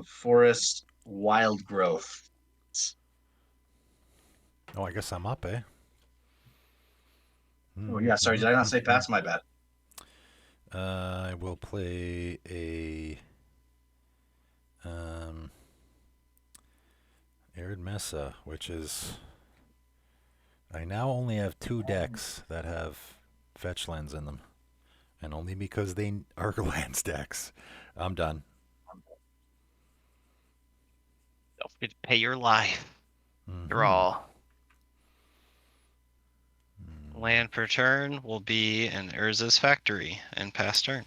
Forest wild growth. Oh, I guess I'm up, eh? Oh yeah, sorry, did I not say pass? My bad. I will play a um, Arid Mesa, which is I now only have 2 decks that have fetch lands in them, and only because they are lands decks. I'm done. Don't forget to pay your life. Mm-hmm. Draw. Land per turn will be an Urza's Factory and pass turn.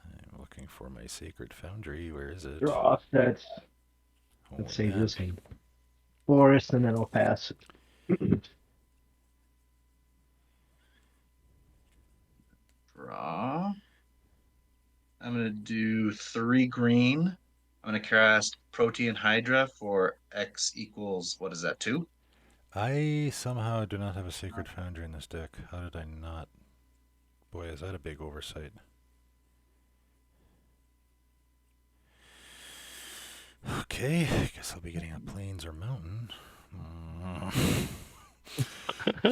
I'm looking for my Sacred Foundry. Where is it? Draw. Let's Holy save man. this game. Forest, and then I'll pass. Draw. I'm gonna do 3 green. I'm gonna cast Protean Hydra for X equals what is that, 2? I somehow do not have a Sacred Foundry in this deck. How did I not? Boy, is that a big oversight. Okay, I guess I'll be getting a Plains or Mountain.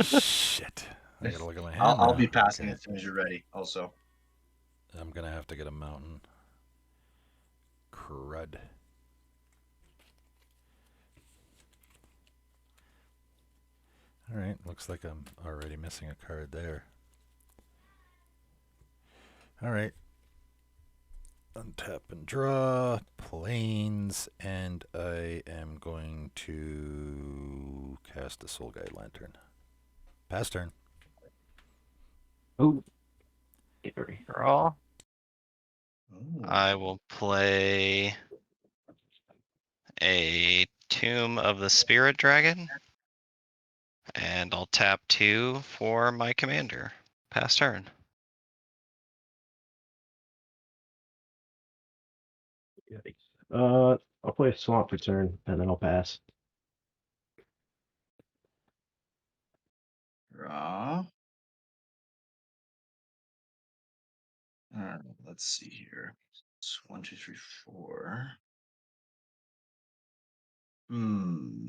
Shit. I gotta look at my hand I'll now. be passing Okay. as soon as you're ready. Also, I'm gonna have to get a Mountain. Crud. Alright, looks like I'm already missing a card there. Alright. Untap and draw. Plains. And I am going to cast the Soul Guide Lantern. Pass turn. Oh, get ready. Draw. ooh. I will play a Tomb of the Spirit Dragon. And I'll tap 2 for my commander. Pass turn. I'll play a Swamp Return, and then I'll pass. Draw. All right, let's see here. It's 1, 2, 3, 4. Hmm.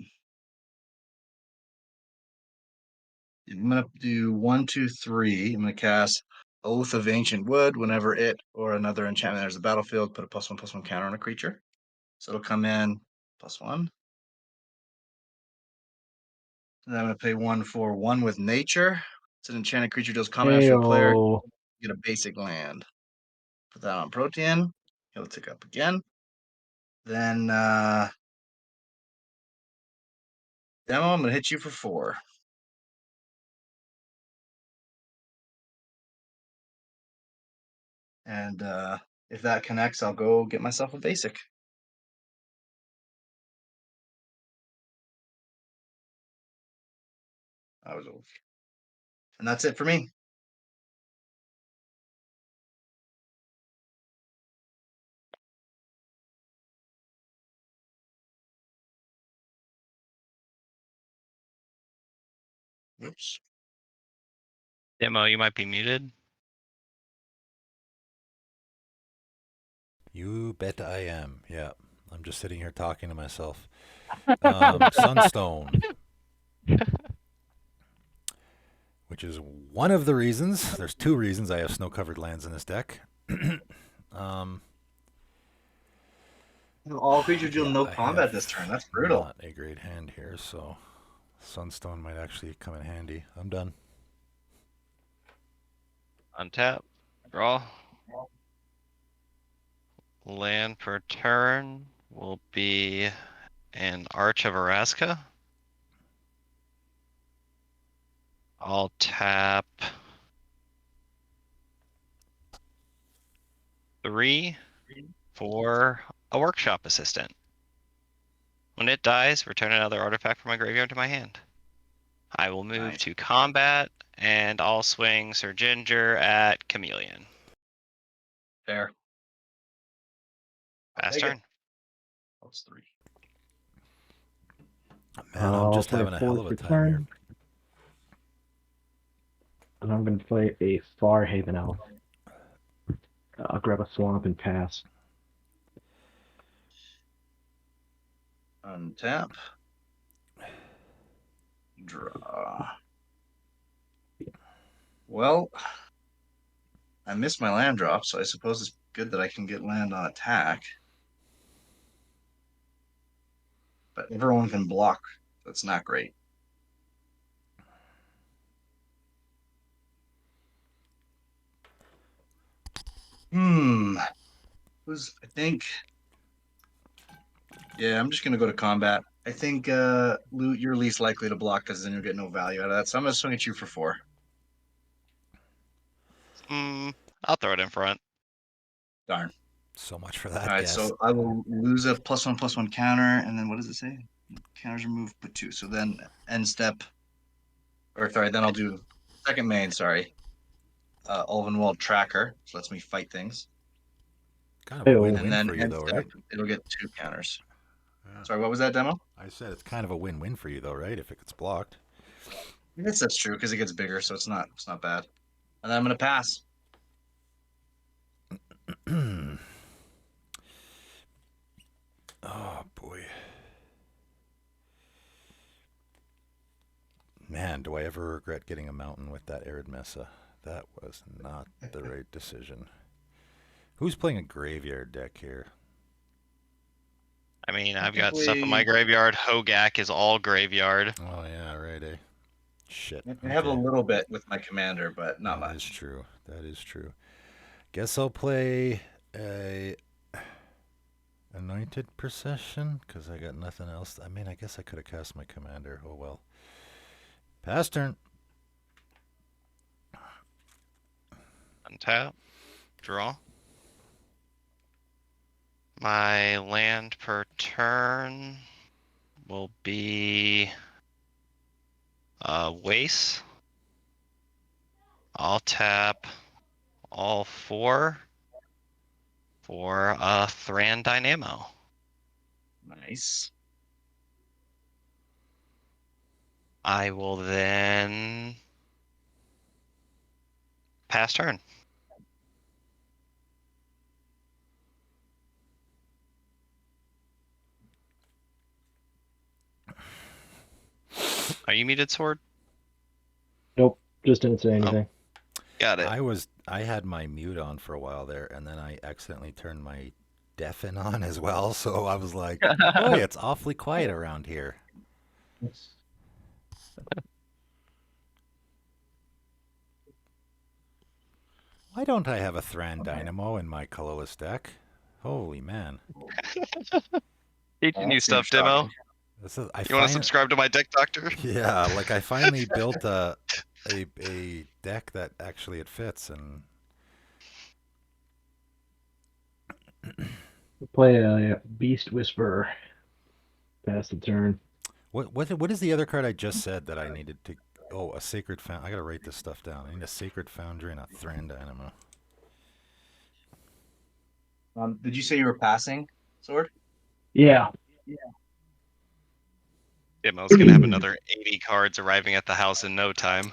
I'm gonna do 1, 2, 3. I'm gonna cast Oath of Ancient Wood whenever it or another enchantment enters the battlefield. Put a +1/+1 counter on a creature. So it'll come in +1. And then I'm gonna pay 1 for One with Nature. It's an enchanted creature deals combat damage to a player. Ayo. You get a basic land. Put that on Protean. He'll tick up again. Then demo. I'm gonna hit you for 4. And if that connects, I'll go get myself a basic. I was over. And that's it for me. Oops. Demo, you might be muted. You bet I am. Yeah. I'm just sitting here talking to myself. Sunstone. Which is one of the reasons. There's 2 reasons I have snow-covered lands in this deck. um, All creatures deal yeah, no I combat have this turn. That's brutal. not a great hand here, so Sunstone might actually come in handy. I'm done. Untap. Draw. Land per turn will be an Arch of Araska. I'll tap 3 for a Workshop Assistant. When it dies, return another artifact from my graveyard to my hand. I will move Nice. to combat, and I'll swing Sir Ginger at Chameleon. Fair. Pass Take it. turn. That's 3. Man, I'm I'll just play a having a hell of Forest a time here. Return, and I'm going to play a Farhaven Elf. I'll grab a Swamp and pass. Untap. Draw. Well, I missed my land drop, so I suppose it's good that I can get land on attack. But everyone can block. That's not great. I think. Yeah, I'm just gonna go to combat. I think loot you're least likely to block because then you'll get no value out of that. So I'm gonna swing at you for 4. I'll throw it in front. Darn. So much for All that right, guess. so I will lose a +1/+1 counter, and then what does it say? Counters removed, put 2. So then end step, or sorry, then I'll do second main. Sorry, Ulvenwald tracker, which lets me fight things, Kind of a Ew. and win-win then for you, end though, step, right? it'll get 2 counters. Yeah. Sorry, what was that demo? I said it's kind of a win-win for you, though, right? If it gets blocked. I guess that's true because it gets bigger, so it's not bad. And then I'm gonna pass. Oh boy. Man, do I ever regret getting a mountain with that Arid Mesa? That was not the right decision. Who's playing a graveyard deck here? I mean, I've got stuff in my Technically, graveyard. Hogaak is all graveyard. Oh yeah, right, eh? Shit. I have a Okay. little bit with my commander, but not That is much. true. That is true. Guess I'll play a Anointed Procession because I got nothing else. I mean, I guess I could have cast my commander. Oh well. Pass turn. Untap. Draw. My land per turn will be Waste. I'll tap all 4 for Thran Dynamo. Nice. I will then pass turn. Are you muted, Sword? Nope. Just didn't say anything. Got it. I had my mute on for a while there, and then I accidentally turned my deafen on as well. So I was like, "Boy, it's awfully quiet around here." Why don't I have a Thran Dynamo in my colorless deck? Holy man! Teaching you That seems stuff, Demo. shocking. This is You want to subscribe to my deck doctor? Yeah, like I finally built a deck that actually it fits, and Play a Beast Whisperer. Pass the turn. what is the other card I just said that I needed to? Oh, a Sacred Foundry. I gotta write this stuff down. I need a Sacred Foundry and a Thran Dynamo. Did you say you were passing, Sword? Yeah. Demo's gonna have another 80 cards arriving at the house in no time.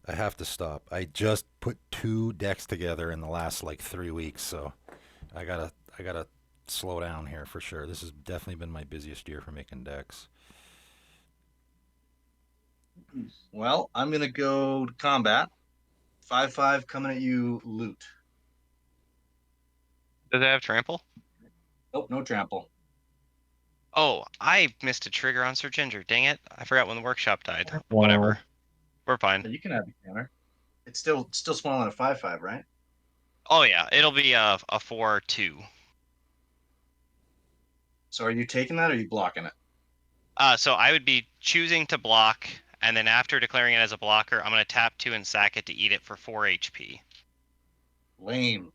I have to stop. I just put 2 decks together in the last like 3 weeks, so I gotta slow down here for sure. This has definitely been my busiest year for making decks. Well, I'm gonna go to combat. 5/5 coming at you, loot. Does it have trample? Nope, no trample. Oh, I missed a trigger on Sir Ginger. Dang it. I forgot when the workshop died. Wow. Whatever. We're fine. You can have the counter. It's still smaller than a 5/5, right? Oh yeah, it'll be a 4/2. So are you taking that or are you blocking it? So I would be choosing to block, and then after declaring it as a blocker, I'm gonna tap 2 and sack it to eat it for 4 HP. Lame.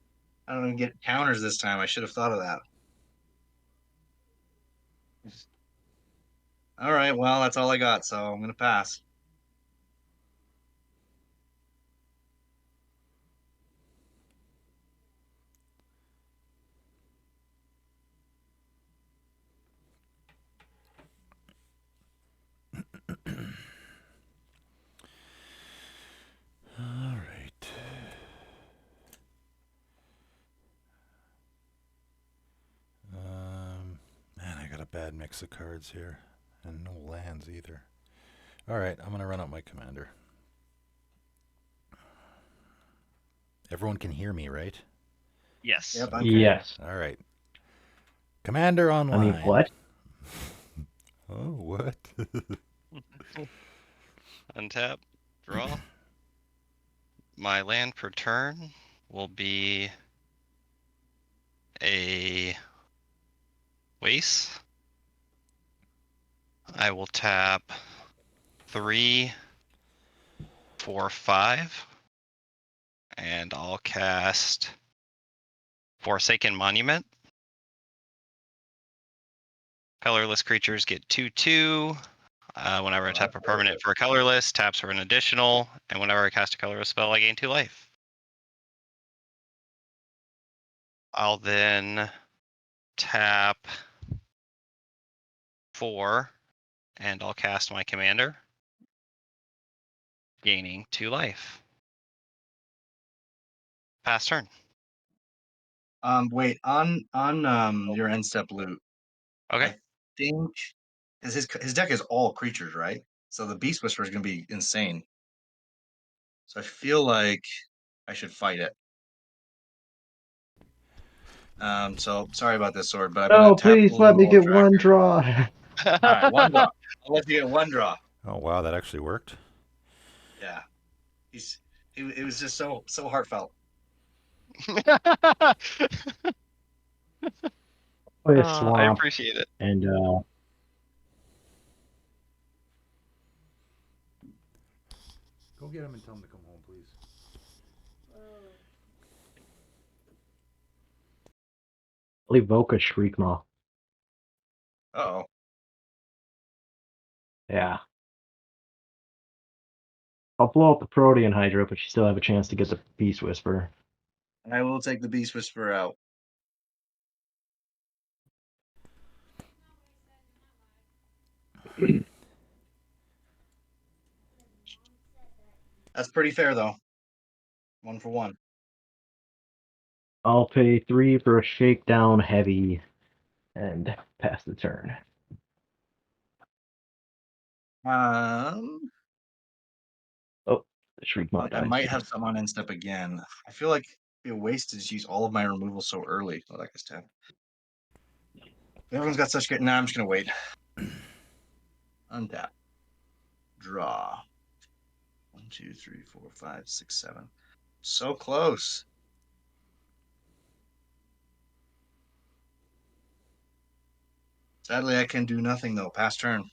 I don't even get counters this time. I should have thought of that. All right, well, that's all I got, so I'm gonna pass. All right. Man, I gotta bad mix of cards here. And no lands either. Alright, I'm going to run out my commander. Everyone can hear me, right? Yes. Yep, I'm Yes. Alright. Commander I online. mean, what? Oh, what? Untap. Draw. My land per turn will be a waste. I will tap 3, 4, 5. And I'll cast Forsaken Monument. Colorless creatures get 2/2. Whenever I tap a permanent for a colorless, taps for an additional, and whenever I cast a colorless spell, I gain 2 life. I'll then tap 4, and I'll cast my commander, gaining 2 life. Pass turn. Wait, on your end step loot, Okay. I think his deck is all creatures, right? So the Beast Whisperer is gonna be insane. So I feel like I should fight it. So sorry about this, Sword, but I'm gonna No, tap please let me Golden get Tracker. one draw. All right, one draw. I'll let you get one draw. Oh, wow, that actually worked. Yeah, it was just so heartfelt. Play a I swamp appreciate it. and Go get him and tell him to come home, please. I'll evoke a Shriekmaw. Uh-oh. Yeah. I'll blow up the Protean Hydra, but you still have a chance to get the Beast Whisperer. I will take the Beast Whisperer out. That's pretty fair, though. 1 for 1. I'll pay 3 for a Shakedown Heavy and pass the turn. Oh, the Shriekmaw I died. might have some on end step again. I feel like it'd be a waste to just use all of my removal so early. Oh, that guy's 10. Everyone's got such good. Nah, I'm just gonna wait. Untap. Draw. 1, 2, 3, 4, 5, 6, 7. So close. Sadly, I can do nothing though. Pass turn.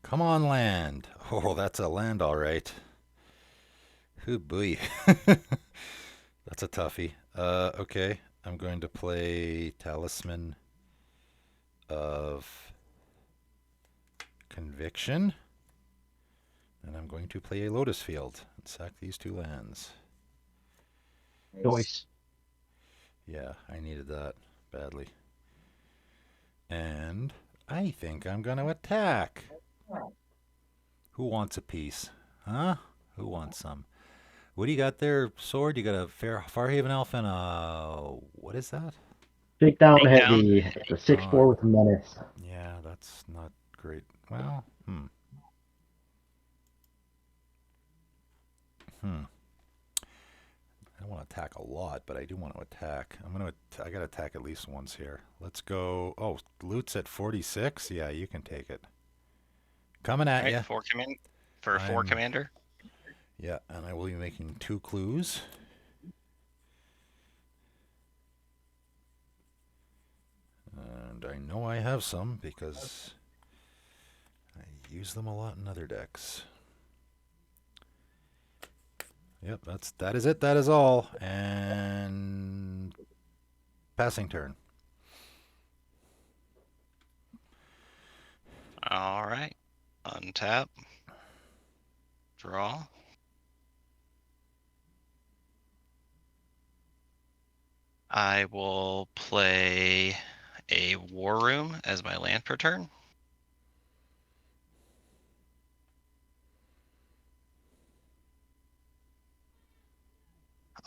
Come on, land. Oh, that's a land, all right. Good boy. That's a toughie. Okay. I'm going to play Talisman of Conviction. And I'm going to play a Lotus Field and sack these 2 lands. Choice. Yeah, I needed that badly. And I think I'm going to attack. Who wants a piece? Huh? Who wants some? What do you got there, Sword? You got a Farhaven Elf and a... What is that? Shakedown Shakedown. Heavy. It's a 6/4 with a menace. Yeah, that's not great. Well, I don't want to attack a lot, but I do want to attack. I got to attack at least once here. Let's go. Oh, loot's at 46? Yeah, you can take it. Coming at you. 4 commander. Yeah, and I will be making 2 clues. And I know I have some because I use them a lot in other decks. Yep, that is it. That is all. And passing turn. All right. Untap. Draw. I will play a War Room as my land per turn.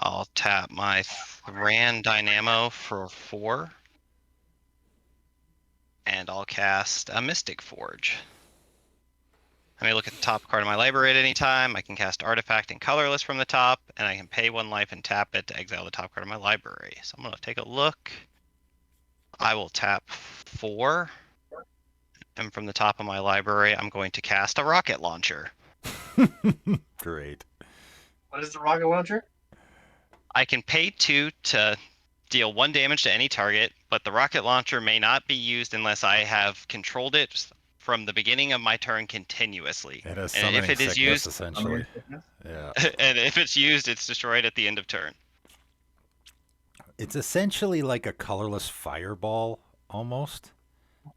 I'll tap my Thran Dynamo for 4. And I'll cast a Mystic Forge. I may look at the top card of my library at any time. I can cast Artifact and Colorless from the top, and I can pay 1 life and tap it to exile the top card of my library. So I'm going to take a look. I will tap 4. And from the top of my library, I'm going to cast a Rocket Launcher. Great. What is the rocket launcher? I can pay 2 to deal 1 damage to any target, but the Rocket Launcher may not be used unless I have controlled it from the beginning of my turn continuously. It has And if summoning it is sickness, used, essentially. Yeah. and if it's used, it's destroyed at the end of turn. It's essentially like a colorless fireball, almost,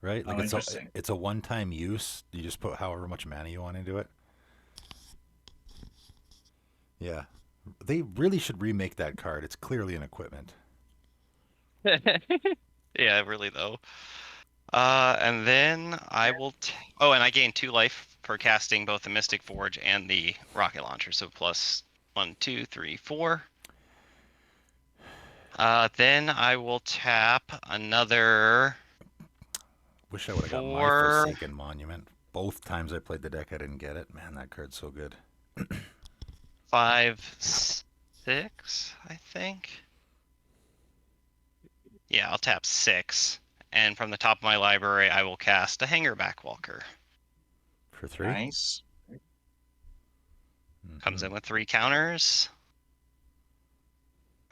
right? Like Oh, interesting. it's a one-time use. You just put however much mana you want into it. Yeah, they really should remake that card. It's clearly an equipment. Yeah, really though. And then I will. Oh, and I gain 2 life for casting both the Mystic Forge and the Rocket Launcher. So plus 1, 2, 3, 4. Then I will tap another. Wish I would have got my 4. Forsaken Monument. Both times I played the deck, I didn't get it. Man, that card's so good. 5, 6, I think. Yeah, I'll tap 6. And from the top of my library, I will cast a Hanger Backwalker. For 3? Nice. Comes in with 3 counters.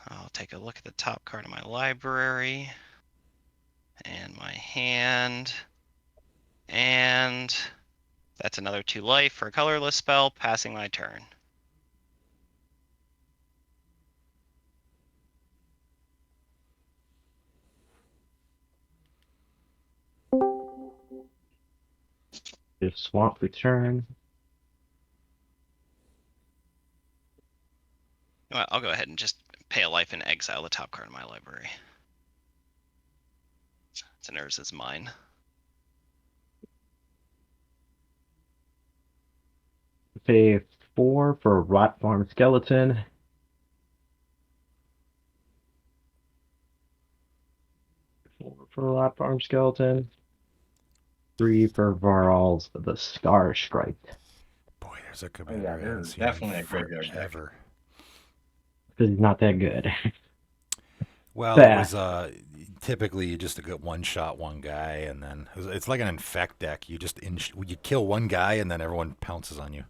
I'll take a look at the top card of my library. And my hand. And that's another 2 life for a colorless spell, passing my turn. If swamp return. Well, I'll go ahead and just pay a life and exile the top card of my library. It's Nerves is mine. Pay 4 for Rot Farm Skeleton. 4 for Rot Farm Skeleton. 3 for Varl's the Scar Strike. Boy, there's a commander I haven't there's seen definitely in a graveyard deck. forever. Because he's not that good. Well, Yeah. it was typically you just get one shot one guy, and then it's like an infect deck. You just you kill one guy, and then everyone pounces on you.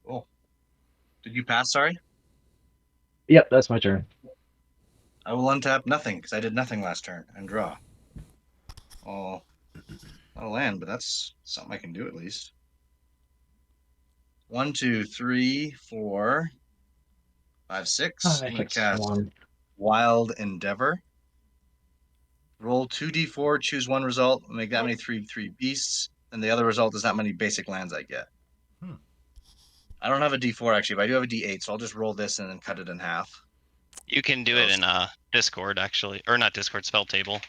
Oh, did you pass? Sorry. Yep, that's my turn. I will untap nothing because I did nothing last turn and draw. Oh, not a land, but that's something I can do at least. 1, 2, 3, 4, 5, 6. I I'm gonna hit cast Swarm. Wild Endeavor. Roll 2d4, choose one result, make that many 3/3 beasts, and the other result is that many basic lands I get. Hmm. I don't have a d4 actually, but I do have a d8, so I'll just roll this and then cut it in half. You can do it in Discord, actually. Or not Discord, Spell Table.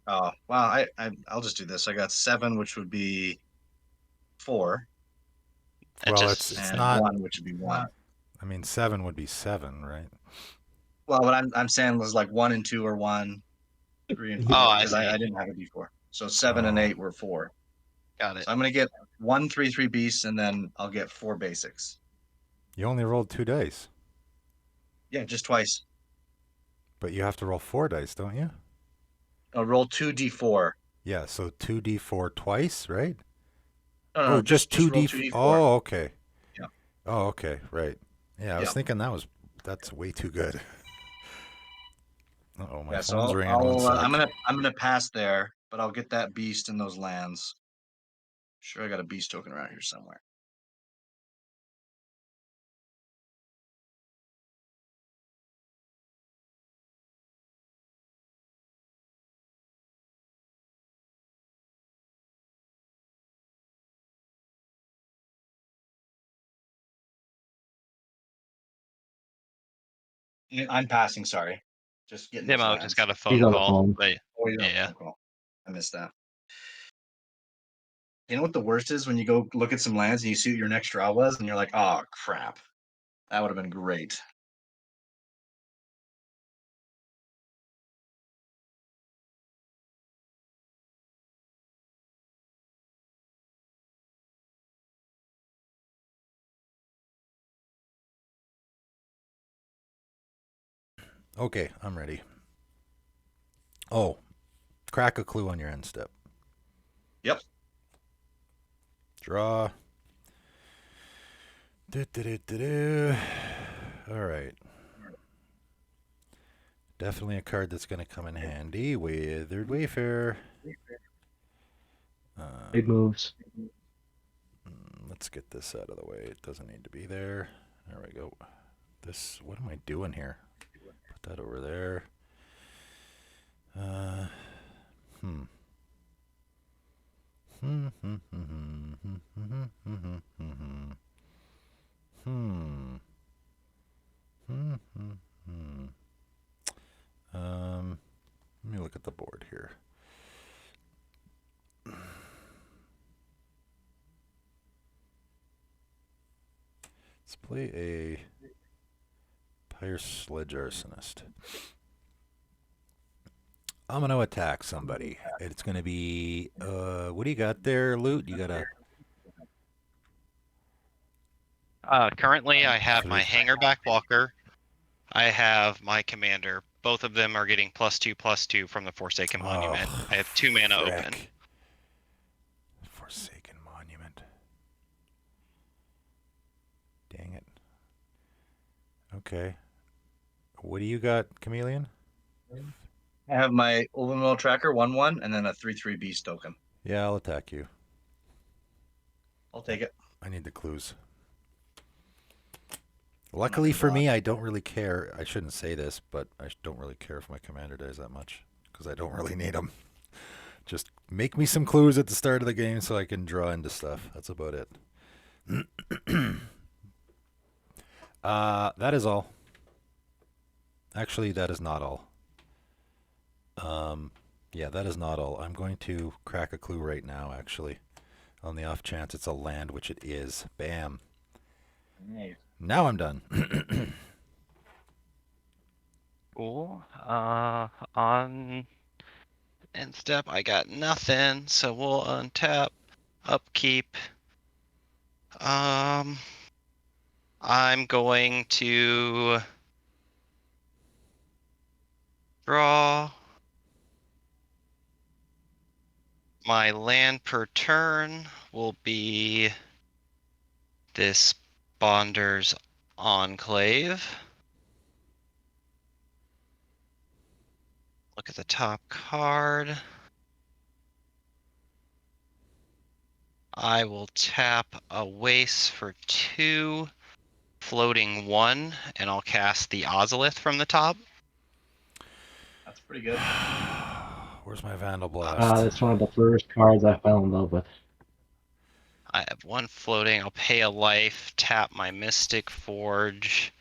Oh, well, I'll just do this. I got 7, which would be 4, Well, Just, it's and not. 1, which would be 1. I mean, 7 would be 7, right? Well, what I'm saying was like 1 and 2 are 1, 3 and 4, Oh, I because I see. didn't have a d4. So 7 and Oh. 8 were 4. Got it. So I'm gonna get 1 3/3 beasts, and then I'll get 4 basics. You only rolled 2 dice, Yeah, just twice. but you have to roll 4 dice, don't you? I'll roll 2d4. Yeah, so 2d4 twice, right? No, just roll 2d. 2d4. Oh, okay. Yeah. Oh, okay, right. Yeah, I was Yeah. thinking that's way too good. Uh-oh, my Yeah, so phone's ringing. One sec. I'm gonna pass there, but I'll get that beast in those lands. Sure, I got a beast token around here somewhere. Yeah, I'm passing. Sorry, just getting those Demo lands. just got a He's phone on the call. phone. But Oh, yeah, yeah. phone call. I missed that. You know what the worst is when you go look at some lands and you see what your next draw was, and you're like, oh crap, that would have been great. Okay, I'm ready. Oh, crack a clue on your end step. Yep. Draw. Do. All right. Definitely a card that's going to come in handy. Withered Wayfarer. Big moves. Let's get this out of the way. It doesn't need to be there. There we go. This. What am I doing here? Put that over there. Hmm. Hmm. Let me look at the board here. Let's play a Pyre Sledge Arsonist. I'm going to attack somebody. It's going to be, what do you got there, Loot? You got a... Currently, I have my Three. Hangerback Walker. I have my commander. Both of them are getting +2/+2 from the Forsaken Monument. Oh, I have 2 mana frick. open. Forsaken Monument. Dang it. Okay. What do you got, Chameleon? I have my Overmill Tracker 1/1 and then a 3/3 Beast token. Yeah, I'll attack you. I'll take it. I need the clues. Luckily for me, I don't really care. I shouldn't say this, but I don't really care if my commander dies that much because I don't really need them. Just make me some clues at the start of the game so I can draw into stuff. That's about it. That is all. Actually, that is not all. Yeah, that is not all. I'm going to crack a clue right now, actually. On the off chance it's a land, which it is. Bam. Nice. Now I'm done. Cool. On end step, I got nothing, so we'll untap, upkeep. I'm going to draw. My land per turn will be this Bonder's Enclave. Look at the top card. I will tap a waste for 2, floating 1, and I'll cast the Ozolith from the top. That's pretty good. Where's my Vandal Blast? That's one of the first cards I fell in love with. I have 1 floating. I'll pay a life, tap my Mystic Forge,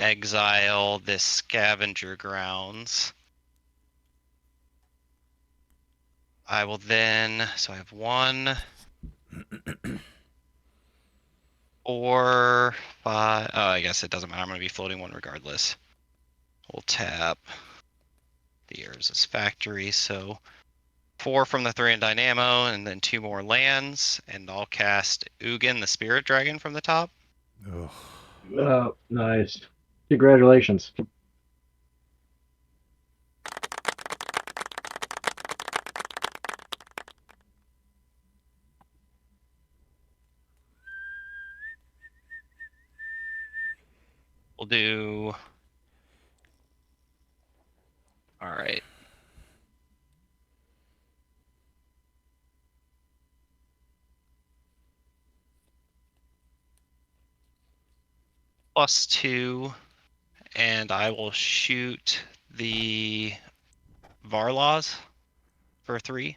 exile this Scavenger Grounds. I will then, so I have 1, 4, 5. Oh, I guess it doesn't matter. I'm going to be floating 1 regardless. We'll tap the Urza's Factory. So 4 from the 3 in Dynamo, and then 2 more lands, and I'll cast Ugin the Spirit Dragon from the top. Ugh. Oh, nice. Congratulations. We'll do. All right. +2, and I will shoot the Varlaws for 3.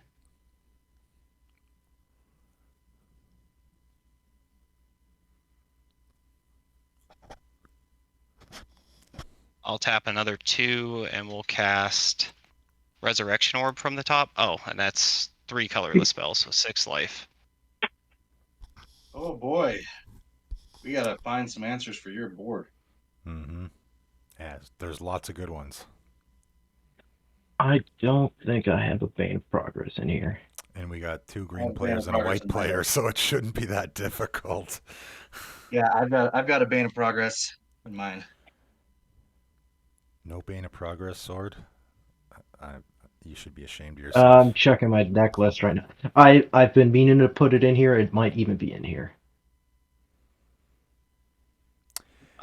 I'll tap another 2, and we'll cast Resurrection Orb from the top. Oh, and that's 3 colorless spells, so 6 life. Oh boy, we gotta find some answers for your board. Mm-hmm. Yeah, there's lots of good ones. I don't think I have a Bane of Progress in here. And we got two I green have Bane players of and a Progress white in my player, deck. so it shouldn't be that difficult. Yeah, I've got a Bane of Progress in mind. No Bane of Progress sword. I, you should be ashamed of I'm yourself. checking my deck list right now. I've been meaning to put it in here. It might even be in here.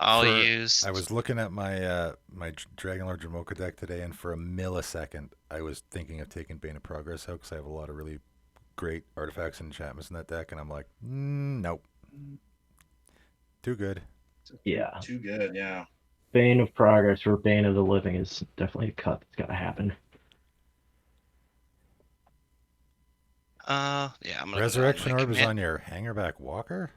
I'll I use. was looking at my Dragonlord Jamoka deck today, and for a millisecond, I was thinking of taking Bane of Progress out because I have a lot of really great artifacts and enchantments in that deck, and I'm like, nope, too good. Yeah. Too good, yeah. Bane of Progress or Bane of the Living is definitely a cut that's gotta happen. Yeah, I'm gonna put it on Resurrection my Orb is command. on your Hangerback Walker.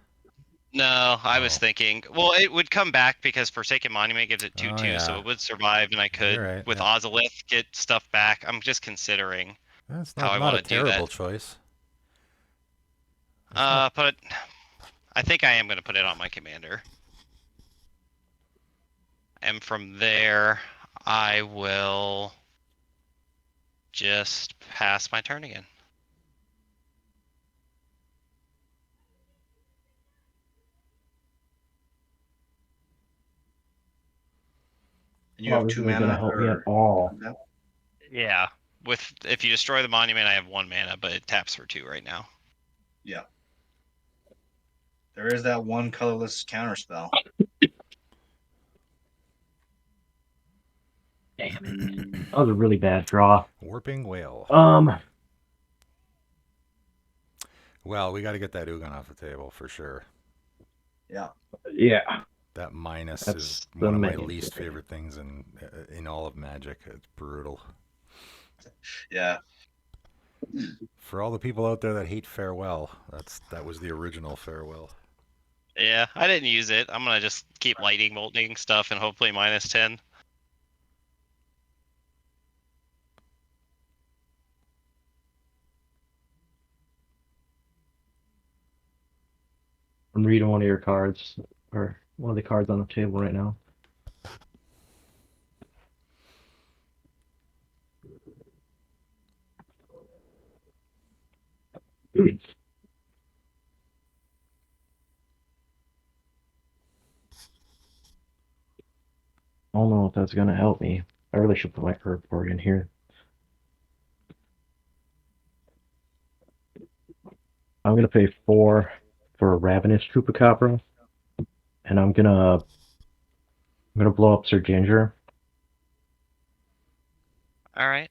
No, I was Oh, thinking. Well, it would come back because Forsaken Monument gives it oh 2/2, so yeah, it would survive, and I could, you're right. with Yeah, Ozolith, get stuff back. I'm just considering that's how I not want a to do that. terrible choice. It's not. But I think I am gonna put it on my commander, and from there, I will just pass my turn again. And you Oh, have this two isn't gonna mana help me at or all. Yeah. With if you destroy the monument, I have 1 mana, but it taps for 2 right now. yeah. There is that one colorless counter spell. Damn it. That was a really bad draw. Warping Whale. Um, Well, we got to get that Ugin off the table for sure. Yeah. yeah, That minus is that's the one of my main least thing. favorite things in all of Magic. It's brutal. Yeah. For all the people out there that hate Farewell, that was the original Farewell. Yeah, I didn't use it. I'm gonna just keep lightning bolting stuff and hopefully -10. I'm reading one of your cards, or one of the cards on the table right now. I don't know if that's gonna help me. I really should put my Urborg in here. I'm gonna pay 4 for a Ravenous Chupacabra, and I'm gonna blow up Sir Ginger. All right.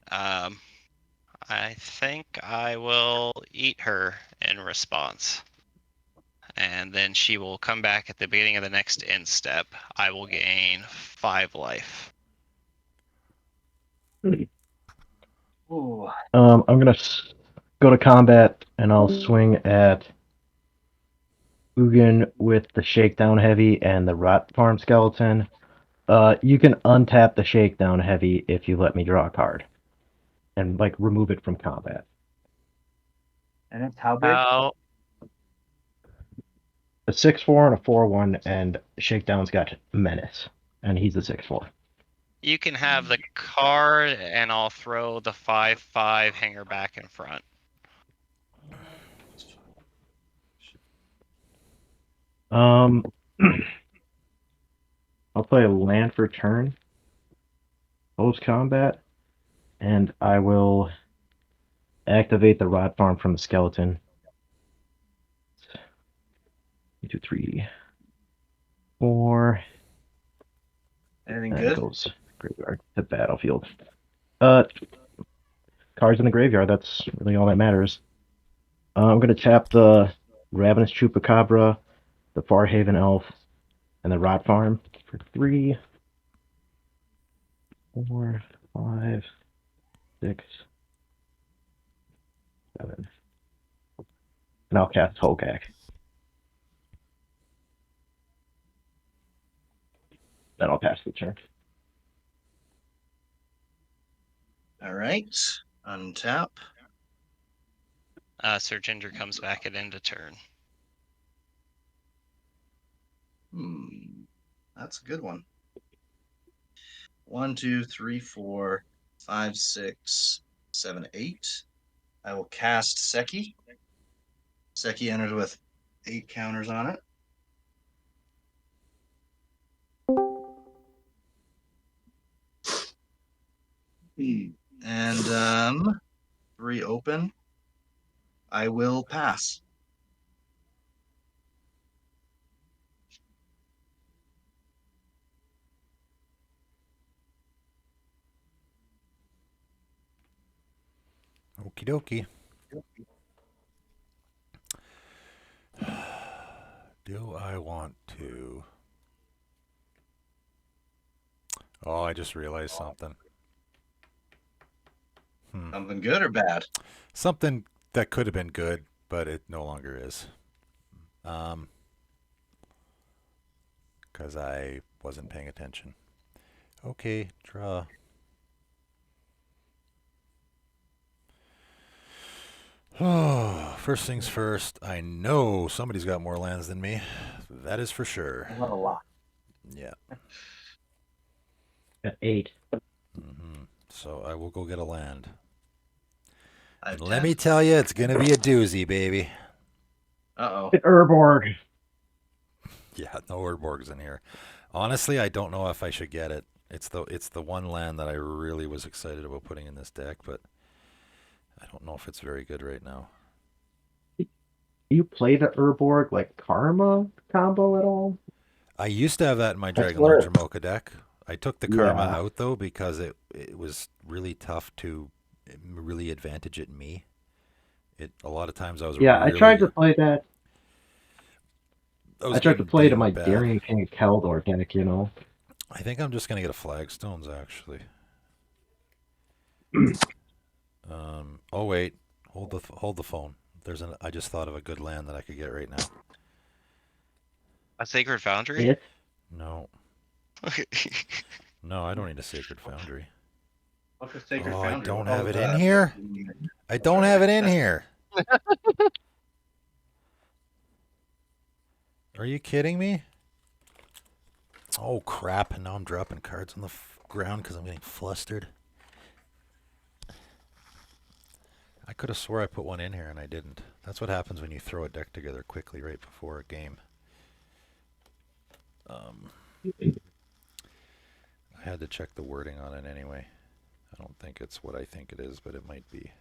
I think I will eat her in response, and then she will come back at the beginning of the next end step. I will gain 5 life. Ooh. I'm gonna go to combat, and I'll swing at Ugin with the Shakedown Heavy and the Rot Farm Skeleton. You can untap the Shakedown Heavy if you let me draw a card, and like remove it from combat. And it's how big? How A 6/4 and a 4/1, and Shakedown's got Menace, and he's a 6/4. you can have the card, and I'll throw the 5/5 hanger back in front. Um, I'll play a land for turn, post combat, and I will activate the Rot Farm from the skeleton. 1, 2, 3, 4. Anything And it good? goes graveyard to battlefield. Uh, Cards in the graveyard. That's really all that matters. I'm gonna tap the Ravenous Chupacabra, the Farhaven Elf, and the Rot Farm for 3, 4, 5, 6, 7. And I'll cast Hogaak. Then I'll pass the turn. All right. Untap. Sir Ginger comes back at end of turn. That's a good one. 1, 2, 3, 4, 5, 6, 7, 8. I will cast Sekki. Sekki enters with 8 counters on it. And 3 open. I will pass. Okie dokie. Do I want to? Oh, I just realized something. Something good or bad? Something that could have been good, but it no longer is. Because I wasn't paying attention. Okay, draw. Oh, first things first, I know somebody's got more lands than me. That is for sure. What a lot. Yeah. Got 8. So I will go get a land. I have And let 10. me tell you, it's going to be a doozy, baby. Uh-oh. An Urborg. Yeah, no Urborgs in here. Honestly, I don't know if I should get it. It's the one land that I really was excited about putting in this deck, but I don't know if it's very good right now. You play the Urborg like Karma combo at all? I used to have that in my That's Dragon where- Lord Jamocha deck. I took the Karma Yeah. out though because it was really tough to really advantage it me. A lot of times I was Yeah, really, I tried to play that. I was I tried to getting play to beat my bad. Daring King Keldor deck, you know. I think I'm just gonna get a Flagstones actually. Oh wait, hold the phone. I just thought of a good land that I could get right now. A Sacred Foundry? It No, no, I don't need a Sacred Foundry. What's a Sacred Oh, Foundry? I don't Oh, have it in here. I don't have it in here. Are you kidding me? Oh crap! And now I'm dropping cards on the ground because I'm getting flustered. I could have swore I put one in here and I didn't. That's what happens when you throw a deck together quickly right before a game. I had to check the wording on it anyway. I don't think it's what I think it is, but it might be.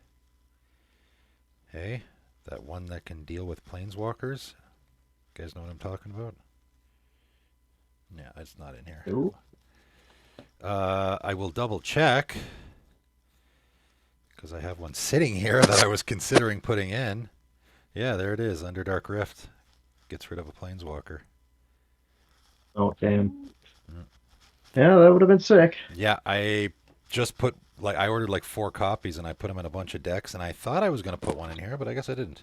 Hey, that one that can deal with planeswalkers? You guys know what I'm talking about? Yeah, it's not in here. Ooh. I will double check because I have one sitting here that I was considering putting in. Yeah, there it is. Underdark Rift gets rid of a planeswalker. Oh damn. Yeah, that would have been sick. Yeah, I just I ordered like 4 copies and I put them in a bunch of decks and I thought I was going to put one in here, but I guess I didn't.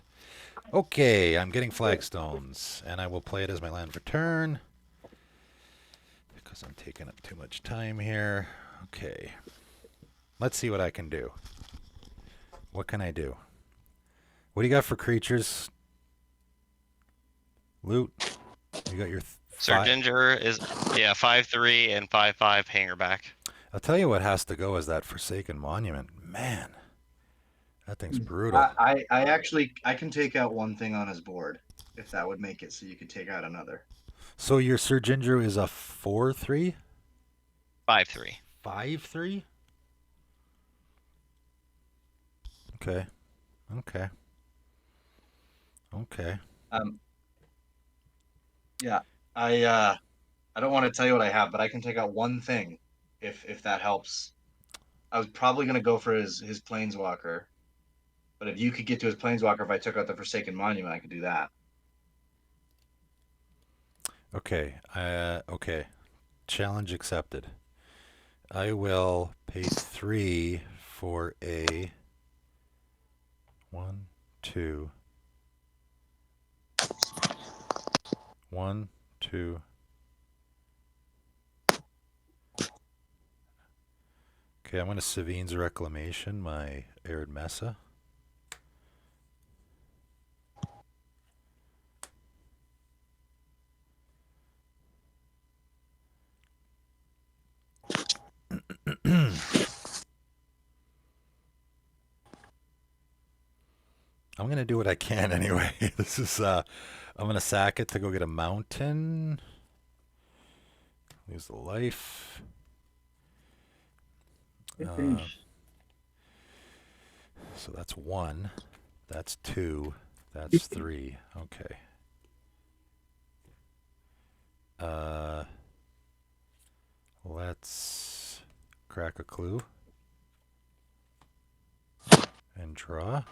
Okay, I'm getting Flagstones and I will play it as my land for turn because I'm taking up too much time here. Okay. Let's see what I can do. What can I do? What do you got for creatures? Loot. You got your Sir Ginger is 5/3 and 5/5 hanger back. I'll tell you what has to go is that Forsaken Monument. Man, that thing's brutal. I can take out one thing on his board if that would make it so you could take out another. So your Sir Ginger is a 4/3? 5/3. 5/3? Okay. Okay. Okay. Yeah, I don't want to tell you what I have, but I can take out one thing if that helps. I was probably gonna go for his planeswalker, but if you could get to his planeswalker, if I took out the Forsaken Monument, I could do that. Okay. Okay. Challenge accepted. I will pay 3 for a 1, 2, 1, 2. Okay, I'm going to Savine's Reclamation, my Arid Mesa. I'm gonna do what I can anyway. This is I'm gonna sack it to go get a mountain. Lose the life. So that's 1. That's 2. That's 3. Okay. Let's crack a clue and draw.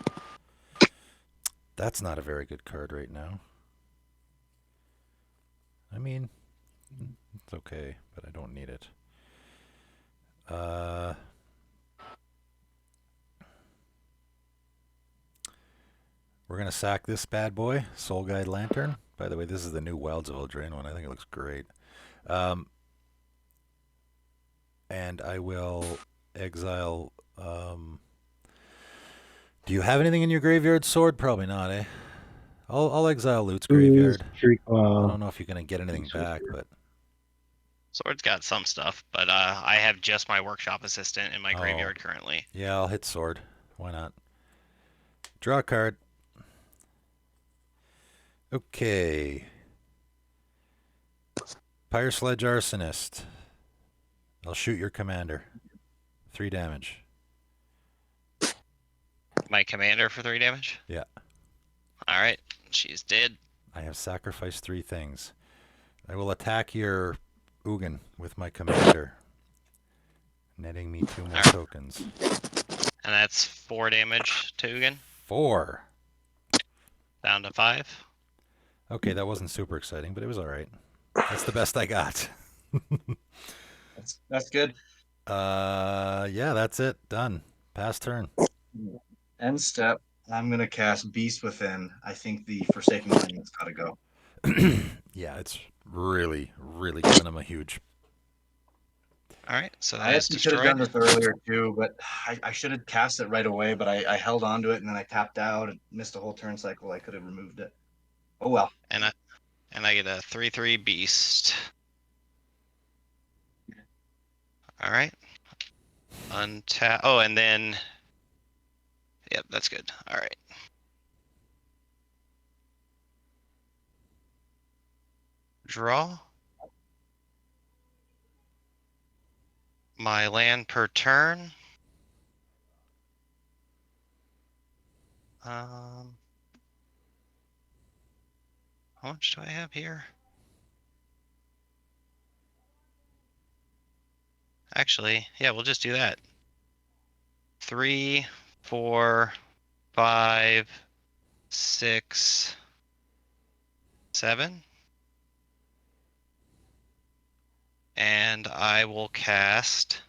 That's not a very good card right now. I mean, it's okay, but I don't need it. We're going to sack this bad boy, Soul Guide Lantern. By the way, this is the new Wilds of Eldraine one. I think it looks great. And I will exile... do you have anything in your graveyard, Sword? Probably not, eh? I'll exile Loot's graveyard. I don't know if you're going to get anything back, but... Sword's got some stuff, but I have just my workshop assistant in my graveyard currently. Yeah, I'll hit Sword. Why not? Draw a card. Okay. Pyre Sledge Arsonist. I'll shoot your commander. 3 damage. My commander for 3 damage? Yeah. Alright, she's dead. I have sacrificed 3 things. I will attack your Ugin with my commander, netting me 2 more tokens. And that's 4 damage to Ugin? 4. Down to 5. Okay, that wasn't super exciting, but it was alright. That's the best I got. That's good. Yeah, that's it. Done. Pass turn. End step. I'm gonna cast Beast Within. I think the Forsaken Monument's gotta go. Yeah, it's really, really giving him a huge... Alright, so I that is actually could have destroyed. done this earlier too, but I should have cast it right away, but I held on to it and then I tapped out and missed a whole turn cycle. I could have removed it. Oh well. And I get a 3/3 beast. Alright. Untap. Oh, and then... Yep, that's good. Alright. Draw. My land per turn. How much do I have here? Actually, yeah, we'll just do that. 3, 4, 5, 6, 7. And I will cast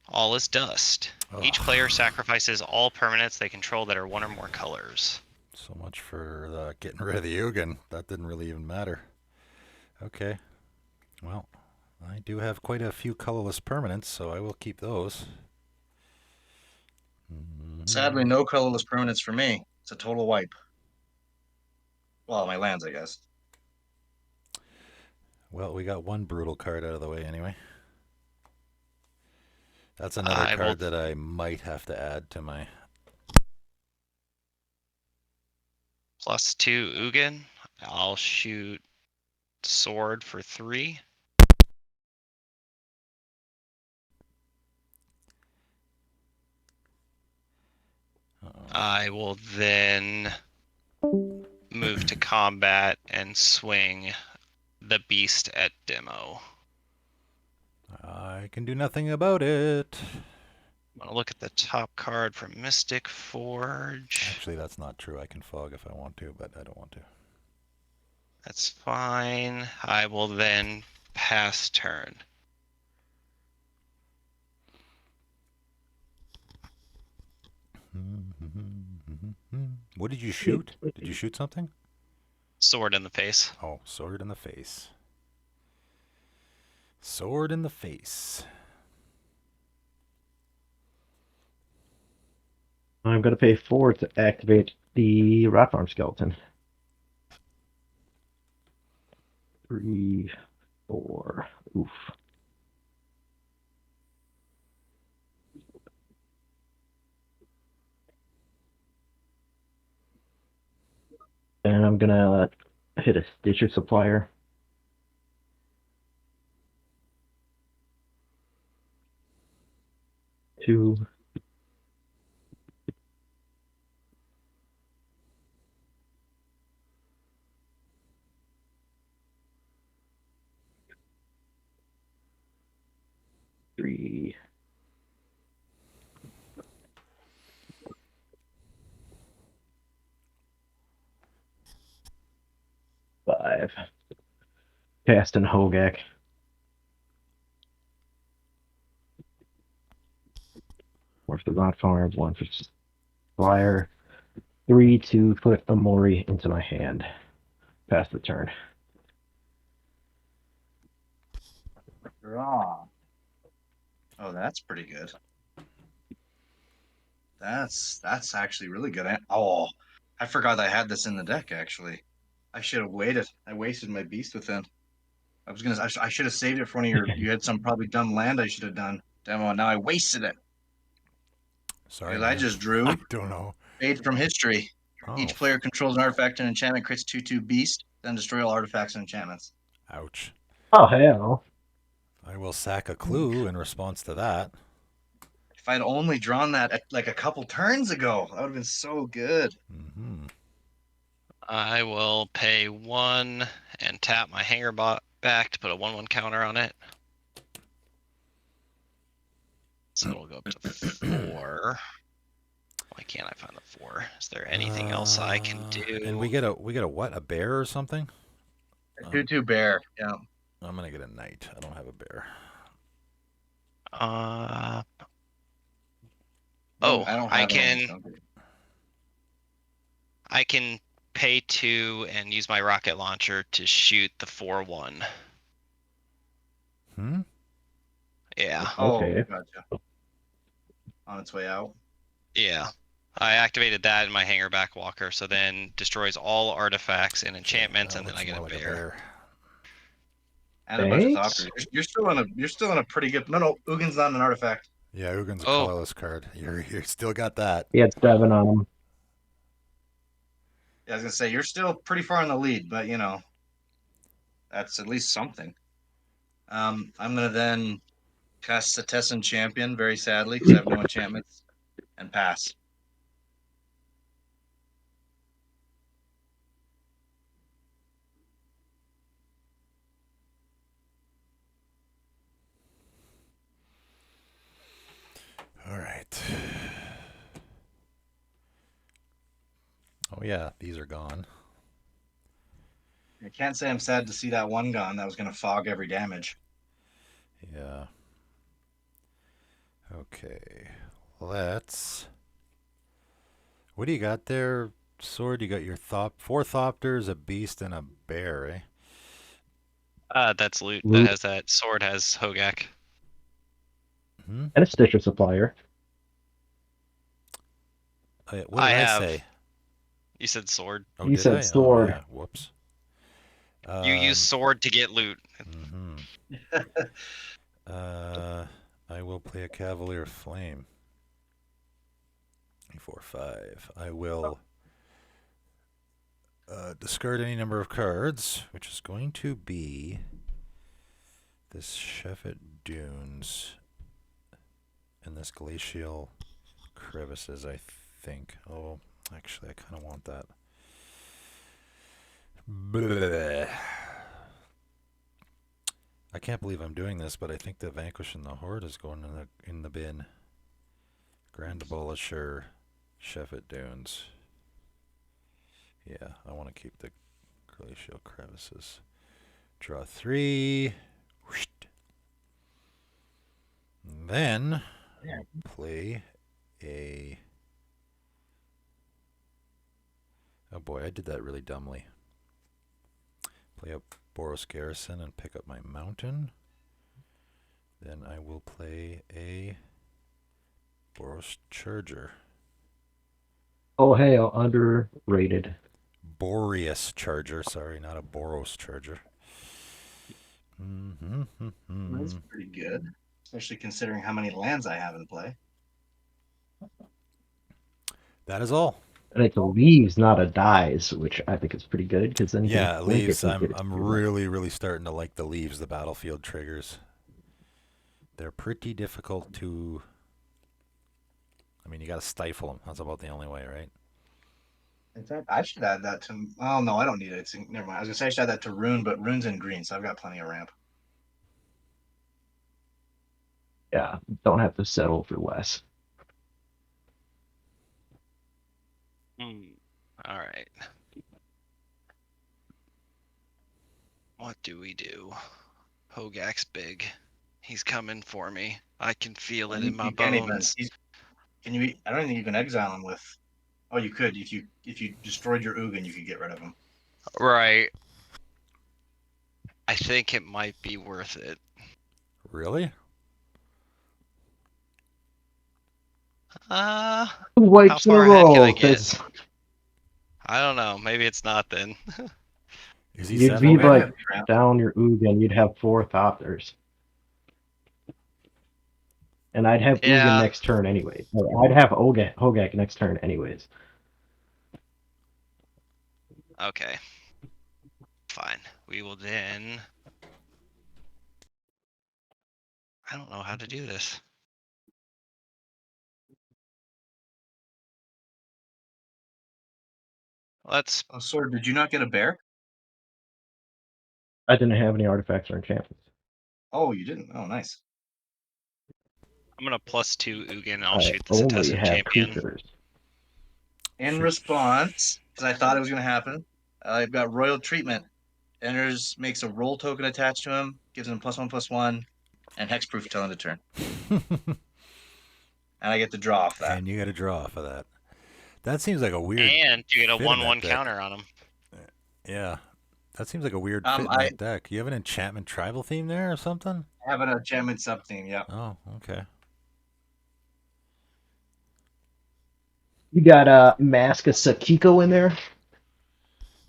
All is Dust. Each player sacrifices all permanents they control that are 1 or more colors. So much for getting rid of the Ugin. That didn't really even matter. Okay. Well, I do have quite a few colorless permanents, so I will keep those. Sadly, no colorless permanents for me. It's a total wipe. Well, my lands, I guess. Well, we got 1 brutal card out of the way anyway. That's another card that I might have to add to my... +2 Ugin. I'll shoot Sword for 3. I will then move to combat and swing the beast at demo. I can do nothing about it. I'm going to look at the top card from Mystic Forge. Actually, that's not true. I can fog if I want to, but I don't want to. That's fine. I will then pass turn. What did you shoot? Did you shoot something? Sword in the face. Oh, sword in the face. Sword in the face. I'm going to pay 4 to activate the Rat Farm Skeleton. 3, 4. Oof. gonna hit a Stitcher Supplier. Two. Three. Five. Casting Hogaak. One for the Bot Farm, one for Flyer. 3 to put a Mori into my hand. Pass the turn. Draw. Oh, that's pretty good. That's actually really good. Oh, I forgot I had this in the deck, actually. I should have waited. I wasted my beast within. I should have saved it for one of you had some probably dumb land I should have done. Demo, now I wasted it. Sorry, Because I man. just drew I don't know. Fade from History. Oh, Each player controls an artifact and enchantment, creates 2/2 beast, then destroy all artifacts and enchantments. ouch. Oh, hell. I will sack a clue in response to that. If I'd only drawn that like a couple turns ago, that would have been so good. Mm-hmm. I will pay 1 and tap my hanger bot back to put a 1/1 counter on it. So it'll go up to 4. Why can't I find the 4? Is there anything else I can do? And we get a what? A bear or something? 2/2 bear. Yeah. I'm gonna get a knight. I don't have a bear. Oh, I don't I have can. any. I can pay 2 and use my rocket launcher to shoot the 4/1. Hmm. Yeah. Okay. Oh, gotcha. On its way out. Yeah. I activated that in my hanger back walker, so then destroys all artifacts and enchantments, and then I Looks get more a like bear. And a bunch of Thanks. Thopters. You're still in a pretty good. No, Ugin's not an artifact. Yeah, Ugin's a Oh. colorless card. You're still got that. He had 7 on him. Yeah, I was gonna say you're still pretty far in the lead, but that's at least something. I'm gonna then cast Setessan Champion, very sadly, because I have no enchantments, and pass. All right. Oh yeah, these are gone. I can't say I'm sad to see that one gone. That was gonna fog every damage. Yeah. Okay. Let's. What do you got there, Sword? You got your 4 Thopters, a beast, and a bear, eh? That's loot. Loot. That has that sword has Hogaak. Hmm? And a Stitcher Supplier. What did I have. say? You said sword. Oh, You did said I? sword. Oh, yeah. Whoops. You use sword to get loot. Mm-hmm. I will play a Cavalier Flame. 4/5. I will discard any number of cards, which is going to be this Sheffet Dunes and this Glacial Crevices, I think. Oh, actually, I kind of want that. Bleh. I can't believe I'm doing this, but I think the Vanquish and the Horde is going in the bin. Grand Abolisher, Sheffet Dunes. Yeah, I want to keep the Glacial Crevices. Draw 3. Whoosh. Then play a. Oh boy, I did that really dumbly. Play a Boros Garrison and pick up my mountain. Then I will play a Boros Charger. Oh, hell. Underrated. Boreas Charger, sorry, not a Boros Charger. That's pretty good, especially considering how many lands I have in play. That is all. And it's a leaves, not a dies, which I think is pretty good because then you can Yeah, blink leaves. if you get I'm it. really starting to like the leaves, the battlefield triggers. They're pretty difficult to. I mean, you got to stifle them. That's about the only way, right? In fact, I should add that to. Oh no, I don't need it. Never mind. I was gonna say I should add that to Rune, but Rune's in green, so I've got plenty of ramp. Yeah, don't have to settle for less. All right. What do we do? Hogaak's big. He's coming for me. I can feel it in my You can't even. bones. Can you? I don't think you can exile him with. Oh, you could if you destroyed your Ugin, you could get rid of him. Right. I think it might be worth it. Really? How Wipes in a far ahead can I row, get? because I don't know. Maybe it's not then. Is he you'd 7 be Well, now? I like have ramp. down your Ugin, you'd have 4 Thopters. And I'd have Ugin Yeah. next turn anyway. Or I'd have Hogaak next turn anyways. Okay. Fine. We will then. I don't know how to do this. Let's. Oh, Sword, did you not get a bear? I didn't have any artifacts or enchantments. Oh, you didn't. Oh, nice. I'm gonna +2 Ugin and I'll I shoot the only Setessan have champion. creatures. In Shoot. response, because I thought it was gonna happen, I've got royal treatment. Enters, makes a roll token attached to him, gives him +1/+1, and hexproof till end of turn, and I get to draw off that. And you got to draw off of that. That seems like a weird And you get a fit in that 1/1 deck. counter on him. Yeah, that seems like a weird fit in I that deck. You have an enchantment tribal theme there or something? have an enchantment sub theme. Yeah, Oh, okay. You got a Mask of Sakiko in there?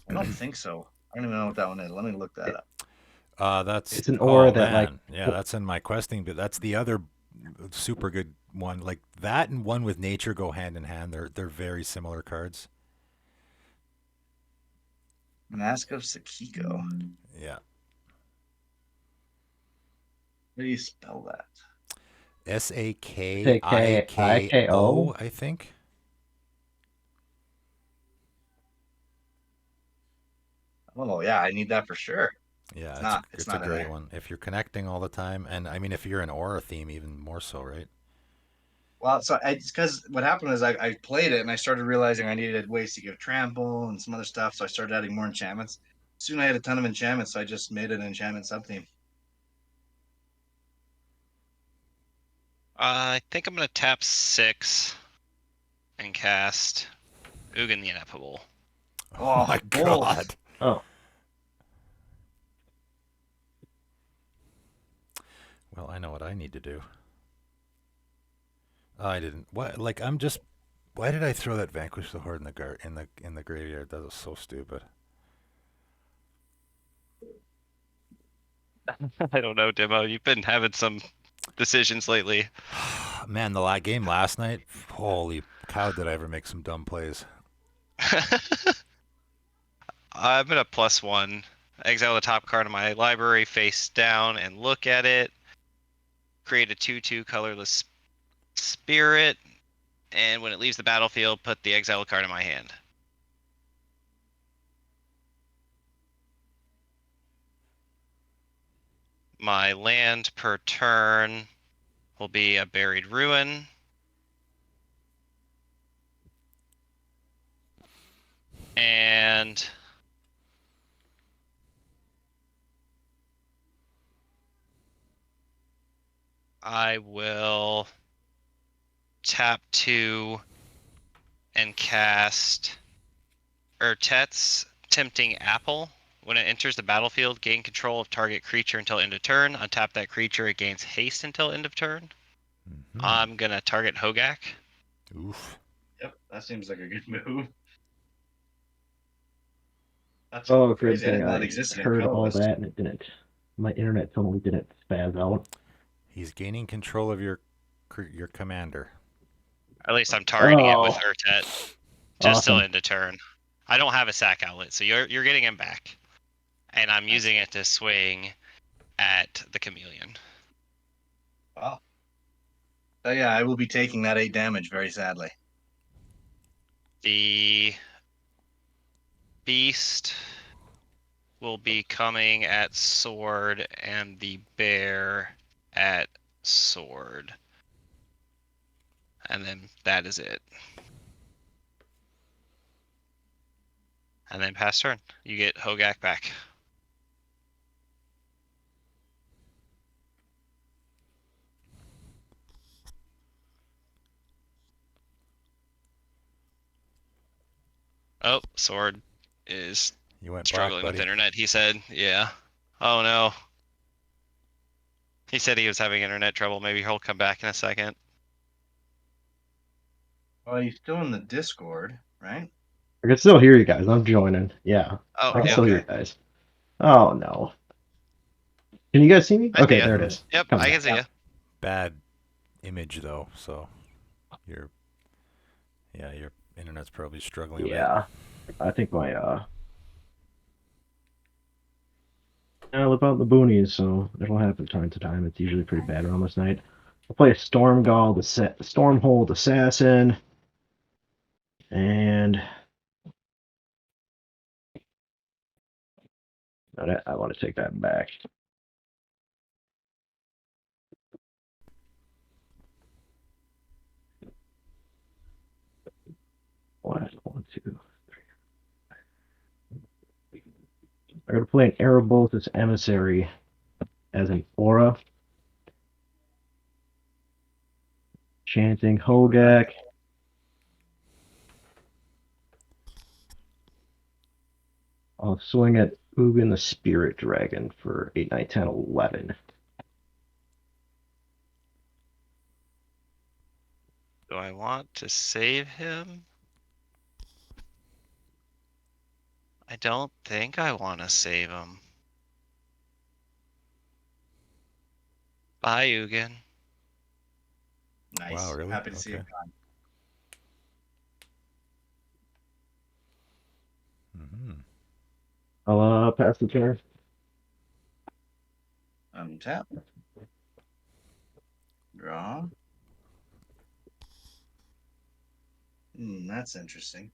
I don't think so. I don't even know what that one is. Let me look that up. That's It's an oh aura that like man, yeah, that's in my questing, but that's the other super good one. Like that and one with nature go hand in hand. They're very similar cards. Mask of Sekiko. Yeah. How do you spell that? Sakiko, I think. Oh yeah, I need that for sure. Yeah, It's not. It's it's a not in great there. one if you're connecting all the time, and I mean if you're an aura theme, even more so, right? Well, so it's because what happened is I played it and I started realizing I needed ways to give trample and some other stuff. So I started adding more enchantments. Soon I had a ton of enchantments, so I just made an enchantment sub theme. I think I'm gonna tap 6 and cast Ugin the Ineffable. Oh my bold. god. oh Well, I know what I need to do. I didn't. What? Like I'm just. Why did I throw that Vanquish the Horde in the graveyard? That was so stupid. I don't know, Demo. You've been having some decisions lately. Man, the game last night. Holy cow! Did I ever make some dumb plays? I'm gonna +1. Exile the top card of my library face down and look at it. Create a 2/2 colorless spirit. And when it leaves the battlefield, put the exile card in my hand. My land per turn will be a Buried Ruin. And I will tap 2 and cast Urtet's Tempting Apple. When it enters the battlefield, gain control of target creature until end of turn. Untap that creature, it gains haste until end of turn. I'm gonna target Hogaak. Oof. Yep, that seems like a good move. That's good crazy. I thing didn't know I that existed in heard all Colorless. that and it didn't. My internet totally didn't spaz out. He's gaining control of your commander. At least I'm targeting it with Oh. Urtet. Just till Awesome. end of turn. I don't have a sack outlet, so you're getting him back, and I'm using it to swing at the chameleon. Wow. So yeah, I will be taking that 8 damage very sadly. The beast will be coming at sword, and the bear at sword, and then that is it. And then pass turn. You get Hogaak back. Oh, sword is You went black, struggling with buddy. internet, he said. Yeah. Oh no. He said he was having internet trouble. Maybe he'll come back in a second. Well, he's still in the Discord, right? I can still hear you guys. I'm joining. Yeah, Oh, I can yep. still hear you guys. Oh no. Can you guys see me? I see Okay, ya. there it is. Yep, Come I back. can see ya. Bad image though, so your internet's probably struggling a bit. Yeah, I think my I live out in the boonies, so it'll happen time to time. It's usually pretty bad around this night. I'll play a Stormgall, the Stormhold Assassin, and I want to take that back. One, two. I'm gonna play an Erebos' Emissary as an aura. Chanting Hogaak. I'll swing at Ugin the Spirit Dragon for 8, 9, 10, 11. Do I want to save him? I don't think I want to save him. Bye, Ugin. Nice. Wow, really? Happy to see Okay. it gone. Mm-hmm. I'll pass the turn. Untap. Draw. That's interesting.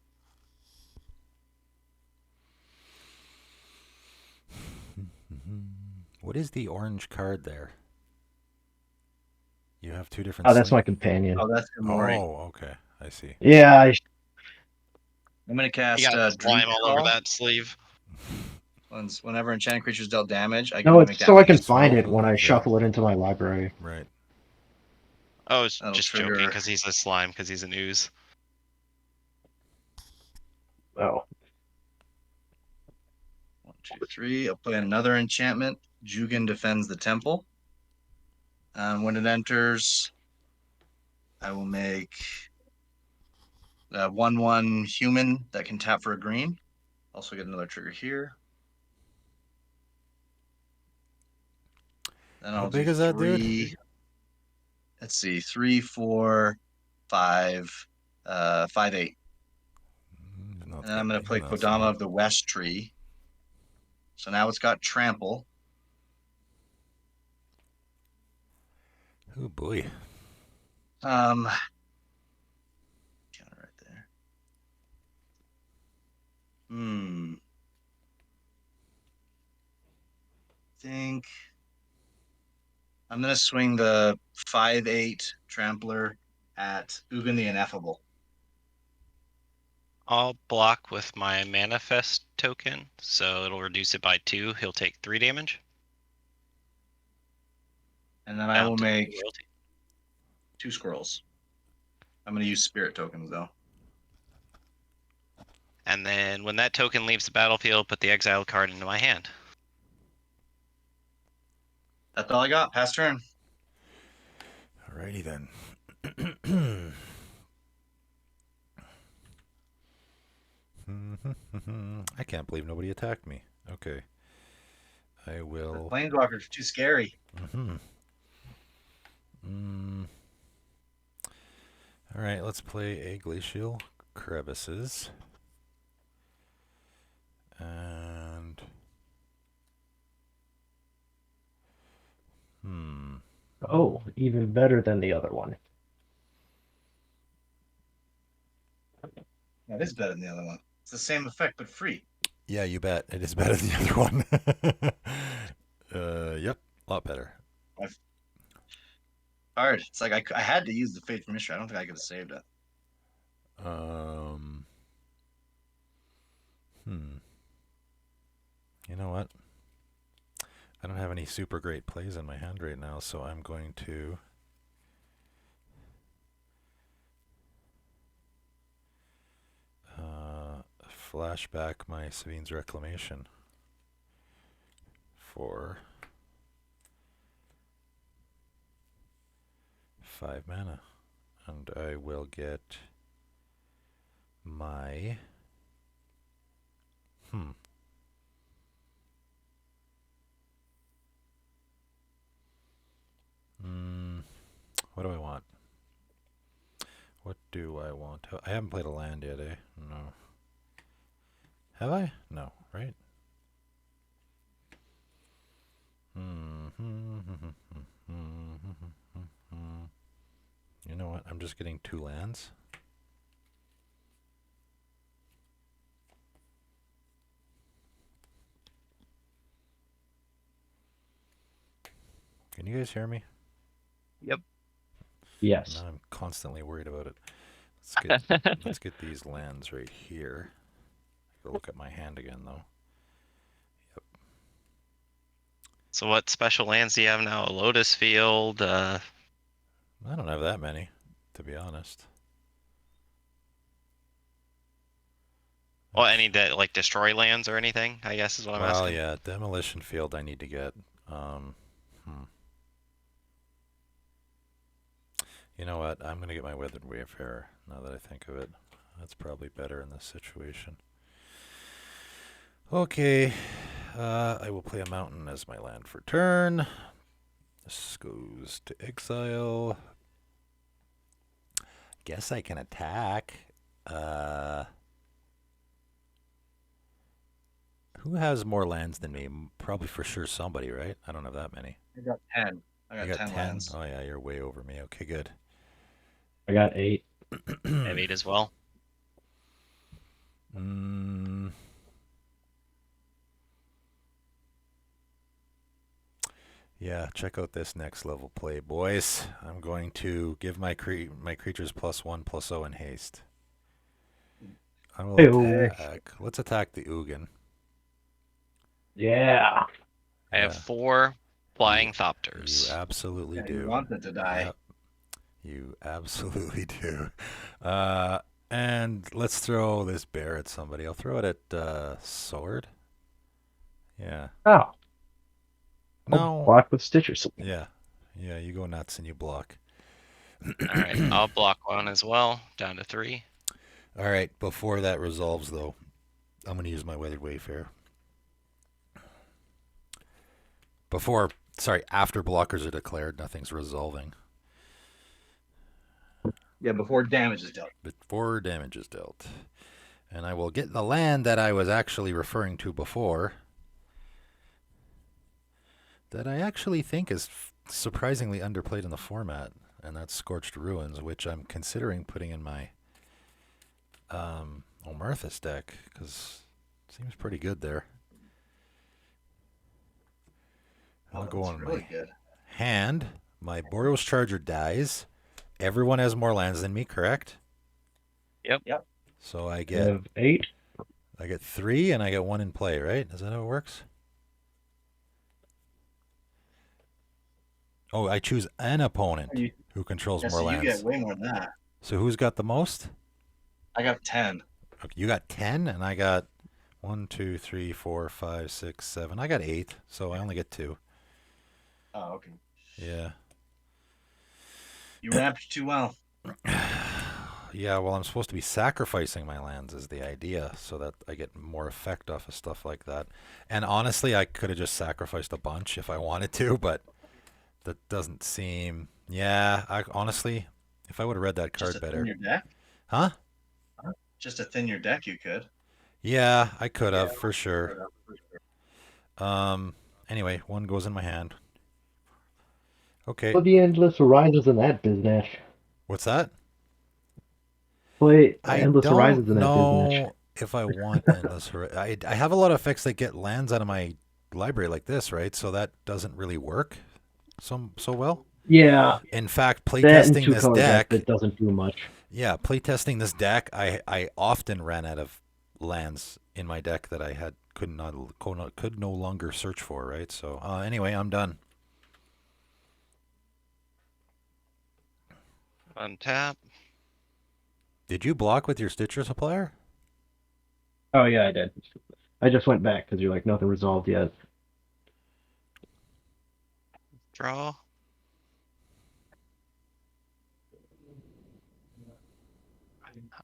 What is the orange card there? You have two different. Oh, that's my companion. Oh, that's Gamori. Oh, okay. I see. Yeah, I'm going to He cast got Druid slime all over Call. that sleeve. Whenever enchanted creatures dealt damage, I can no, mimic it's that so I can creature's find spell. it when I Yeah. shuffle it into my library. Right. Oh, it's That'll just trigger- joking because he's a slime because he's an ooze. Oh, 1, 2, 3. I'll play another enchantment. Jugan defends the temple. When it enters, I will make 1/1 human that can tap for a green. Also get another trigger here. Then How I'll big do is that dude? 3. Let's see, 3, 4, 5, 5, 8. Not And then I'm going to play not Kodama small. of the West Tree. So now it's got trample. Oh boy. Counter right there. Think I'm gonna swing the 5/8 trampler at Ugin the Ineffable. I'll block with my manifest token, so it'll reduce it by 2. He'll take 3 damage. And then I Down will to make royalty. 2 squirrels. I'm gonna use spirit tokens though. And then when that token leaves the battlefield, put the exiled card into my hand. That's all I got. Pass turn. Alrighty then. I can't believe nobody attacked me. Okay. I The will. planeswalkers are too scary. All right, let's play a glacial crevices. And Oh, even better than the other one. That is better than the other one. It's the same effect, but free. yeah, you bet. It is better than the other one. Yep, a lot better. Hard. It's like I had to use the Fate for Mystery. I don't think I could have saved it. You know what? I don't have any super great plays in my hand right now, so I'm going to flashback my Savine's Reclamation for 5 mana. And I will get my... What do I want? What do I want? I haven't played a land yet, eh? No. Have I? No, right? You know what? I'm just getting 2 lands. Can you guys hear me? Yep. Yes. Now I'm constantly worried about it. Let's get these lands right here. Gotta look at my hand again though. Yep. So what special lands do you have now? A Lotus Field? I don't have that many, to be honest. Well, any that like destroy lands or anything, I guess is what I'm Well, asking. yeah, Demolition Field I need to get. You know what? I'm going to get my Weathered Wayfarer now that I think of it. That's probably better in this situation. Okay, I will play a mountain as my land for turn. This goes to exile. Guess I can attack. Who has more lands than me? Probably for sure somebody, right? I don't have that many. I got 10. I You got got 10 10? lands. Oh yeah, you're way over me. Okay, good. I got 8. I have 8 as well. Yeah, check out this next level play, boys. I'm going to give my creatures +1/+0 in haste. I will Ew. attack. Let's attack the Ugin. Yeah. I have Yeah. 4 Flying You Thopters. absolutely Yeah, do. you want it to die. Yep. You absolutely do. And let's throw this bear at somebody. I'll throw it at Sword. Yeah. Oh. No. Block with Stitch or something. Yeah. Yeah, you go nuts and you block. All right, I'll block 1 as well, down to 3. All right, before that resolves, though, I'm going to use my Weathered Wayfarer. After blockers are declared, nothing's resolving. Yeah, before damage is dealt. Before damage is dealt. And I will get the land that I was actually referring to before, that I actually think is surprisingly underplayed in the format, and that's Scorched Ruins, which I'm considering putting in my Omerthus deck, because it seems pretty good there. I'll go on really my good. hand. My Boros Charger dies. Everyone has more lands than me, correct? Yep. So I I get have 8. 3 and I get 1 in play, right? Is that how it works? Oh, I choose an opponent who controls Yeah, more so you lands. get way more than that. So who's got the most? I got 10. Okay, you got 10 and I got 1, 2, 3, 4, 5, 6, 7. I got 8, so I only get 2. Oh, okay. Yeah. You ramped too well. Yeah, well, I'm supposed to be sacrificing my lands is the idea, so that I get more effect off of stuff like that. And honestly, I could have just sacrificed a bunch if I wanted to, but that doesn't seem... Yeah, honestly, if I would have read that card Just better... in your deck? Huh? Just to thin your deck, you could. Yeah, I could have for sure. Um. Anyway, one goes in my hand. Okay. Put the Endless Horizons in that business. What's that? Play I Endless Horizons don't in that business. know if I want endless. I have a lot of effects that get lands out of my library like this, right? So that doesn't really work so well. Yeah, In fact, that and playtesting two this color deck deck, that doesn't do much. yeah, playtesting this deck, I often ran out of lands in my deck that I had could no longer search for, right? So anyway, I'm done. Untap. Did you block with your Stitcher supplier? Oh yeah, I did. I just went back because you're like nothing resolved yet. Draw.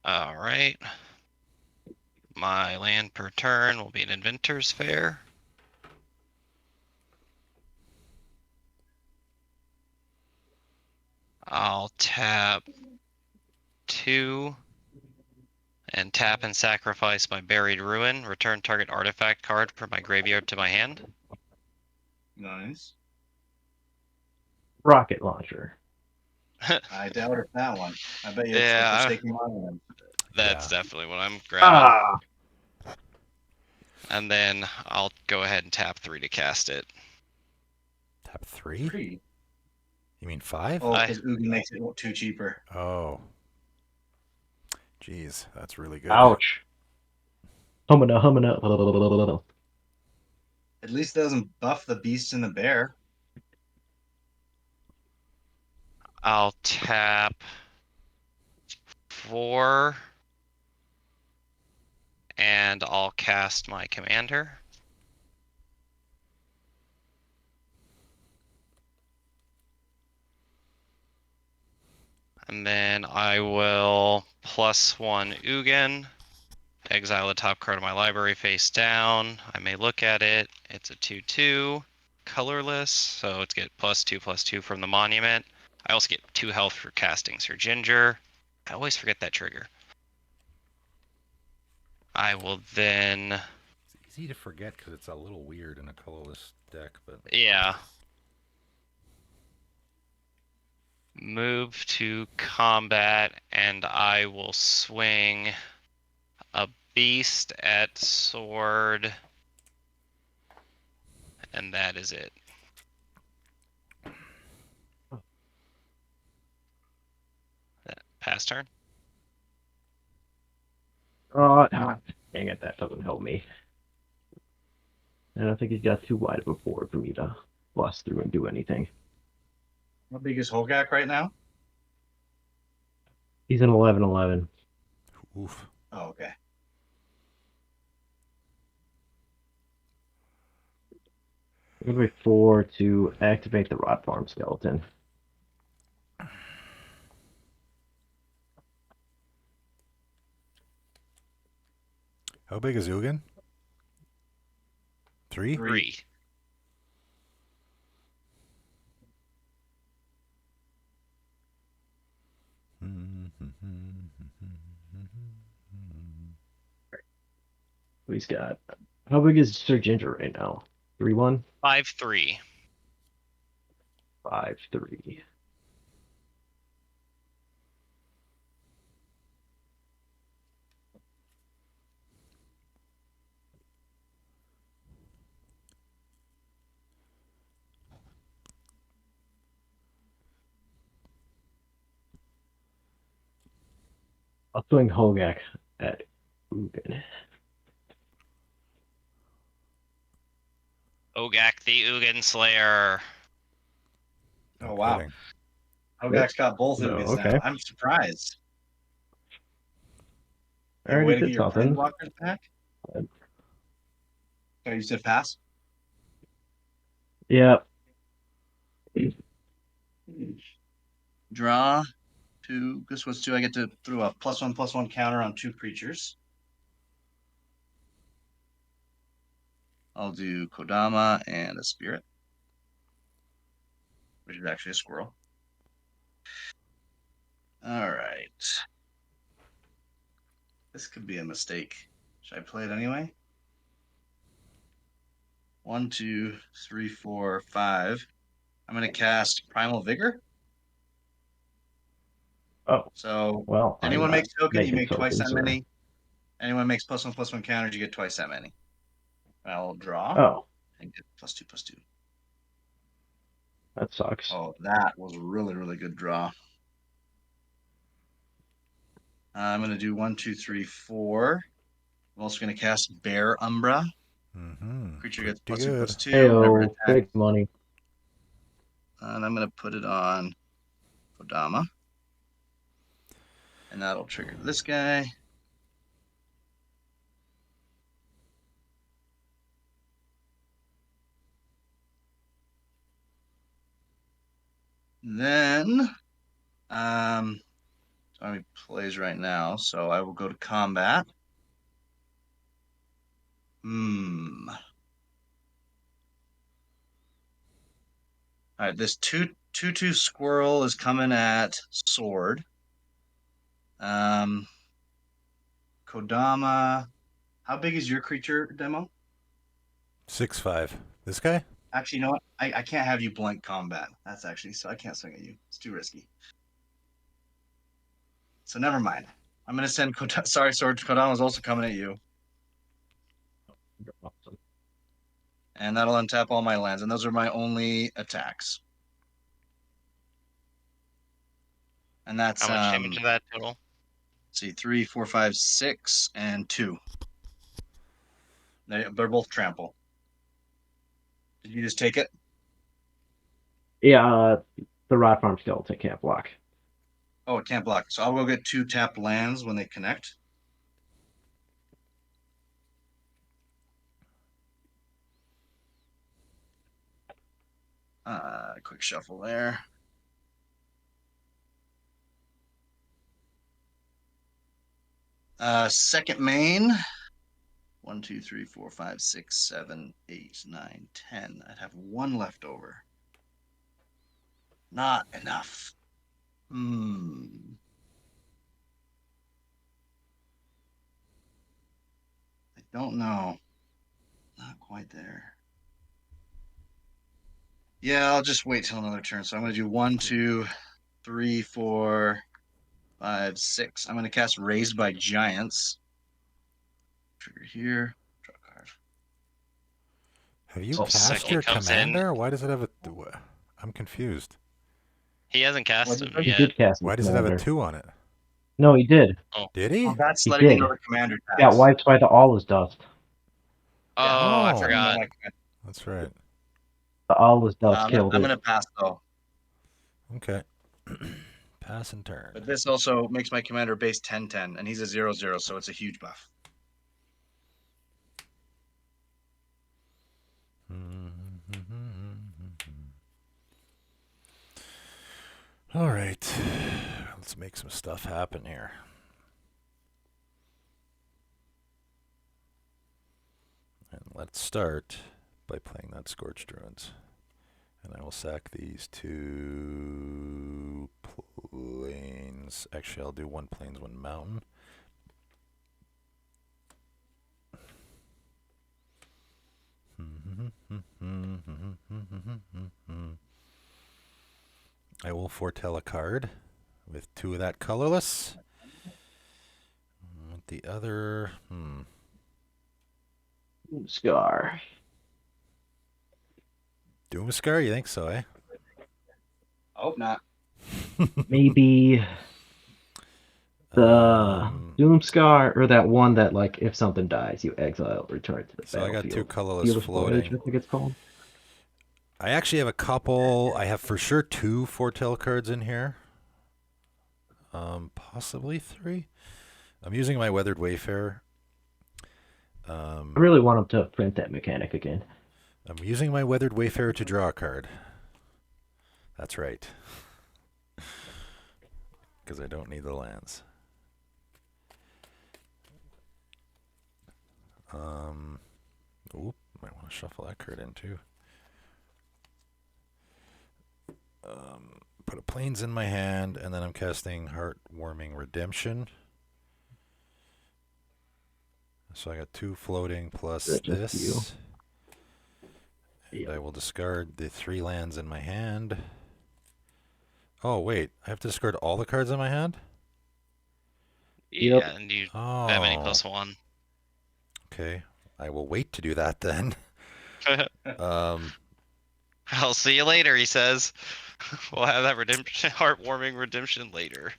All right. My land per turn will be an Inventor's Fair. I'll tap 2 and tap and sacrifice my Buried Ruin. Return target artifact card from my graveyard to my hand. Nice. Rocket launcher. I doubted that one. I bet you it's the Yeah, Forsaken Monument. that's Yeah. definitely what I'm grabbing. Ah, And then I'll go ahead and tap 3 to cast it. Tap 3? 3. You mean 5? Oh, because Ugin makes it 2 cheaper. Oh. Jeez, that's really good. ouch. Humana. At least it doesn't buff the beast and the bear. I'll tap 4 and I'll cast my commander. And then I will +1 Ugin, exile the top card of my library face down. I may look at it. It's a 2/2, colorless, so it's get +2/+2 from the monument. I also get 2 health for casting Sir Ginger. I always forget that trigger. I will then, It's easy to forget because it's a little weird in a colorless deck, but yeah, move to combat, and I will swing a beast at sword, and that is it. Pass turn. Oh, dang it, that doesn't help me. I don't think he's got too wide of a board for me to bust through and do anything. How big is Hogaak right now? He's an 11/11. oof. Oh, okay. I'm going to be 4 to activate the Rot Farm skeleton. How big is Ugin? 3? 3. He's got. How big is Sir Ginger right now? 3/1? 5/3. 5/3. I'll swing Hogaak at Ugin. Hogaak the Ugin Slayer. Oh, wow. Kidding. Hogaak's got both No, Ugins okay. now. I'm surprised. I You have a already way to did get your something. planeswalkers back? Oh, you said pass? Yeah. Draw 2. Guess what's 2? I get to throw a +1/+1 counter on 2 creatures. I'll do Kodama and a Spirit, which is actually a squirrel. All right. This could be a mistake. Should I play it anyway? 1, 2, 3, 4, 5. I'm going to cast Primal Vigor. Oh, So well, I'm anyone not makes token, you making make twice that tokens or. many. Anyone makes +1/+1 counters, you get twice that many. I'll draw Oh, and get +2/+2. that sucks. Oh, that was really, really good draw. I'm going to do 1, 2, 3, 4. I'm also going to cast Bear Umbra. Creature gets Pretty good. +2/+2 whenever it Heyo, attacks. big money. And I'm going to put it on Kodama. And that'll trigger this guy. Then, Tommy plays right now, so I will go to combat. All right, this 2/2 squirrel is coming at sword. Kodama. How big is your creature demo? 6/5. This guy? Actually, you know what? I can't have you blank combat. That's actually, so I can't swing at you. It's too risky. So never mind. I'm gonna send sorry, Sword. Kodama's also coming at you. Awesome. And that'll untap all my lands, and those are my only attacks. And that's How much damage is that total? let's see, 3, 4, 5, 6, and 2. They're both trample. Did you just take it? Yeah, the Rod Farm Skeleton can't block. Oh, it can't block. So I'll go get 2 tapped lands when they connect. Quick shuffle there. Second main. 1, 2, 3, 4, 5, 6, 7, 8, 9, 10. I'd have 1 left over. Not enough. I don't know. Not quite there. Yeah, I'll just wait till another turn. So I'm going to do 1, 2, 3, 4, 5, 6. I'm going to cast Raised by Giants. Trigger here. Draw a card. Have you Oh, cast Sekki your comes in. commander? Why does it have a... I'm confused. He hasn't cast What'd him you He yet. did cast Why his does it have a commander. 2 on it? No, he did. Did Oh, he? that's He letting me did. know the commander tax. Got wiped by the Allah's Dust. Oh, Yeah. I Oh. forgot. That's right. The Allah's Dust I'm killed going it. to pass, though. Okay. Pass and turn. But this also makes my commander base 10/10, and he's a 0/0, so it's a huge buff. All right. Let's make some stuff happen here. And let's start by playing that Scorched Ruins. And I will sack these 2 plains. Actually, I'll do 1 plains, 1 mountain. I will foretell a card with 2 of that colorless. With the other, Scar. Doomscar, you think so, eh? I hope not. Maybe the Doomscar or that one that, like, if something dies, you exile, return to the So I battlefield. got 2 colorless Field of Foliage, floating. I think it's called. I actually have a couple. I have for sure 2 foretell cards in here. Possibly 3. I'm using my Weathered Wayfarer. I really want him to print that mechanic again. I'm using my Weathered Wayfarer to draw a card. That's right. Because I don't need the lands. Oop, might want to shuffle that card in too. Put a plains in my hand, and then I'm casting Heartwarming Redemption. So I got 2 floating plus That's just you. this. And Yeah. I will discard the 3 lands in my hand. Oh, wait. I have to discard all the cards in my hand? Yep. Yeah, and you have any Oh, +1. okay. I will wait to do that then. Um, I'll see you later, he says. We'll have that redemption, heartwarming redemption later.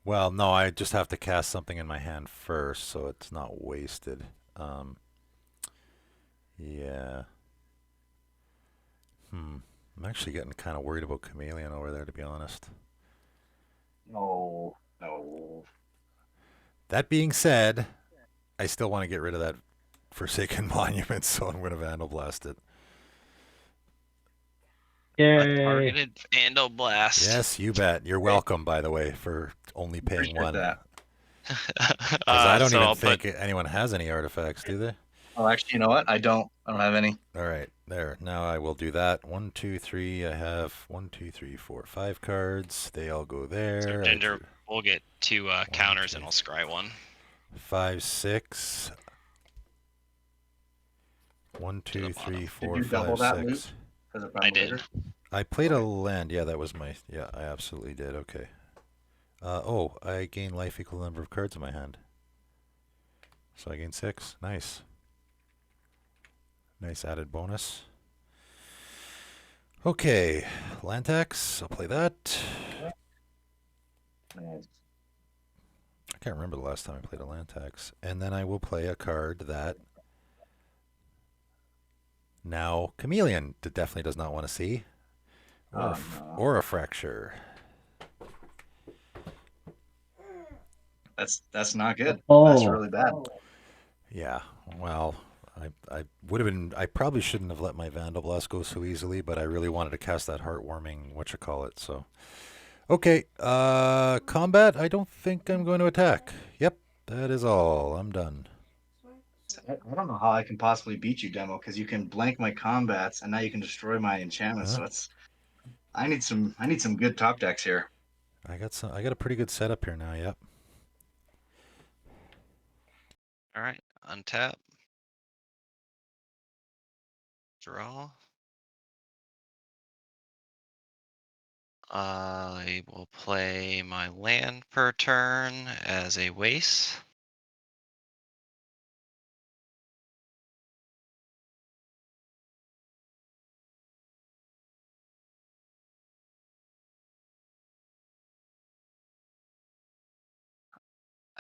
well, no, I just have to cast something in my hand first, so it's not wasted. Um, yeah. I'm actually getting kind of worried about Chameleon over there, to be honest. No, no. That being said, I still want to get rid of that Forsaken Monument, so I'm going to Vandal Blast it. A Yay. targeted Vandal Blast. Yes, you bet. You're welcome, by the way, for only paying Appreciate 1. that. Because I don't So even I'll put think anyone has any artifacts, do they? Oh, actually, you know what? I don't have any. All right, there. Now I will do that. 1, 2, 3. I have 1, 2, 3, 4, 5 cards. They all go so there. Ginger. We'll get 2 counters, two, and I'll scry 1. 5, 6. 1, To the 2, 3, bottom. 4, Did you double 5, that loot? 6. Because I did. I played a Okay. land. Yeah, that was my. Yeah, I absolutely did. Okay. Oh, I gain life equal number of cards in my hand. So I gain 6. Nice. Nice added bonus. Okay, land tax. I'll play that. Nice. I can't remember the last time I played a land tax. And then I will play a card that now Chameleon definitely does not want to see. Or, Oh no. or a fracture. That's not good. That's Oh. really bad. Yeah, well, I would have been. I probably shouldn't have let my Vandal Blast go so easily, but I really wanted to cast that heartwarming whatchamacallit, so. Okay, combat. I don't think I'm going to attack. Yep, that is all. I'm done. I don't know how I can possibly beat you, Demo, because you can blank my combats and now you can destroy my enchantments. Huh? So it's I need some good top decks here. I got some. I got a pretty good setup here now. Yep. All right. Untap. Draw. I will play my land per turn as a waste.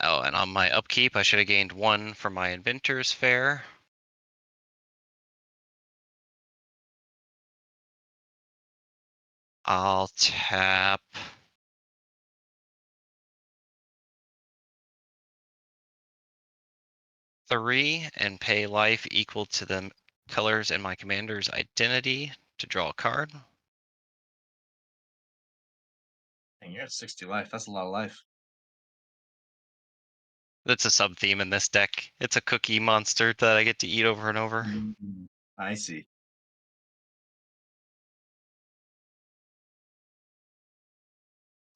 Oh, and on my upkeep, I should have gained 1 for my Inventor's Fair. I'll tap 3 and pay life equal to the colors in my commander's identity to draw a card. And you're at 60 life. That's a lot of life. That's a sub theme in this deck. It's a cookie monster that I get to eat over and over. I see.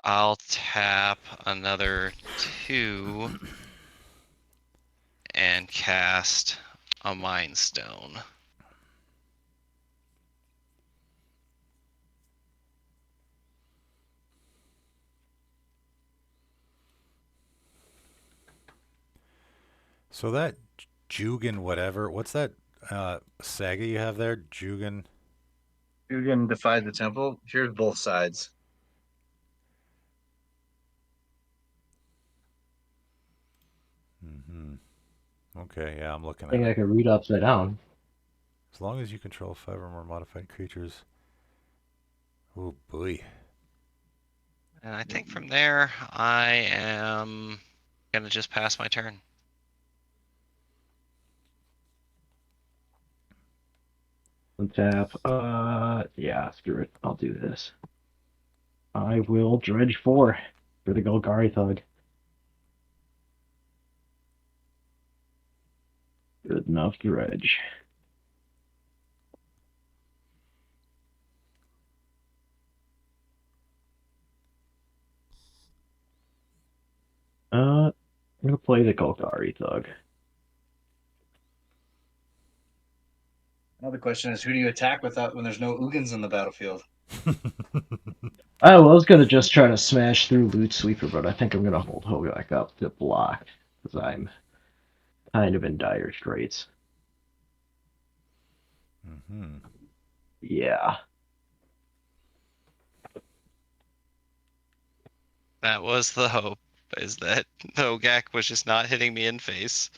I'll tap another 2 and cast a Mind Stone. So that Jugan whatever. What's that saga you have there? Jugan. You can defy the temple. Here's both sides. Mm-hmm. Okay, yeah, I'm looking I at think I it. could read upside down. As long as you control 5 or more modified creatures. Oh boy. And I think from there, I am going to just pass my turn. Untap. Yeah, screw it. I'll do this. I will dredge 4 for the Golgari Thug. Good enough dredge. I'm gonna play the Golgari Thug. Another question is, who do you attack without when there's no Ugins in the battlefield? I was gonna just try to smash through Loot Sweeper, but I think I'm gonna hold Hogaak up to block because I'm kind of in dire straits. Mm-hmm. Yeah. That was the hope, is that the Hogaak was just not hitting me in face.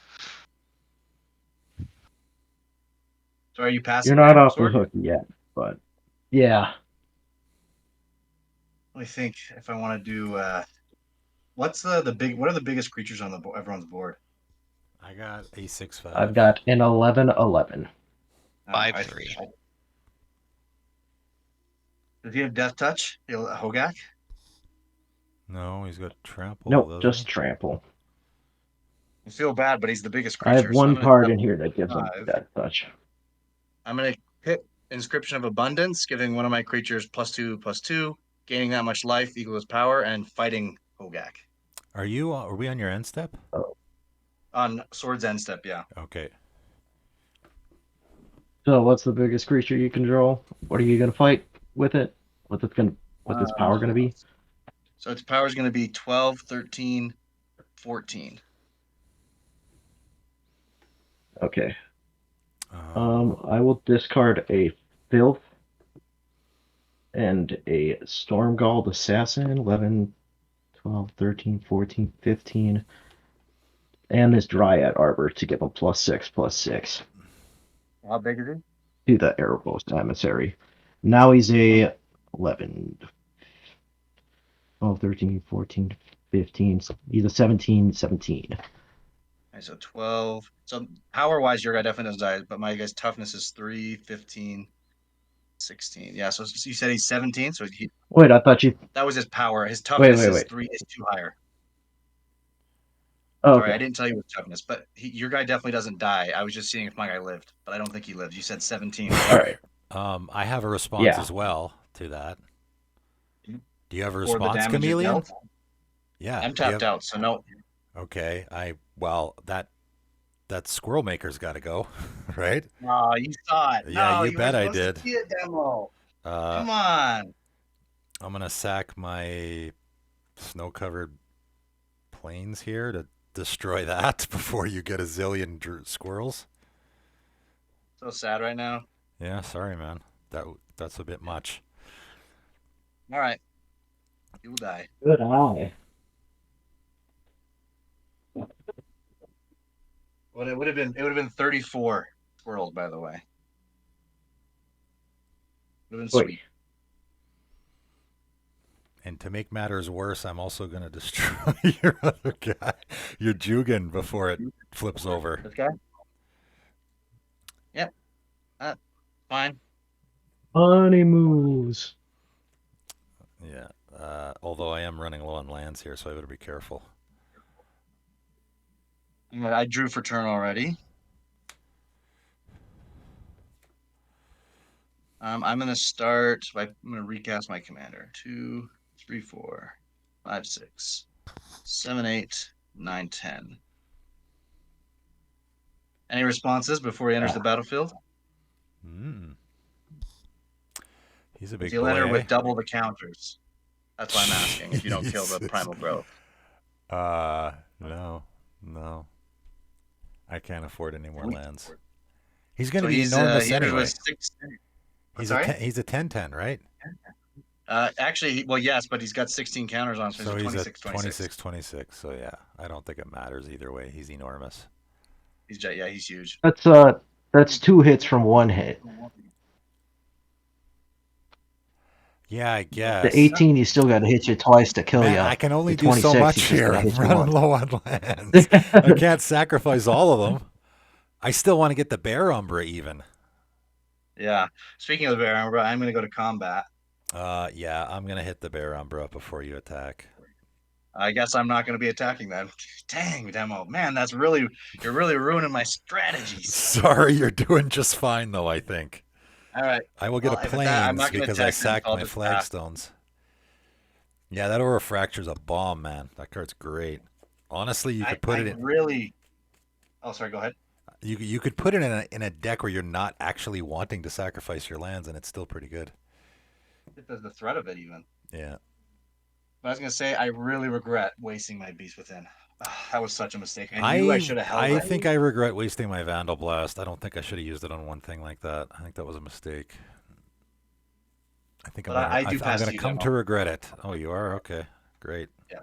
So are you You're passing not there, off the Sword? hook yet, but yeah. Let me think if I want to do. What's the big? What are the biggest creatures on everyone's board? I got a 6/5. I've got an 11/11. 5/3. Does he have Death Touch? Hogaak? No, he's got trample, Nope, doesn't just he? trample. I feel bad, but he's the biggest I have creature, so I'm one gonna card tap in here that gives him 5. that touch. I'm gonna hit Inscription of Abundance, giving one of my creatures +2/+2, gaining that much life equals power, and fighting Hogaak. Are we on your end step? Oh. On Sword's End step, yeah. Okay. So what's the biggest creature you control? What are you gonna fight with it? What's its power gonna be? So its power is gonna be 12, 13, 14. Okay. I will discard a Filth and a Stormgald Assassin, 11, 12, 13, 14, 15, and this Dryad Arbor to give him +6/+6 How big is to the Erebos Emissary. Now he's a 11, 12, 13, 14, 15. He's a 17/17. Okay, so 12. So power wise, your guy definitely doesn't die, but my guy's toughness is 3, 15, 16. Yeah, so you said he's 17, so Wait, I thought you. that was his power. His Wait, toughness wait, is wait. 3 is 2 higher. Oh, Sorry, I okay. didn't tell you his toughness, but your guy definitely doesn't die. I was just seeing if my guy lived, but I don't think he lived. You said 17, All right? right. I have a response Yeah. as well to that. Do you have a For the response, damage it Chameleon? dealt. Yeah. I'm Do you tapped have... out, so no. Okay. That Squirrel Maker's got to go, right? No, you saw it. Yeah, No, you you weren't bet I supposed to did. see it, demo. Uh, Come on. I'm gonna sack my snow-covered plains here to destroy that before you get a zillion squirrels. So sad right now. Yeah, sorry, man. That's a bit much. All right, you will die. Good eye. Well, it would have been 34 squirrels, by the way. Would have been Wait. sweet. And to make matters worse, I'm also gonna destroy your other guy, your Jugan, before it flips over. This guy? Yep. Fine. Funny moves. Yeah. Although I am running low on lands here, so I better be careful. I drew for turn already. I'm gonna start by I'm gonna recast my commander. 2, 3, 4, 5, 6, 7, 8, 9, 10. Any responses before he enters the battlefield? He's a big He'll boy, enter eh? with double the counters. That's why I'm asking if you don't kill the Jesus. primal growth. No. I can't afford any more We- lands. He's going to So be enormous he enters anyway. with 6. He's a 10/10, right? Actually, well, yes, but he's got 16 counters on, so So he's he's a a 26. 26. So yeah, I don't think it matters either way. He's enormous. He's huge. That's 2 hits from 1 hit. Yeah, I guess. The 18, you still got to hit you twice to kill Man, you. I can only The do so 26, much you just here. gotta I'm hit you running once. low on lands. I can't sacrifice all of them. I still want to get the Bear Umbra even. Yeah. Speaking of the Bear Umbra, I'm going to go to combat. Yeah, I'm gonna hit the Bear Umbra before you attack. I guess I'm not going to be attacking then. Dang, demo. Man, you're really ruining my strategies. Sorry, you're doing just fine though, I think. All right. I will get Well, a if it's that, I'm plains not going to because I attack then, sacked so I'll my just pass. flagstones. Yeah, that Aura Fracture's a bomb, man. That card's great. Honestly, you could put it in. Really. Oh, sorry. Go ahead. You could put it in a deck where you're not actually wanting to sacrifice your lands, and it's still pretty good. It does the threat of it even. Yeah. But I was gonna say I really regret wasting my Beast Within. That was such a mistake. I knew I I should have held I it. think I regret wasting my Vandal Blast. I don't think I should have used it on one thing like that. I think that was a mistake. I think But I do I'm pass gonna you come demo. to regret it. Oh, you are? Okay, great. Yeah.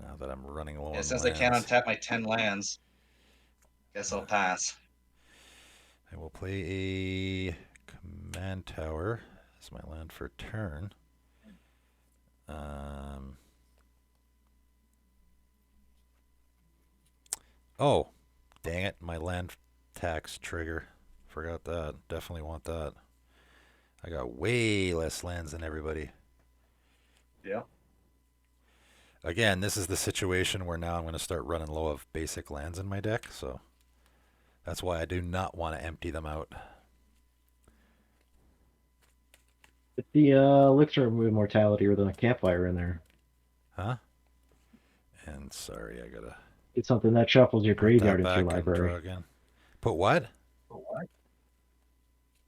Now that I'm running low Yeah, on since I can't lands, untap my 10 lands, guess I'll pass. I will play a command tower as my land for turn. Oh, dang it! My land tax trigger. Forgot that. Definitely want that. I got way less lands than everybody. Yeah. Again, this is the situation where now I'm going to start running low of basic lands in my deck, so that's why I do not want to empty them out. Put the elixir of immortality or the campfire in there. Huh? And sorry, I gotta It's something that shuffles your put that graveyard into your back and draw library. again. Put what?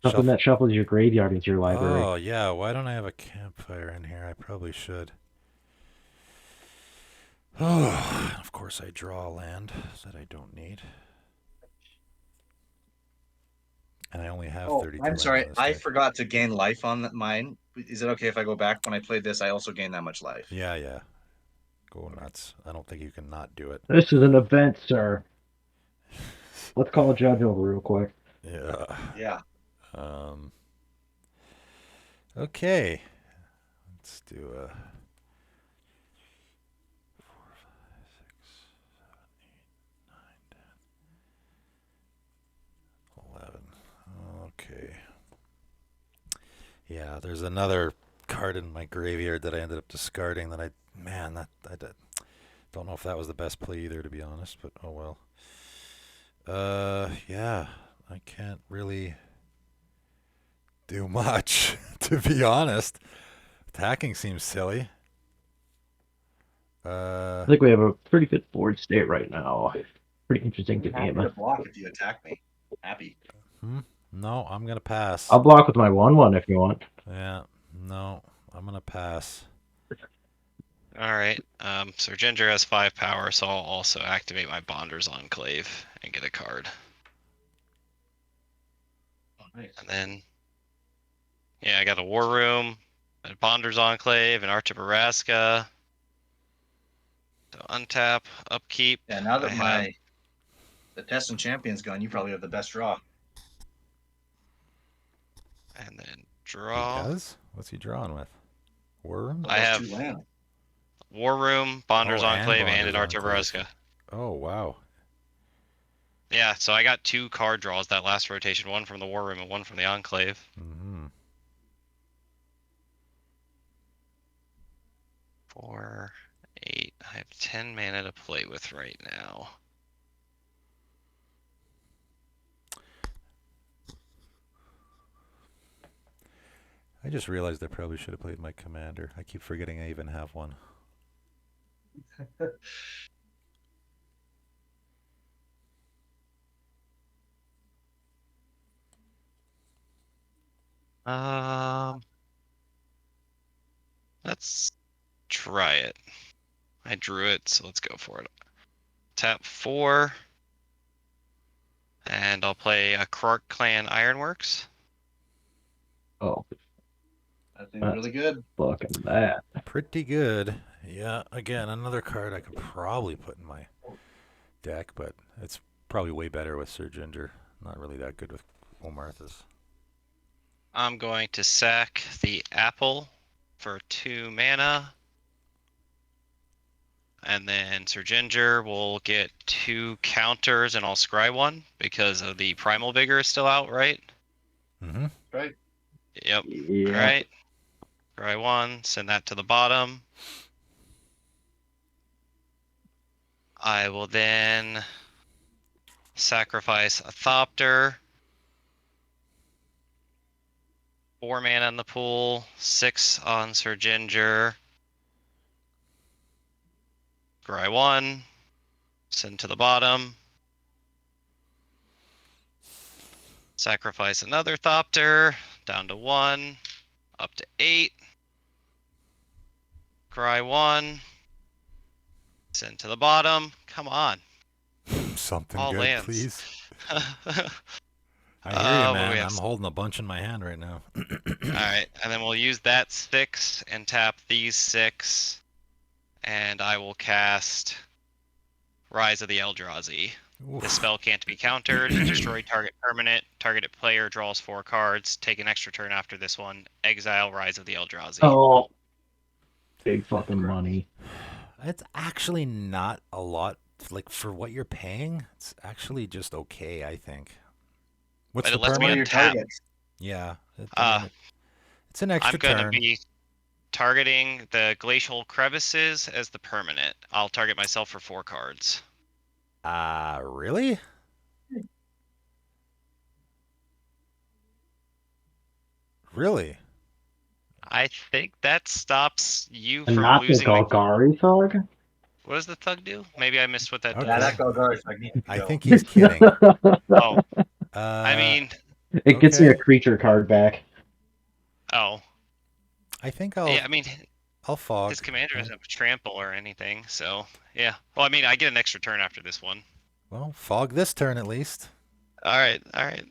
Something Shuffle. that shuffles your graveyard into your library. Oh, yeah, why don't I have a campfire in here? I probably should. Oh, of course I draw a land that I don't need. And I only have Oh, 32 I'm lands sorry. in this I deck. forgot to gain life on mine. Is it okay if I go back when I played this? I also gained that much life. Yeah, yeah. Go nuts. I don't think you can not do it. This is an event, sir. Let's call a judge over real quick. Yeah. Yeah. Um, okay. Let's do a 4, 5, 6, 7, 8, 9, 10, 11. Okay. Yeah, there's another card in my graveyard that I ended up discarding that I don't know if that was the best play either, to be honest, but oh well. Yeah, I can't really do much, to be honest. Attacking seems silly. I think we have a pretty good board state right now. Pretty interesting I'm happy game. to block if you attack me. Happy. No, I'm gonna pass. I'll block with my 1/1 if you want. Yeah, no, I'm gonna pass. All right. So Ginger has 5 power, so I'll also activate my Bonder's Enclave and get a card. Oh, nice. And then, yeah, I got a War Room, a Bonder's Enclave, an Arch of Araska. So untap, upkeep. Yeah, now that I have, the Tessin Champion's gone, you probably have the best draw. and then He draw. does? What's he drawing with? Worm? I have 2 land. War Room, Bonder's Oh, and Enclave, and Bonder's an Arch of Enclave. Araska. Oh, wow. Yeah, so I got 2 card draws that last rotation, one from the War Room and one from the Enclave. Mm-hmm. 4, 8. I have 10 mana to play with right now. I just realized I probably should have played my commander. I keep forgetting I even have one. Let's try it. I drew it, so let's go for it. Tap 4. And I'll play a Krark Clan Ironworks. Oh, That seems really good. fucking that. Pretty good. Yeah, again, another card I could probably put in my deck, but it's probably way better with Sir Ginger. Not really that good with Omarthas. I'm going to sack the apple for 2 mana. And then Sir Ginger will get 2 counters and I'll scry 1 because of the Primal Vigor is still out, right? Mm-hmm. Right. Yep. Yeah. Alright. Scry 1, send that to the bottom. I will then sacrifice a Thopter. 4 mana in the pool, 6 on Sir Ginger. Scry 1, send to the bottom. Sacrifice another Thopter, down to 1, up to 8. Cry 1. Send to the bottom. Come on. Something All good, lands. please. I hear you, What do we man. have? I'm holding a bunch in my hand right now. Alright, and then we'll use that 6 and tap these 6. And I will cast Rise of the Eldrazi. Oof. This spell can't be countered. Destroy target permanent. Targeted player draws 4 cards. Take an extra turn after this one. Exile Rise of the Eldrazi. Oh, big fucking money. It's actually not a lot. Like, for what you're paying, it's actually just okay, I think. What's But the it lets me One of your permanent? untap. targets. Yeah. Uh, It's an extra I'm gonna turn. be targeting the Glacial Crevices as the permanent. I'll target myself for 4 cards. Really? Really? I think that stops you And from not the losing the. Golgari thug? What does the thug do? Maybe I missed what that Okay. Yeah, does. that Golgari Strike needs to I go. think he's kidding. Oh, I mean, It gets me a Okay. creature card back. oh, I think yeah. I mean, I'll fog. his commander doesn't have trample or anything, so yeah. Well, I mean, I get an extra turn after this one. Well, fog this turn at least. All right, all right.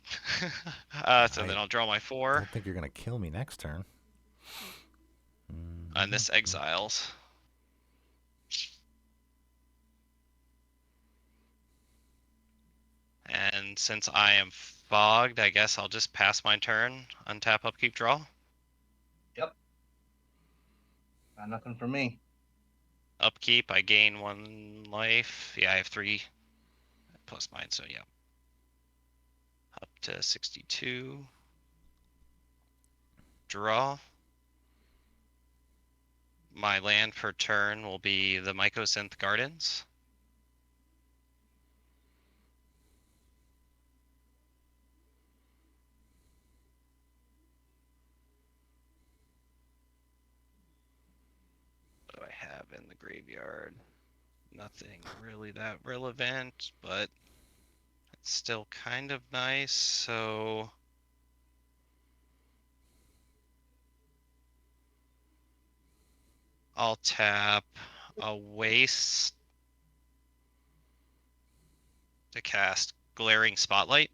So then I'll draw my I 4, don't think you're gonna kill me next turn. and this exiles. And since I am fogged, I guess I'll just pass my turn, untap, upkeep, draw. Yep. Got nothing for me. Upkeep, I gain 1 life. Yeah, I have 3 plus mine, so yeah. Up to 62. Draw. My land per turn will be the Mycosynth Gardens. What do I have in the graveyard? Nothing really that relevant, but it's still kind of nice, so I'll tap a Waste to cast Glaring Spotlight.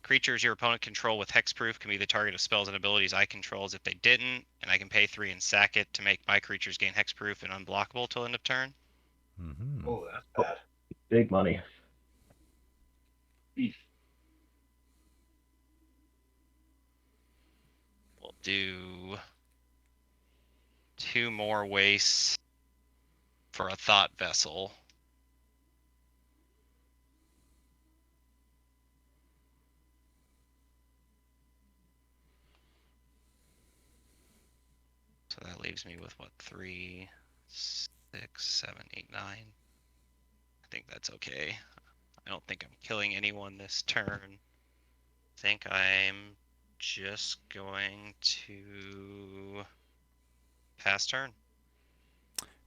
Creatures your opponent control with hexproof can be the target of spells and abilities I control as if they didn't, and I can pay 3 and sack it to make my creatures gain hexproof and unblockable till end of turn. Mm-hmm. Oh, that's bad. Big money. Beef. We'll do 2 more wastes for a Thought Vessel. So that leaves me with what, 3, 6, 7, 8, 9. I think that's okay. I don't think I'm killing anyone this turn. I think I'm just going to pass turn.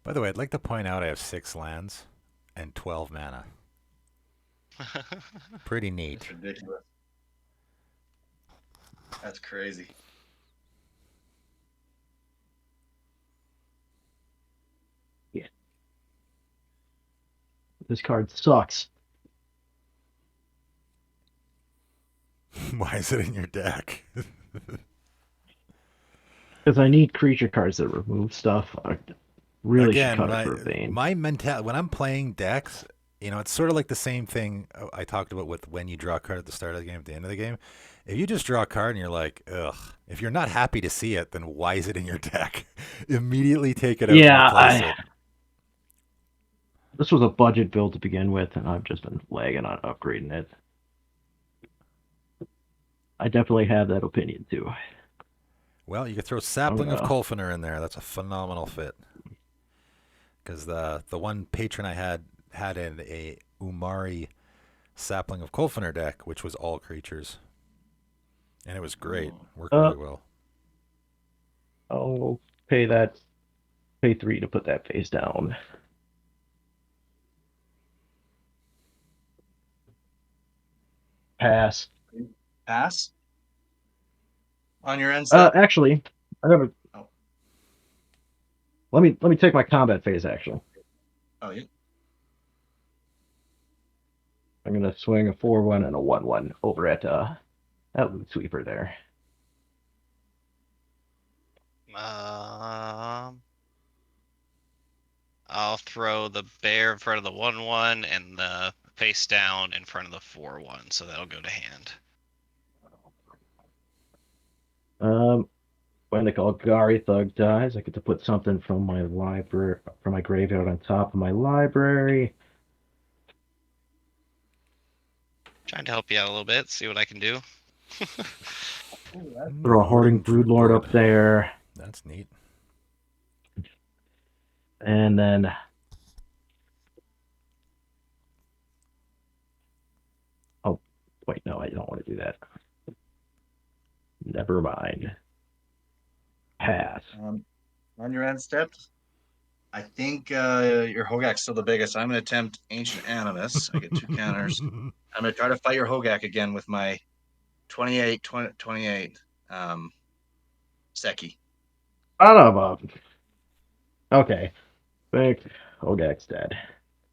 By the way, I'd like to point out I have 6 lands and 12 mana. Pretty neat. It's ridiculous. That's crazy. This card sucks. Why is it in your deck? Because I need creature cards that remove stuff. I really should Again, cut it for a Bane. my mentality when I'm playing decks, it's sort of like the same thing I talked about with when you draw a card at the start of the game, at the end of the game. If you just draw a card and you're like, ugh, if you're not happy to see it, then why is it in your deck? Immediately take it out and replace it. This was a budget build to begin with, and I've just been lagging on upgrading it. I definitely have that opinion, too. Well, you could throw Sapling of Kolfener in there. That's a phenomenal fit. Because the one patron I had a Umari Sapling of Kolfener deck, which was all creatures. And it was great. Worked really well. I'll pay 3 to put that face down. Pass. pass on your end step? Actually, I have a. Oh. Let me take my combat phase. Actually, Oh, yeah. I'm gonna swing a 4-1 and a 1-1 over at Loot Sweeper there. I'll throw the bear in front of the 1/1 and the face down in front of the 4/1, so that'll go to hand. When the Golgari Thug dies, I get to put something from my library, from my graveyard on top of my library. Trying to help you out a little bit, see what I can do. Throw a Hoarding Broodlord up there, That's neat. and then oh wait, no, I don't want to do that. Never mind. Pass. On your end step, I think your Hogaak's still the biggest. I'm going to attempt Ancient Animus. I get 2 counters. I'm going to try to fight your Hogaak again with my 28 Sekki. Son of a. Okay. Think Hogaak's dead. All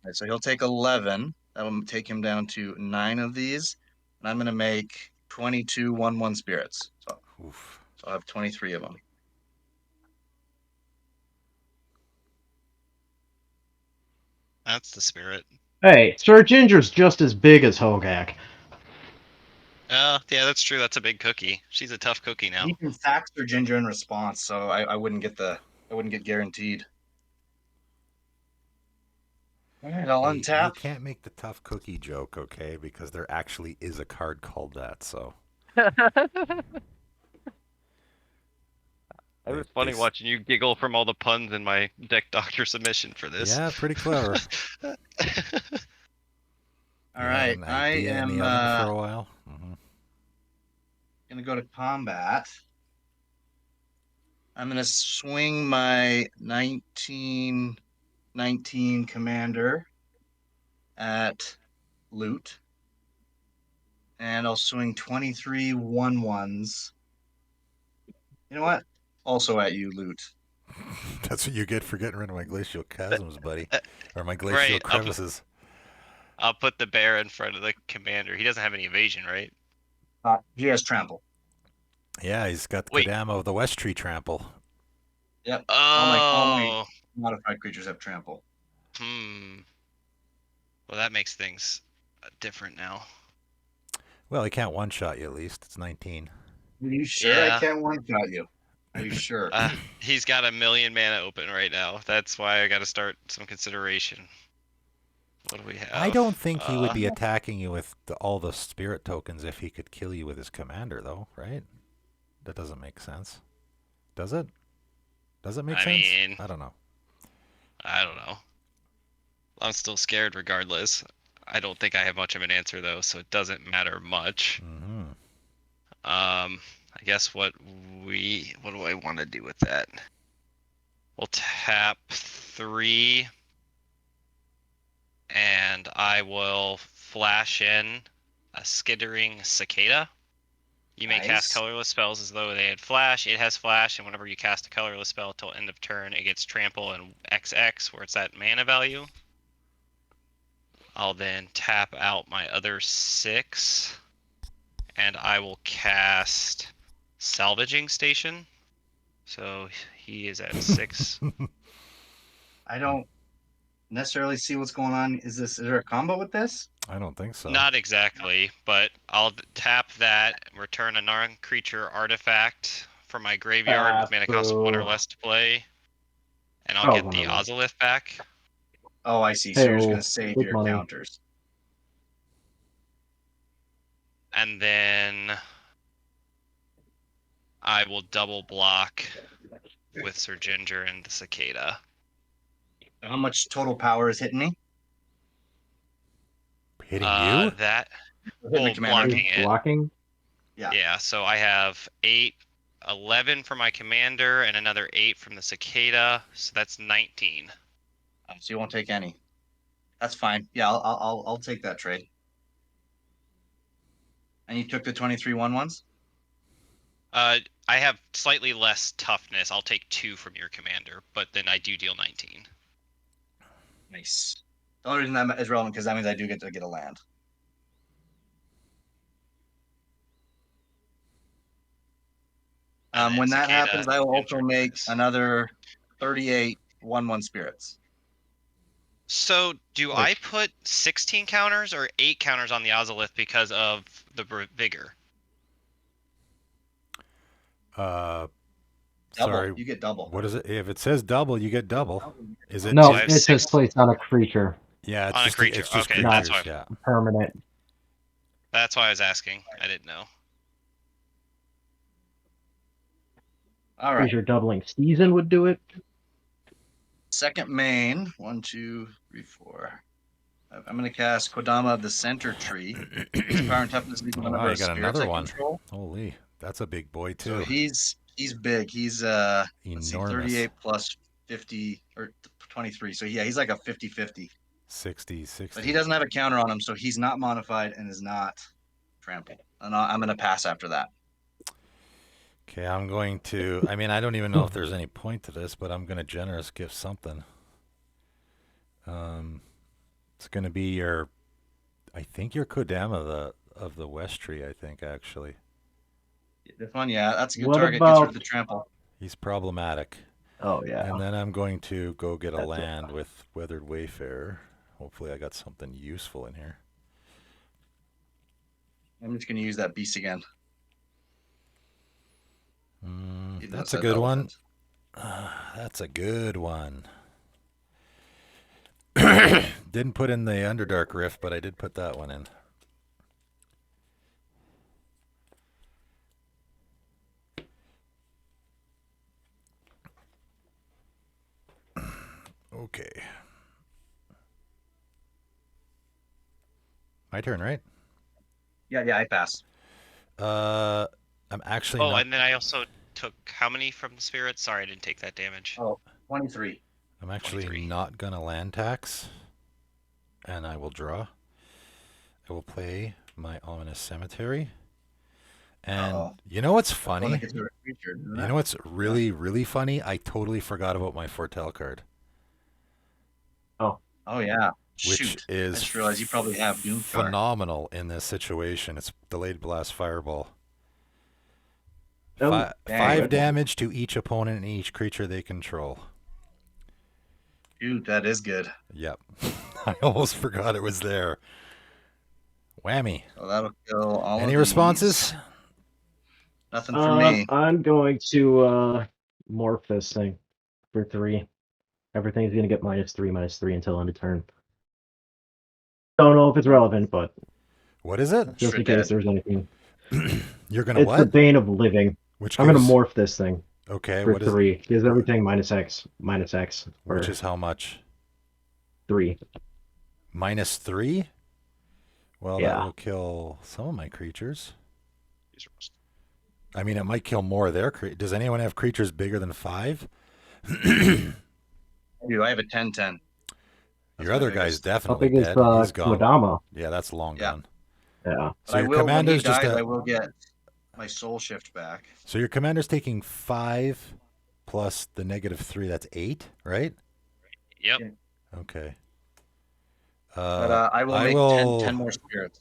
right, so he'll take 11. That'll take him down to 9 of these. And I'm going to make 22 1/1 spirits. So Oof. I'll have 23 of them. That's the spirit. Hey, Sir Ginger's just as big as Hogaak. Yeah, that's true. That's a big cookie. She's a tough cookie now. You can fax or Ginger in response, so I wouldn't get guaranteed. All right, I'll Hey, untap. you can't make the tough cookie joke, okay? Because there actually is a card called that. So It was they- funny they- watching you giggle from all the puns in my deck doctor submission for this. Yeah, pretty clever. All You right, had an I idea in am the oven for a while. gonna go to combat. I'm gonna swing my 1919 commander at loot, and I'll swing 23 1/1s. You know what? Also at you, loot. That's what you get for getting rid of my glacial chasms, buddy, or my glacial Right, crevices. I'll put the bear in front of the commander. He doesn't have any evasion, right? He has trample. Yeah, he's got the Wait. Kodama of the West Tree trample. Yep. All my Oh. modified creatures have trample. Well, that makes things different now. Well, he can't one-shot you at least. It's 19. Are you sure I Yeah. can't one-shot you? Are you sure? He's got 1,000,000 mana open right now. That's why I got to start some consideration. What do we have? I don't think he would be attacking you with all the spirit tokens if he could kill you with his commander, though, right? That doesn't make sense. Does it? Does it make I sense? mean, I don't know. I don't know. I'm still scared regardless. I don't think I have much of an answer though, so it doesn't matter much. Mm-hmm. I guess what do I want to do with that? We'll tap 3 and I will flash in a skittering cicada. You may cast Nice. colorless spells as though they had flash. It has flash, and whenever you cast a colorless spell till end of turn, it gets trample and XX, where it's at mana value. I'll then tap out my other 6, and I will cast Salvaging Station. So he is at 6. I don't necessarily see what's going on. Is there a combo with this? I don't think so. Not exactly, but I'll tap that, return a non-creature artifact from my graveyard with mana cost 1 or less to play, and I'll get the Ozolith back. Oh, I see. So you're just Hey-o, going to save good your money. counters. And then I will double block with Sir Ginger and the Cicada. How much total power is hitting me? Hitting you? That Hitting the commander. blocking it. Blocking? Yeah, so I have 8, 11 for my commander, and another 8 from the Cicada, so that's 19. So you won't take any. That's fine. Yeah, I'll take that trade. And you took the 23 1/1s? I have slightly less toughness. I'll take 2 from your commander, but then I do deal 19. Nice. The only reason that is relevant because that means I do get to get a land. And When then that Cicada happens, I will also enters make this. another 38 1/1 spirits. So do I put 16 counters or 8 counters on the Ozolith because of the vigor? Double. Sorry. You get double. What is it? If it says double, you get double. Is it? No, So I have it says 6 placed on a creature, Yeah, it's on a just creature. It's just Okay, creatures. that's why. Yeah. permanent. That's why I was asking. I didn't know. All right. Creature doubling season would do it. Second main. 1, 2, 3, 4. I'm going to cast Kodama of the Center Tree. His power and toughness is equal to the Oh, number you of got spirits another I one. control. Holy, that's a big boy So too. he's big. He's let's see, Enormous. 38 plus 50 or 23. So yeah, he's like a 50-50. 60. But he doesn't have a counter on him, so he's not modified and is not trampled. And I'm going to pass after that. Okay, I'm going to. I mean, I don't even know if there's any point to this, but I'm going to generous gift something. It's going to be your. I think your Kodama of the West Tree. I think actually. This one, yeah, that's a good What target. Gets rid about- of the trample. He's problematic. Oh yeah. And then I'm going to go get a That's land with Weathered Wayfarer. Hopefully, I got something useful in here. I'm just going to use that beast again. Even though That's it a says good one. elephant. That's a good one. Didn't put in the Underdark Rift, but I did put that one in. Okay. My turn, right? Yeah, I pass. I'm actually Oh, not. and then I also took how many from the spirits? Sorry, I didn't take that damage. Oh, 23. I'm actually 23. not gonna land tax, and I will draw. I will play my Ominous Cemetery. And Uh-oh. you know what's One funny? that gets rid of a creature, isn't You it? know what's really funny? I totally forgot about my Foretell card, Oh yeah. which Shoot. I is just realized you probably have Doomstar. phenomenal in this situation. It's Delayed Blast Fireball. Oh, Fi- dang. 5 damage to each opponent and each creature they control. Dude, that is good. Yep. I almost forgot it was there. Whammy. So that'll kill all Any of responses? these. Nothing for me. I'm going to morph this thing for 3. Everything's gonna get -3 until end of turn. Don't know if it's relevant, but What is it? just Sure in case did. there's anything. You're gonna It's the what? Bane of Living. Which I'm gonna gives- morph this thing Okay, for what is 3. Gives everything -X, which for is how much? 3. -3? Well, that Yeah. will kill some of my creatures. I mean, it might kill more of their creatures. Does anyone have creatures bigger than 5? Dude, I have a 10-10. Your other guy's biggest. How definitely big is dead. He's gone. Kodama? Yeah, that's long Yeah. gone. Yeah. So But I your will, when he commander's just dies, I will get my soul shift back. So your commander's taking 5 plus the -3. That's 8, right? Yep. Okay. But I will make 10 more spirits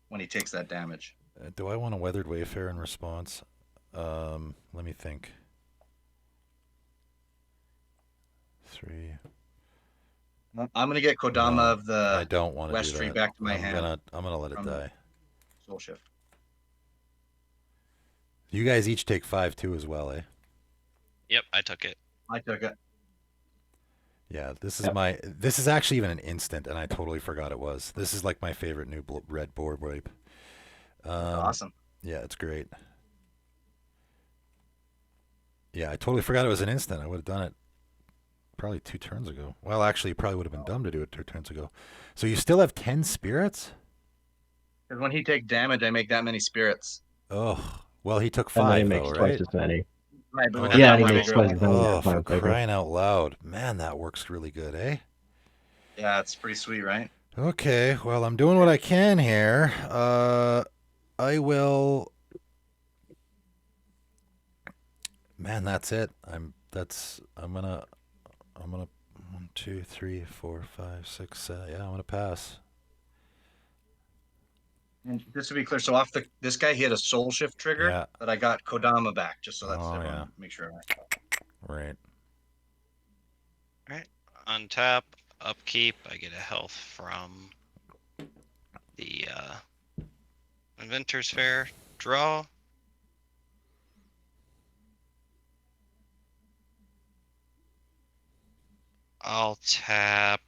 when he takes that damage. Do I want a Weathered Wayfarer in response? Let me think. 3. I'm gonna get Kodama No, of the I don't want to West do Street that. back to my hand. I'm gonna let it from- die. soul shift. You guys each take 5 too, as well, eh? Yep, I took it. I took it. Yeah, this is Yep. This is actually even an instant, and I totally forgot it was. This is like my favorite new red board wipe. Awesome. Yeah, it's great. Yeah, I totally forgot it was an instant. I would have done it probably 2 turns ago. Well, actually, probably would have been dumb to do it 2 turns ago. So you still have 10 spirits? Because when he takes damage, I make that many spirits. Oh, well, he took And then he 5 makes though, twice right? as many. Right, but with Oh, the Yeah, and he damage makes I twice do, as many. Oh, for times bigger. crying out loud. Man, that works really good, eh? Yeah, it's pretty sweet, right? Okay, well, I'm doing what I can here. I will. Man, that's it. I'm gonna 1, 2, 3, 4, 5, 6, 7. Yeah, I'm gonna pass. And just to be clear, so off this guy, he had a soul shift trigger, Yeah. but I got Kodama back, just so that's Oh yeah. everyone make sure. Right. All right. Untap, upkeep. I get a health from the Inventor's Fair. Draw. I'll tap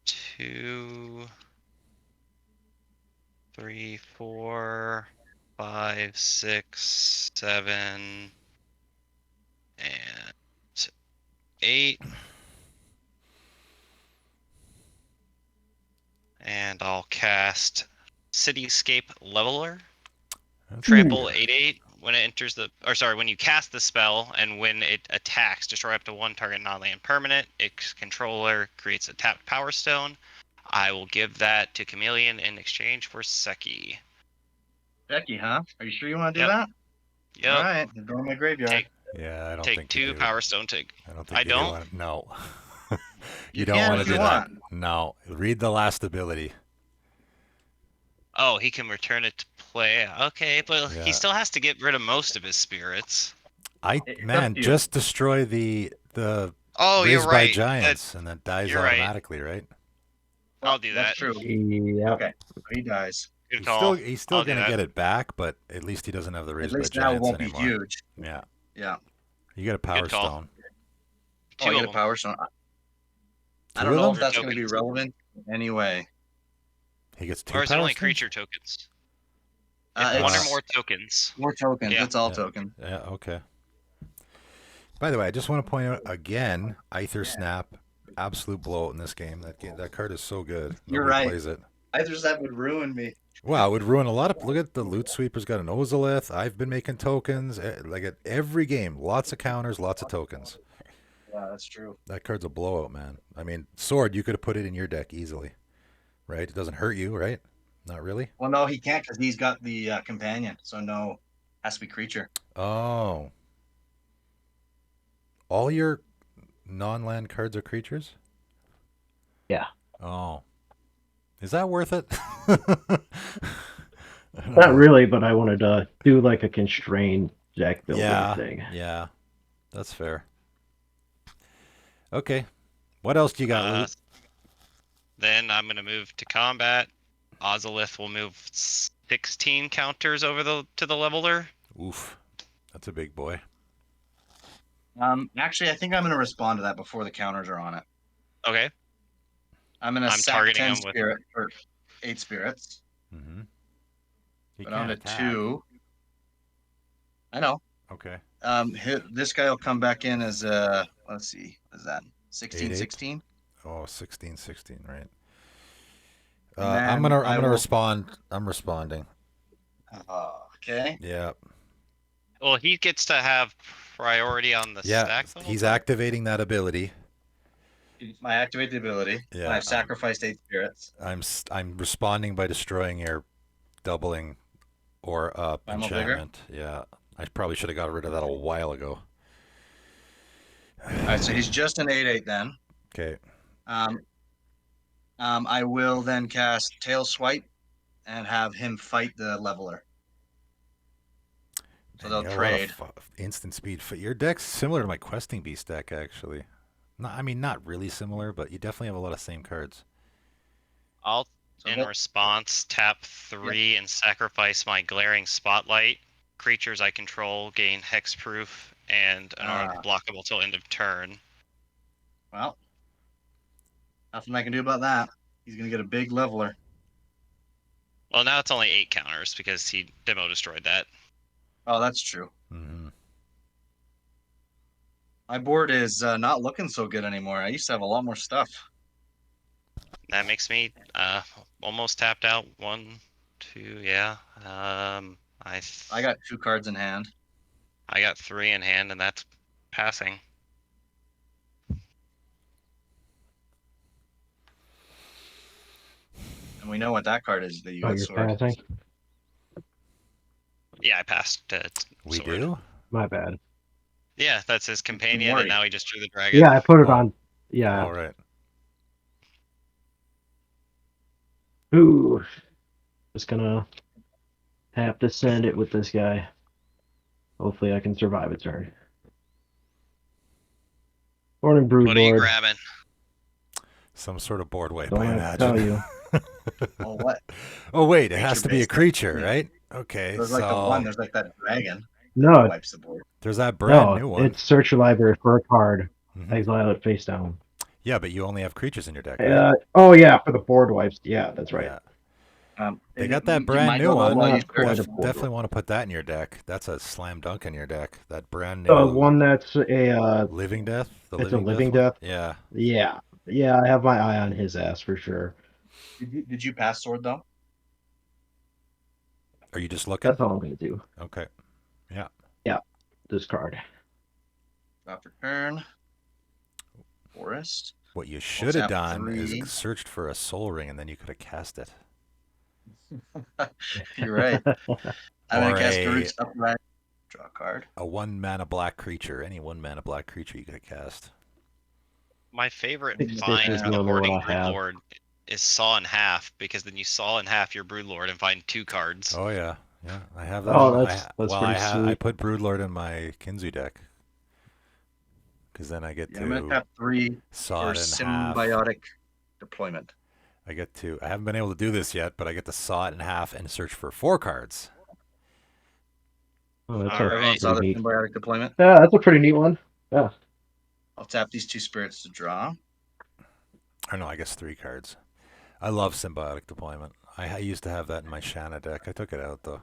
2, 3, 4, 5, 6, 7, and 8. And I'll cast Cityscape Leveler. That's Trample good. 8/8 when it enters the, or sorry, when you cast the spell and when it attacks, destroy up to one target non-land permanent. Its controller creates a tapped Power Stone. I will give that to Chameleon in exchange for Sekki. Becky, huh? Are you sure you want to do Yep. that? All Yep. right, go to my graveyard. Yeah, I don't Take think you 2 do. Power Stone to. I don't think I you do. don't. No. You You don't can want to if you do that. want. No. Read the last ability. Oh, he can return it to play. Okay, but he Yeah. still has to get rid of most of his spirits. It's up Man, to you. just destroy the Oh, you're raised by right. giants and that dies You're right. automatically, right? I'll do That's that. true. Yep. Okay, so he dies. Good He's call. still I'll do gonna that. get it back, but at least he doesn't have the At raised by least now it giants won't be anymore. huge. Yeah. Yeah. You get a power Good call. stone. Oh, I Two get of a them. power stone. I Two don't of know them? if For that's going to be tokens. relevant anyway. He gets Or 2 is it power only stones? creature tokens? It's one or It's more tokens. more tokens. Yeah. It's all Yeah. tokens. Yeah, okay. By the way, I just want to point out again, Aether Snap, absolute blowout in this game. That card is so good. You're Nobody right. plays it. Either that would ruin me. Wow, it would ruin a lot of. Look at the Loot Sweeper's got an Ozolith. I've been making tokens. Like at every game, lots of counters, lots of tokens. Yeah, that's true. That card's a blowout, man. I mean, Sword, you could have put it in your deck easily, right? It doesn't hurt you, right? Not really. Well, no, he can't because he's got the companion. So no, has to be creature. Oh, all your non-land cards are creatures? Yeah. Oh, is that worth it? I don't Not know. really, but I wanted to do like a constrained deck building Yeah, thing. yeah, that's fair. Okay, what else do you got, Loot? Then I'm gonna move to combat. Ozolith will move 16 counters over to the leveler. Oof, that's a big boy. Actually, I think I'm going to respond to that before the counters are on it. Okay. I'm going to I'm sack targeting 10 him with. spirit or 8 spirits. Mm-hmm. He But on can't to attack. 2. I know. Okay. This guy will come back in as let's see, what is that? 16, 8/8? 16? Oh, 16, 16, right. And then I'm I gonna will- respond. I'm responding. Okay. Yeah. Well, he gets to have priority on the Yeah. stack. The whole He's time? activating that ability. I activate the ability. Yeah, And I've sacrificed 8 spirits. I'm responding by destroying your doubling or Primal Vigor? enchantment. Yeah. I probably should have got rid of that a while ago. All right, so he's just an 8/8 then. Okay. I will then cast Tail Swipe and have him fight the leveler. So Man, they'll you got trade. a lot of instant speed. Your deck's similar to my Questing Beast deck, actually. I mean, not really similar, but you definitely have a lot of same cards. I'll, So in he'll- response, tap 3 and sacrifice my Glaring Spotlight. Creatures I control gain hexproof and are unblockable till end of turn. Well, nothing I can do about that. He's going to get a big leveler. Well, now it's only 8 counters because he demo destroyed that. Oh, that's true. Mm-hmm. My board is not looking so good anymore. I used to have a lot more stuff. That makes me almost tapped out. 1, 2, yeah. I got 2 cards in hand. I got 3 in hand, and that's passing. I'm And we know what that card is, the Oh, U.S. you're sword. passing? Yeah, I passed We sword. do? My bad. Yeah, that's his companion, worry. and now he just drew the dragon. Yeah, I put it Oh. on. Yeah. All right. Ooh. Just gonna have to send it with this guy. Hopefully I can survive a turn. Morning, Brood What are you Lord. grabbing? Some sort of board wipe, Don't I have to imagine. tell you. Oh, what? Oh, wait, it has Creature to be a based, creature, yeah. right? Okay, There's like the one. so There's like that dragon No, that wipes the board. there's that brand no, new one. it's search your library for a card. Mhm. Exile it face down. Yeah, but you only have creatures in your deck, right? Oh yeah, for the board wipes. Yeah, that's right. Yeah. They And got that you brand might new go low one. while you Not quite search. a board Definitely wipe. want to put that in your deck. That's a slam dunk in your deck. That brand The new one that's Living Death. The it's a Living living one? death. Yeah. Yeah, yeah, I have my eye on his ass for sure. Did you pass sword though? Are you just looking? That's all I'm gonna do. Okay. Yeah. Yeah, this card. Drop your turn. Forest. What you We'll should have tap done 3. is searched for a soul ring and then you could have cast it. You're right. I'm Or gonna cast a Garuk's Upright. Draw a card. 1-mana black creature. Any 1-mana black creature you could have cast. My favorite Six find stitches, for the the only one Hoarding I have. Broodlord is Saw in Half, because then you saw in half your Broodlord and find 2 cards. Oh yeah. Yeah. I have that. Oh, in that's well, pretty I sweet. put Broodlord in my Kinzu deck. Because then I get Yeah, I'm gonna to tap 3 saw for it in half. symbiotic deployment. I haven't been able to do this yet, but I get to saw it in half and search for 4 cards. Oh, that's All Everyone right. saw the pretty neat. symbiotic deployment. Yeah, that's a pretty neat one. Yeah. I'll tap these 2 spirits to draw. Or no, I guess 3 cards. I love symbiotic deployment. I used to have that in my Shanna deck. I took it out though.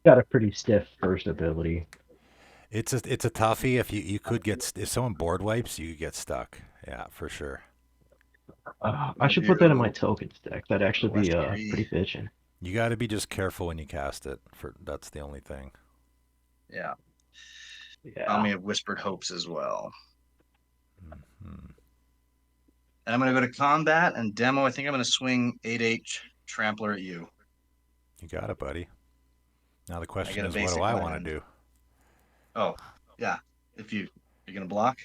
Got a pretty stiff first ability. It's a toughie. If you could get if someone board wipes, you could get stuck. Yeah, for sure. I should put that in my tokens deck. That'd actually be Westry. pretty bitchin'. You got to be just careful when you cast it. That's the only thing. Yeah. Yeah. Army of Whispered Hopes as well. Mm-hmm. And I'm gonna go to combat and demo. I think I'm gonna swing 8/8 Trampler at you. You got it, buddy. Now the I question get a is, what do basic I want land. to do? Oh, yeah. If you're gonna block.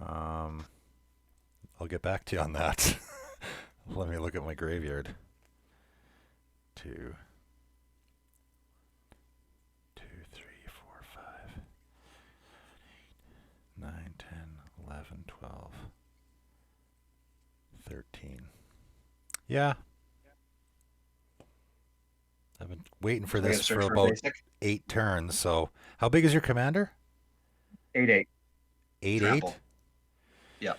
I'll get back to you on that. Let me look at my graveyard. 2, 2, 3, 4, 5, 9, 10, 11, 12, 13. Yeah. I've been waiting for So I gotta this search for for a about basic. 8 turns. So, how big is your commander? 8/8. 8/8? Trample. Yep.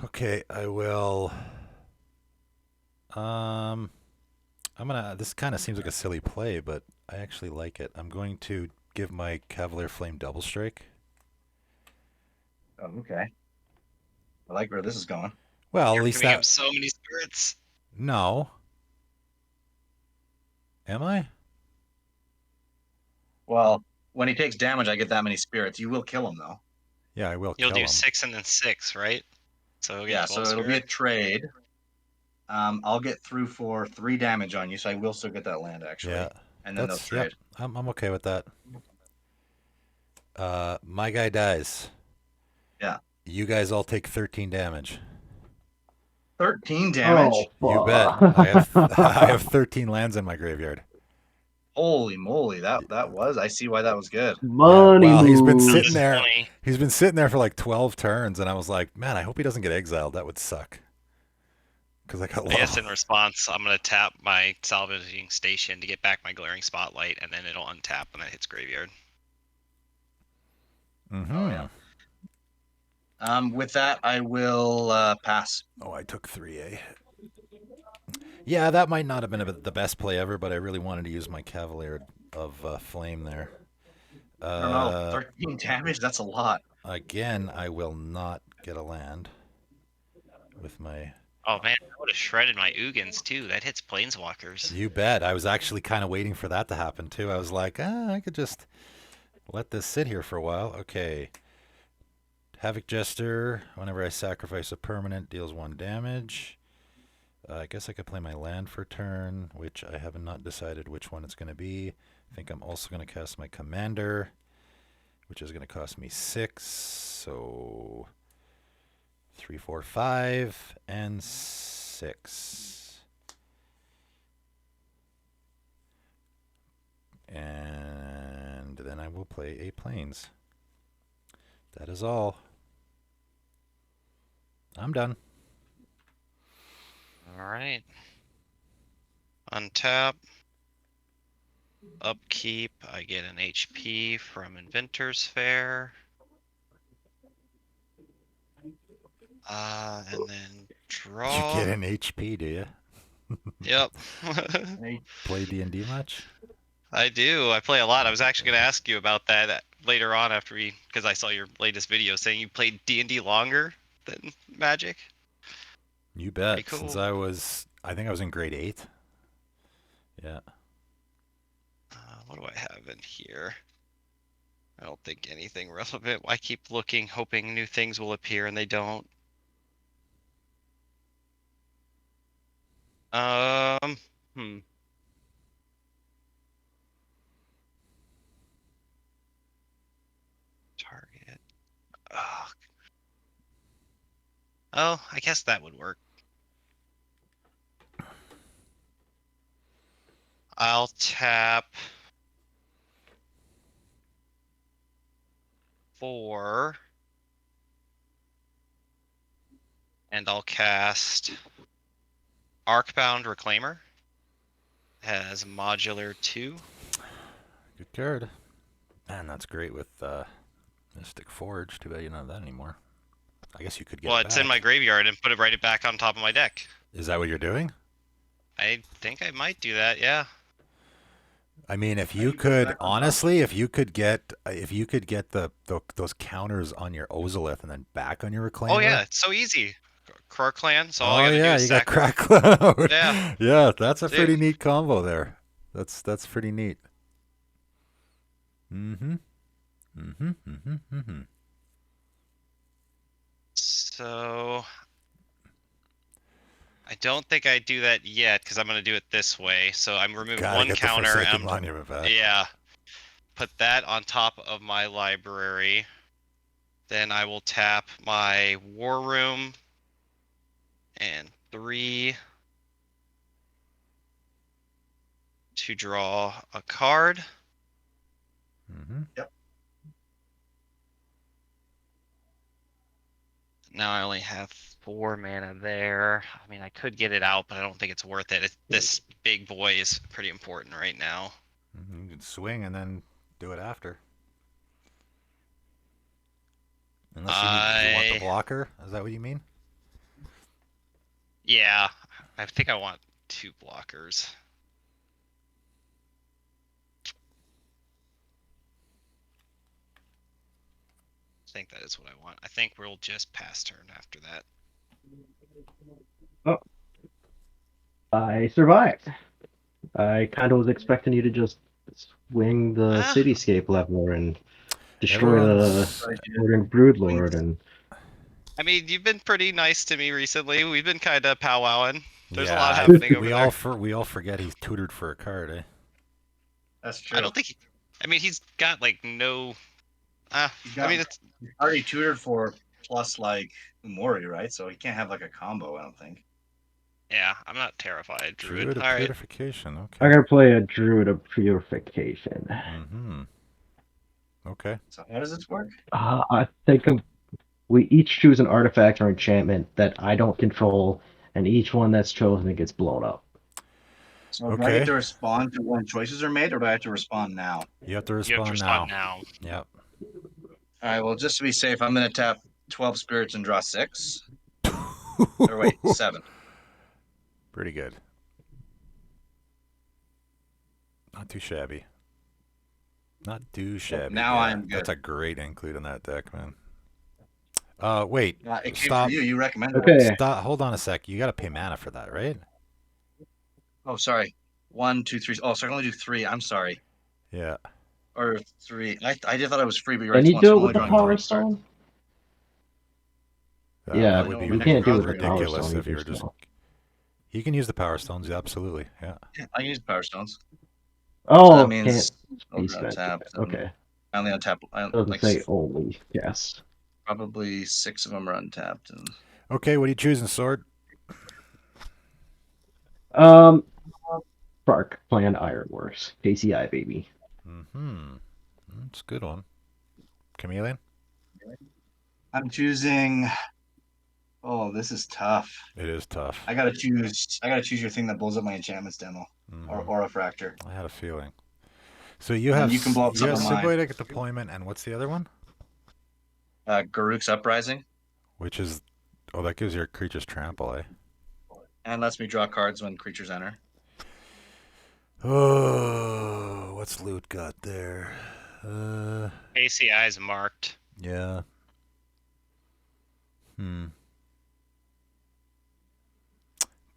Okay, I will. This kind of seems like a silly play, but I actually like it. I'm going to give my Cavalier Flame double strike. Oh, okay. I like where this is going. Well, You're at least giving him that. so many spirits. No. Am I? Well, when he takes damage, I get that many spirits. You will kill him though. Yeah, I will You'll kill do him. 6 and then 6, right? So you'll get Yeah, so 12 it'll be a spirit. trade. I'll get through for 3 damage on you, so I will still get that land actually. Yeah, And then they'll that's yep. trade. I'm okay with that. My guy dies. Yeah. You guys all take 13 damage. 13 damage? You bet. I have 13 lands in my graveyard. Holy moly, that was. I see why that was good. Money well, he's been moves. sitting there. 20. He's been sitting there for like 12 turns, and I was like, man, I hope he doesn't get exiled. That would suck. Because I got I guess in response, I'm going to tap my salvaging station to get back my glaring spotlight, and then it'll untap when that hits graveyard. Mm-hmm. Oh, yeah. With that, I will pass. Oh, I took 3A. Yeah, that might not have been the best play ever, but I really wanted to use my Cavalier of Flame there. I don't know. 13 damage? That's a lot. Again, I will not get a land with my... Oh man, I would have shredded my Ugins too. That hits Planeswalkers. You bet. I was actually kind of waiting for that to happen too. I was like, I could just let this sit here for a while. Okay. Havoc Jester, whenever I sacrifice a permanent, deals 1 damage. I guess I could play my land for turn, which I have not decided which one it's going to be. I think I'm also going to cast my commander, which is going to cost me 6. So 3, 4, 5, and 6. And then I will play a plains. That is all. I'm done. All right. Untap. Upkeep. I get an HP from Inventor's Fair. And then draw. You get an HP, do you? Yep. Play D&D much? I do. I play a lot. I was actually going to ask you about that later on after because I saw your latest video saying you played D&D longer than Magic. You bet. Pretty cool. Since I think I was in grade 8. Yeah. What do I have in here? I don't think anything relevant. I keep looking, hoping new things will appear, and they don't. Target. Oh, I guess that would work. I'll tap 4. And I'll cast Arcbound Reclaimer. Has modular 2. Good card. Man, that's great with Mystic Forge. Too bad you don't have that anymore. I guess you could get Well, it it's in back. my graveyard and put it right back on top of my deck. Is that what you're doing? I think I might do that, yeah. I mean, if you you put it could back on top. honestly, if you could get those counters on your Ozolith and then back on your Reclaimer. Oh yeah, it's so easy. Crow Clan, so all Oh I gotta yeah, do is you got sack Crack Cloud. Yeah. Yeah, that's a Dude. pretty neat combo there. That's pretty neat. Mm-hmm. Mm-hmm. Mm-hmm. Mm-hmm. So I don't think I do that yet because I'm gonna do it this way. So I'm removing Gotta one get counter. the Forsaken And Monument back. yeah, put that on top of my library. Then I will tap my War Room and 3 to draw a card. Mm-hmm. Yep. Now I only have 4 mana there. I mean, I could get it out, but I don't think it's worth it. This big boy is pretty important right now. You can swing and then do it after. Unless you want the blocker. Is that what you mean? Yeah, I think I want 2 blockers. I think that is what I want. I think we'll just pass turn after that. Oh, I survived. I kind of was expecting you to just swing the Ah. cityscape leveler and destroy Everyone's- the Northern Broodlord, and I mean, you've been pretty nice to me recently. We've been kind of powwowing. There's a Yeah, lot happening over there. we all forget he's tutored for a card, eh? That's true. I don't think. I mean, he's got like no. I mean, it's. He's already tutored for plus like Umori, right? So he can't have like a combo, I don't think. Yeah, I'm not terrified, Druid. of All right. Purification. Okay. I'm gonna play a Druid of Purification. Mm-hmm. Okay. So how does this work? I think we each choose an artifact or enchantment that I don't control, and each one that's chosen gets blown up. So do I Okay. get to respond to when choices are made, or do I have to respond now? You have to You respond, have to respond now. Yep. All right. Well, just to be safe, I'm going to tap 12 spirits and draw 6. Or wait, 7. Pretty good. Not too shabby. Not too shabby. now yeah, I'm good. That's a great include in that deck, man. Wait. It came Stop. from you. You recommended Okay. it. Stop. Hold on a sec. You got to pay mana for that, right? Oh, sorry. 1, 2, 3. Oh, so I can only do 3. I'm sorry. Yeah. Or 3. I just thought it was free, but you're right. Can you it's do it only with the drawing Power one. Sorry. Stone? Yeah, that would be you can't do it with the Power ridiculous Stone. if you were just. You can use the power stones. Yeah, absolutely. Yeah. Yeah, I can use power stones. So that Oh, means can't I'll be draw spent. tapped, and Okay. I only untap Doesn't like say only. Yes. probably 6 of them are untapped, and Okay, what are you choosing, Sword? Um, Spark Planned Ironworks. KCI, baby. Mm-hmm. That's a good one. Chameleon? I'm choosing. Oh, this is tough. It is tough. I gotta choose. I gotta choose your thing that blows up my enchantments demo, or Mm-hmm. Aura Fracture, I had a feeling. So you and then have you can blow up you some have of mine. symbiotic deployment, and what's the other one? Garuk's Uprising, Which is that gives your creatures trample, eh? and lets me draw cards when creatures enter. Oh, what's loot got there? ACI is marked. Yeah.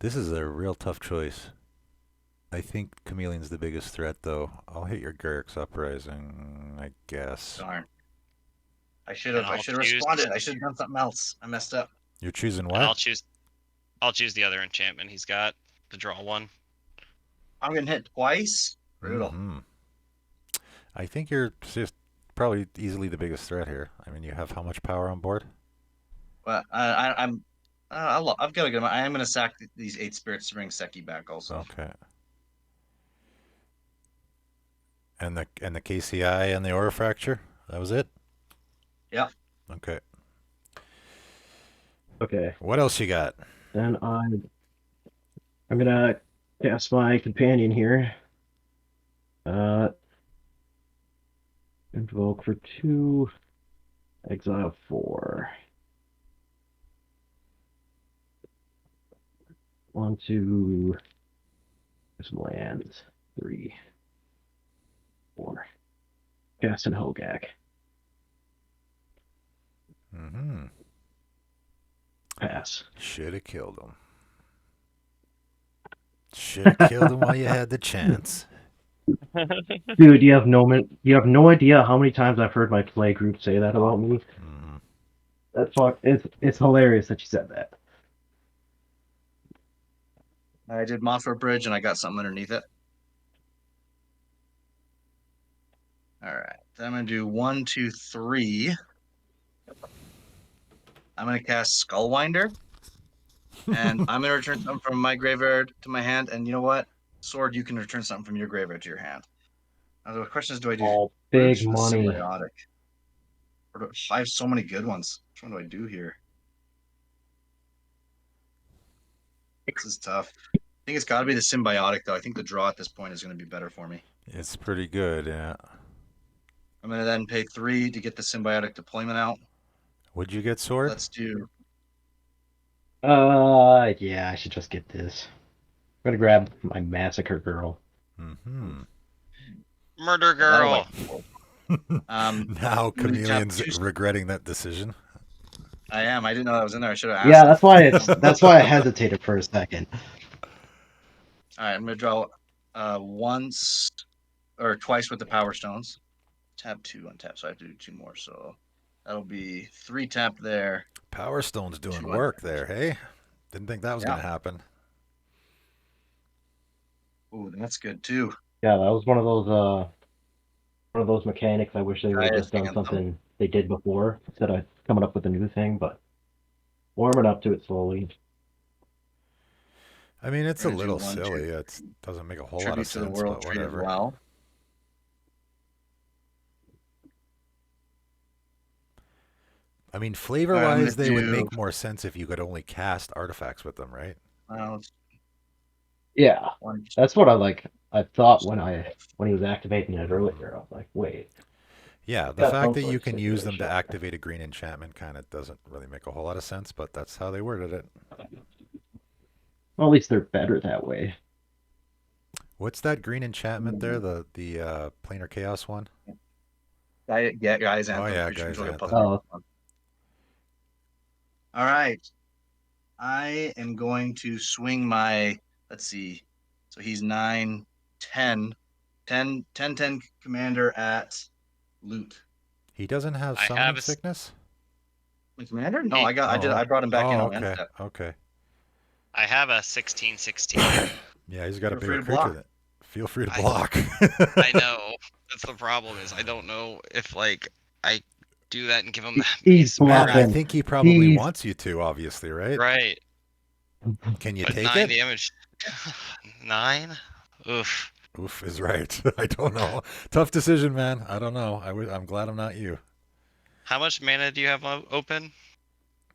This is a real tough choice. I think Chameleon's the biggest threat, though. I'll hit your Garruk's Uprising, I guess. Darn. I should And have. I I'll should have choose. responded. I should have done something else. I messed up. You're choosing And what? I'll choose the other enchantment he's got. The draw one. I'm getting hit twice. Brutal. Mm-hmm. I think you're just probably easily the biggest threat here. I mean, you have how much power on board? But I'm. I've got to get. I am going to sack these 8 spirits to bring Sekki back. Also, Okay. And the KCI and the Aura Fracture? That was it? yeah. Okay. Okay. What else you got? Then I'm gonna cast my companion here. Invoke for 2, exile 4. 1, 2, some lands. 3, 4. Cast an Hogaak. Mm-hmm. Pass. Should have killed him. Should have killed him while you had the chance. Dude, you have no idea how many times I've heard my play group say that about me. Mm-hmm. It's hilarious that you said that. I did Mothra Bridge, and I got something underneath it. All right. Then I'm going to do 1, 2, 3. I'm going to cast Skullwinder, and I'm going to return something from my graveyard to my hand. And you know what? Sword, you can return something from your graveyard to your hand. Now, the question is, do I do All Roots big or the money. Symbiotic? I have so many good ones. Which one do I do here? This is tough. I think it's got to be the Symbiotic, though. I think the draw at this point is going to be better for me. It's pretty good, yeah. I'm going to then pay 3 to get the Symbiotic deployment out. Would you get Sword? Let's do. Yeah, I should just get this. I'm gonna grab my Massacre Girl. Mm-hmm. Murder That'll girl. Now I'm gonna tap Chameleon's 2. regretting that decision. I am. I didn't know that was in there. I should have asked. Yeah, that's why I hesitated for a second. All right, I'm gonna draw once or twice with the Power Stones. Tap 2 untap, so I have to do 2 more. So that'll be 3 tap there. Power Stone's doing 2 work untap. there, hey? Didn't think that was Yeah. going to happen. Ooh, that's good too. Yeah, that was one of those mechanics I wish they would have Giant just done Anthem. something they did before instead of coming up with a new thing, but warming up to it slowly. I mean, it's a We're gonna do little 1, 2. silly. It doesn't make a whole lot Tribute of to the sense, World but Trade as whatever. well. I mean, I'm flavor-wise, gonna they would do. make more sense if you could only cast artifacts with them, right? Yeah, 1, that's what I thought when he was activating it earlier. I was like, wait. Yeah, the Got fact some that sort you of can use them to situation. activate a green enchantment kind of doesn't really make a whole lot of sense, but that's how they worded it. Well, at least they're better that way. What's that green enchantment there? The planar chaos one? Guys Oh Anthem. yeah, Creature guys control, anthem. Oh, All right. I am going to swing my. Let's see. So he's 9, 10, 10, 10, 10 commander at loot. He doesn't have I summoning have a sickness? My commander? No, He- I brought him back in Oh, on end okay, step. okay. I have a 16-16. Yeah, he's got a Feel free bigger to creature. block. That feel free to I- block. I know. That's the problem is I don't know if like I do that and give him that He's base Man, I blocking. think he probably He's wants you to, obviously, right? right. Can you But take 9 it? damage. 9? Oof. Oof is right. I don't know. Tough decision, man. I don't know. I'm glad I'm not you. How much mana do you have open?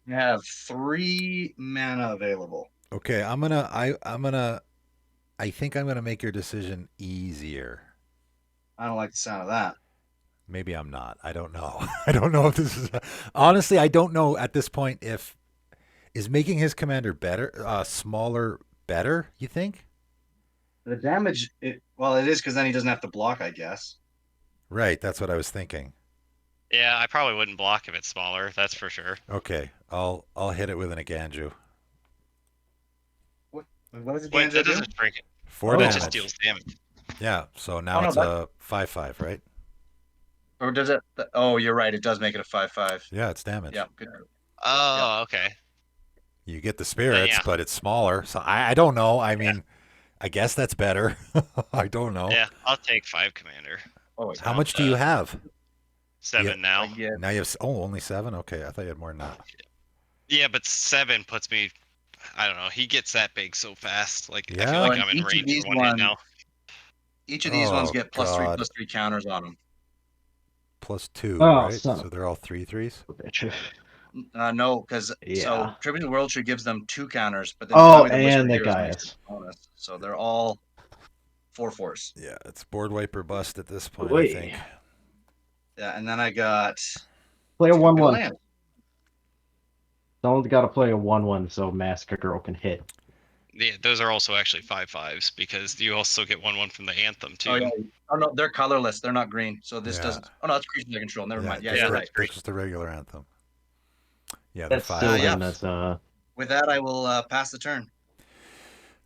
You have 3 mana available. Okay, I think I'm gonna make your decision easier. I don't like the sound of that. Maybe I'm not. I don't know. I don't know if this is honestly. I don't know at this point if is making his commander better, smaller, better. You think? The damage, well, it is because then he doesn't have to block, I guess. Right. That's what I was thinking. Yeah, I probably wouldn't block if it's smaller. That's for sure. Okay, I'll hit it with an Aganju. What does the Wait, Ganjo that do? doesn't break it. 4 That just damage. deals damage. Yeah. So Oh, now no, it's that, a 5/5, right? or does it? Oh, you're right. It does make it a 5/5. Yeah, it's damage. Yeah, good. Oh, okay. You get the Then spirits, yeah, but it's smaller. So I don't know. I mean, I guess that's better. I don't know. yeah. I'll take 5 commander. Oh, wait. How So, much do you have? 7 now. I get. Now you have only 7. Okay, I thought you had more than that. Yeah, but 7 puts me. I don't know. He gets that big so fast. Like I feel Yeah. Oh, like and I'm in each of range these for one hit ones, now. each of these ones get God. +3/+3 counters on them. +2, Oh, right? son So they're all 3/3s. of a bitch. No, because Yeah. Tribute to the World Tree gives them 2 counters, but then Oh, Zombie the and that Whisperer Heroes guy makes it is. a bonus. So they're all 4/4s. Yeah, it's board wiper bust at this point, I Wait. think. Yeah, and then I got Play a 2 1/1. land. Someone's got to play a 1/1 so Massacre Girl can hit. Yeah, those are also actually 5/5s because you also get 1/1 from the anthem too. Oh yeah. Oh no, they're colorless. They're not green. So this Yeah. doesn't. Oh no, it's creatures I control. Never mind. Yeah, just you're the, right. that's just the regular anthem. Yeah, they're That's still 5/5s. yeah. then. That's With that, I will pass the turn.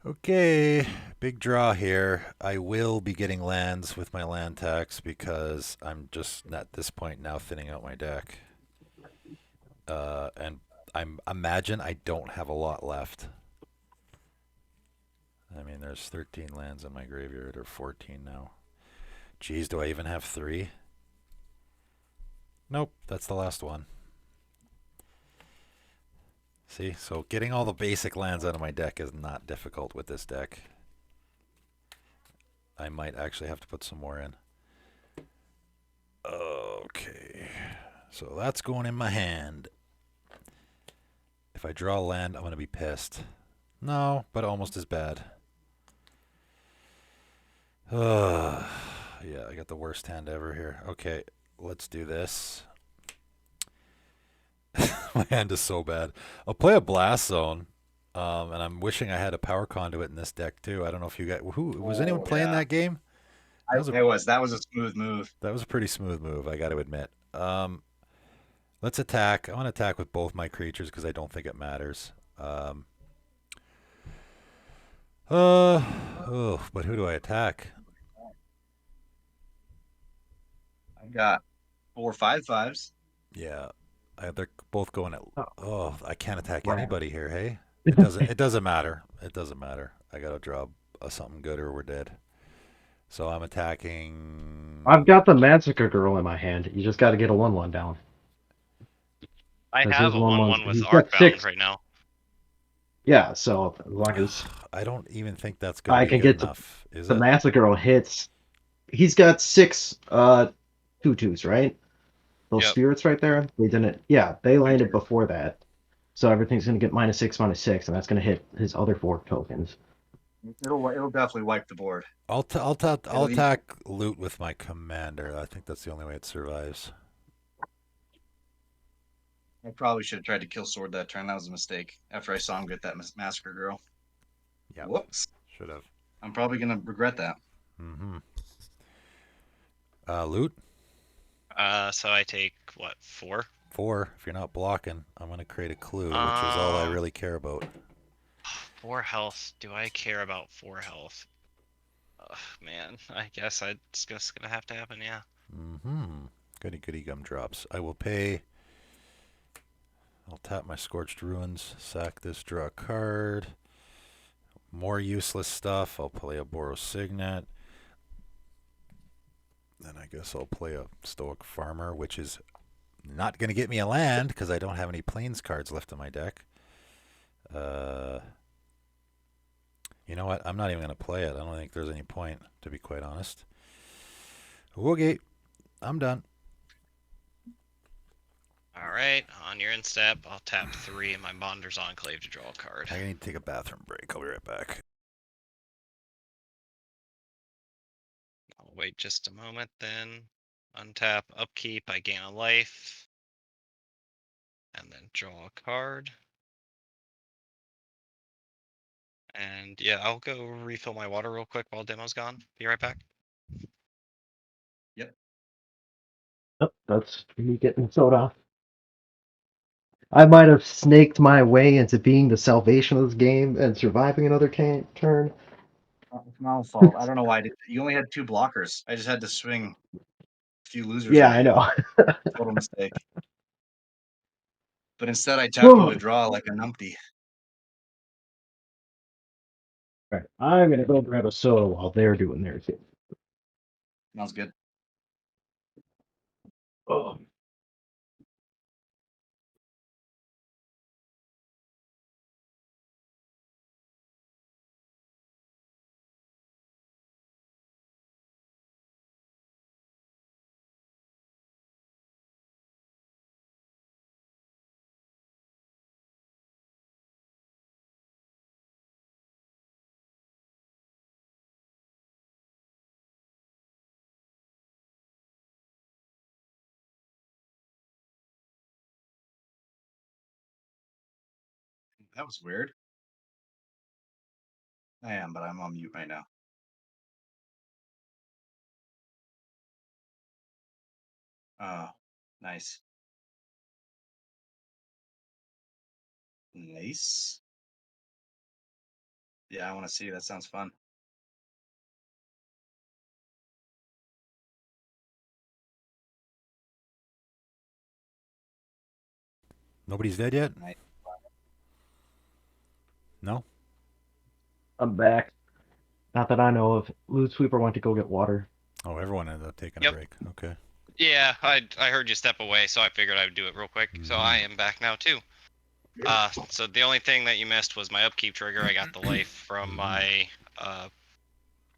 Okay, big draw here. I will be getting lands with my land tax because I'm just at this point now thinning out my deck. And I imagine I don't have a lot left. I mean, there's 13 lands in my graveyard, or 14 now. Geez, do I even have 3? Nope, that's the last one. See, so getting all the basic lands out of my deck is not difficult with this deck. I might actually have to put some more in. Okay, so that's going in my hand. If I draw a land, I'm going to be pissed. No, but almost as bad. Yeah, I got the worst hand ever here. Okay, let's do this. My hand is so bad. I'll play a Blast Zone, and I'm wishing I had a Power Conduit in this deck too. I don't know if you guys, who was anyone playing yeah. that game? That was a smooth move. That was a pretty smooth move, I got to admit. Let's attack. I want to attack with both my creatures because I don't think it matters. But who do I attack? I got 4 5/5s. Yeah, they're both going at. Oh, I can't attack Right. anybody here. Hey, it doesn't. It doesn't matter. It doesn't matter. I gotta draw something good or we're dead. So I'm attacking. I've got the Massacre Girl in my hand. You just got to get a 1/1 down. I That's have his a 1/1. 1/1 with He's got Arcbound 6. right now. Yeah, so as long as I don't even think that's gonna I be can good get enough. Is the it? Massacre Girl hits, he's got 6 2/2s, right? Those Yep. spirits right there, they didn't. Yeah, they landed before that. So everything's going to get -6/-6, and that's going to hit his other 4 tokens. It'll definitely wipe the board. I'll It'll eat- attack loot with my commander. I think that's the only way it survives. I probably should have tried to kill Sword that turn. That was a mistake. After I saw him get that Massacre Girl. Yeah. Whoops. Should have. I'm probably gonna regret that. Mm-hmm. Loot So I take what 4? 4. If you're not blocking, I'm gonna create a clue, which is all I really care about. 4 health. Do I care about 4 health? Man, I guess it's just gonna have to happen. Yeah. Mm-hmm. Goody goody gumdrops. I will pay. I'll tap my Scorched Ruins, sack this, draw a card. More useless stuff. I'll play a Boros Signet. Then I guess I'll play a Stoic Farmer, which is not going to get me a land because I don't have any Plains cards left in my deck. You know what? I'm not even going to play it. I don't think there's any point, to be quite honest. Okay, I'm done. All right, on your end step, I'll tap 3 in my Bonder's Enclave to draw a card. I need to take a bathroom break. I'll be right back. I'll wait just a moment then. Untap, upkeep, I gain a life. And then draw a card. And yeah, I'll go refill my water real quick while demo's gone. Be right back. Yep. Oh, that's me getting soda. I might have snaked my way into being the salvation of this game and surviving another turn. It's my own fault. I don't know why I did. You only had 2 blockers. I just had to swing a few losers Yeah, at I you. know. Total mistake. But instead, I tapped you to draw like a numpty. Right. I'm gonna go grab a soda while they're doing theirs. Sounds good. Oh. That was weird. I am, but I'm on mute right now. Oh, nice. Nice. Yeah, I want to see. That sounds fun. Nobody's dead yet? Nice. No? I'm back. Not that I know of. Loot Sweeper went to go get water. Oh, everyone ended up taking a Yep. break. Okay. Yeah, I heard you step away, so I figured I would do it real quick. So I am back now too. So the only thing that you missed was my upkeep trigger. I got the life from my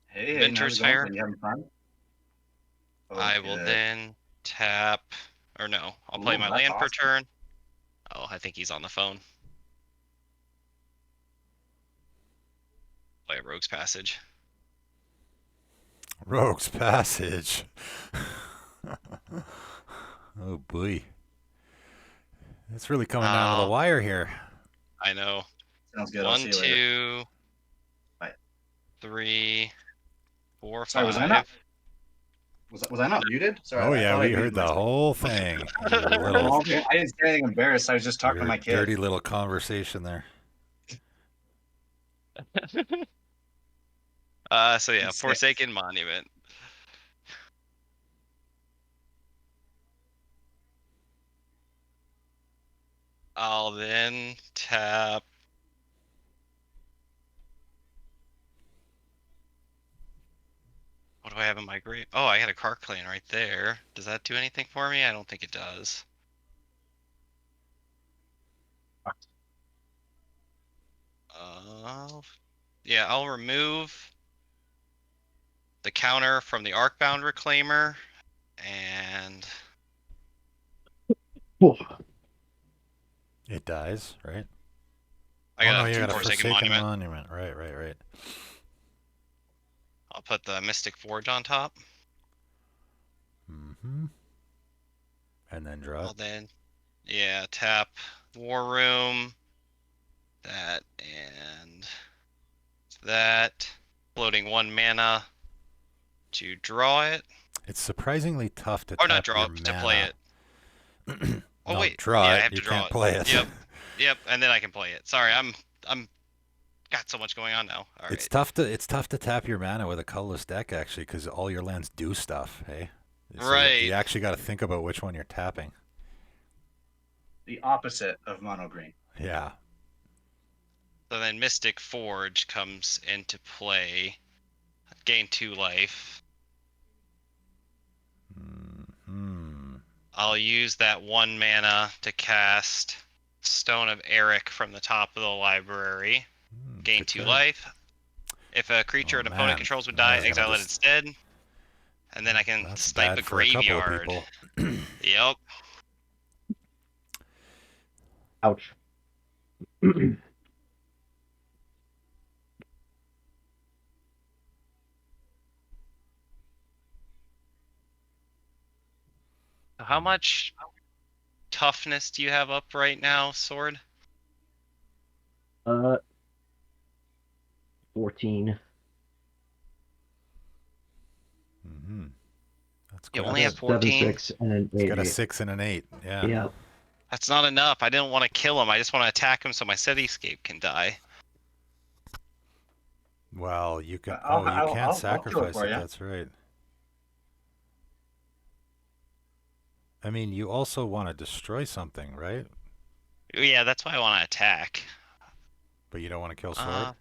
Hey, how's Venture's it going? Fair. Are you having fun? I will Okay. then tap, or no, I'll play Ooh, my that's land per awesome. turn. Oh, I think he's on the phone. Play a Rogue's Passage. Rogue's Passage. Oh boy. It's really coming down to the wire here. I know. Sounds good. I'll 1, see you later. 2, Bye. 3, 4, Sorry, 5. was I not? Was I not muted? Sorry, Oh I yeah, thought I we muted heard the myself. whole thing. Your Oh, little, okay. I didn't say anything embarrassed. I was just talking to your my kid. dirty little conversation there. So yeah, He's 6. Forsaken Monument. I'll then tap. What do I have in my grave? Oh, I got a Car Clan right there. Does that do anything for me? I don't think it does. Yeah, I'll remove the counter from the Arcbound Reclaimer, and It dies, right? I Oh got no, you a got a Forsaken Forsaken Monument. Monument. Right. I'll put the Mystic Forge on top. Mm-hmm. And then draw I'll it. then, yeah, tap War Room, that, and that. Floating 1 mana to draw it. It's surprisingly tough to Or not tap draw your it, to play mana. it. Oh No, wait, draw yeah, I it. have You to draw can't it. play it. Yep, and then I can play it. Sorry, I'm got so much going on now. All It's right. tough to tap your mana with a colorless deck actually, because all your lands do stuff. Hey, so Right. you actually got to think about which one you're tapping. The opposite of mono green. Yeah. So then Mystic Forge comes into play. Gain 2 life. I'll use that 1 mana to cast Stone of Eric from the top of the library. Gain Good 2 card. life. If a creature an opponent Man, controls would that die, is gonna exile it just- instead. And then I can That's snipe bad a for a couple of graveyard. people. Yep. Ouch. How much toughness do you have up right now, Sword? 14. Mm-hmm. That's You quite only good. have 14? 7, 6, and an It's 8. got a 6 and an 8. Yeah. Yeah. That's not enough. I didn't want to kill him. I just want to attack him so my cityscape can die. Well, you can. I'll- Oh, you I'll- can't I'll kill it sacrifice for it. ya. That's right. I mean, you also want to destroy something, right? Yeah, that's why I want to attack. But you don't want to kill Sword.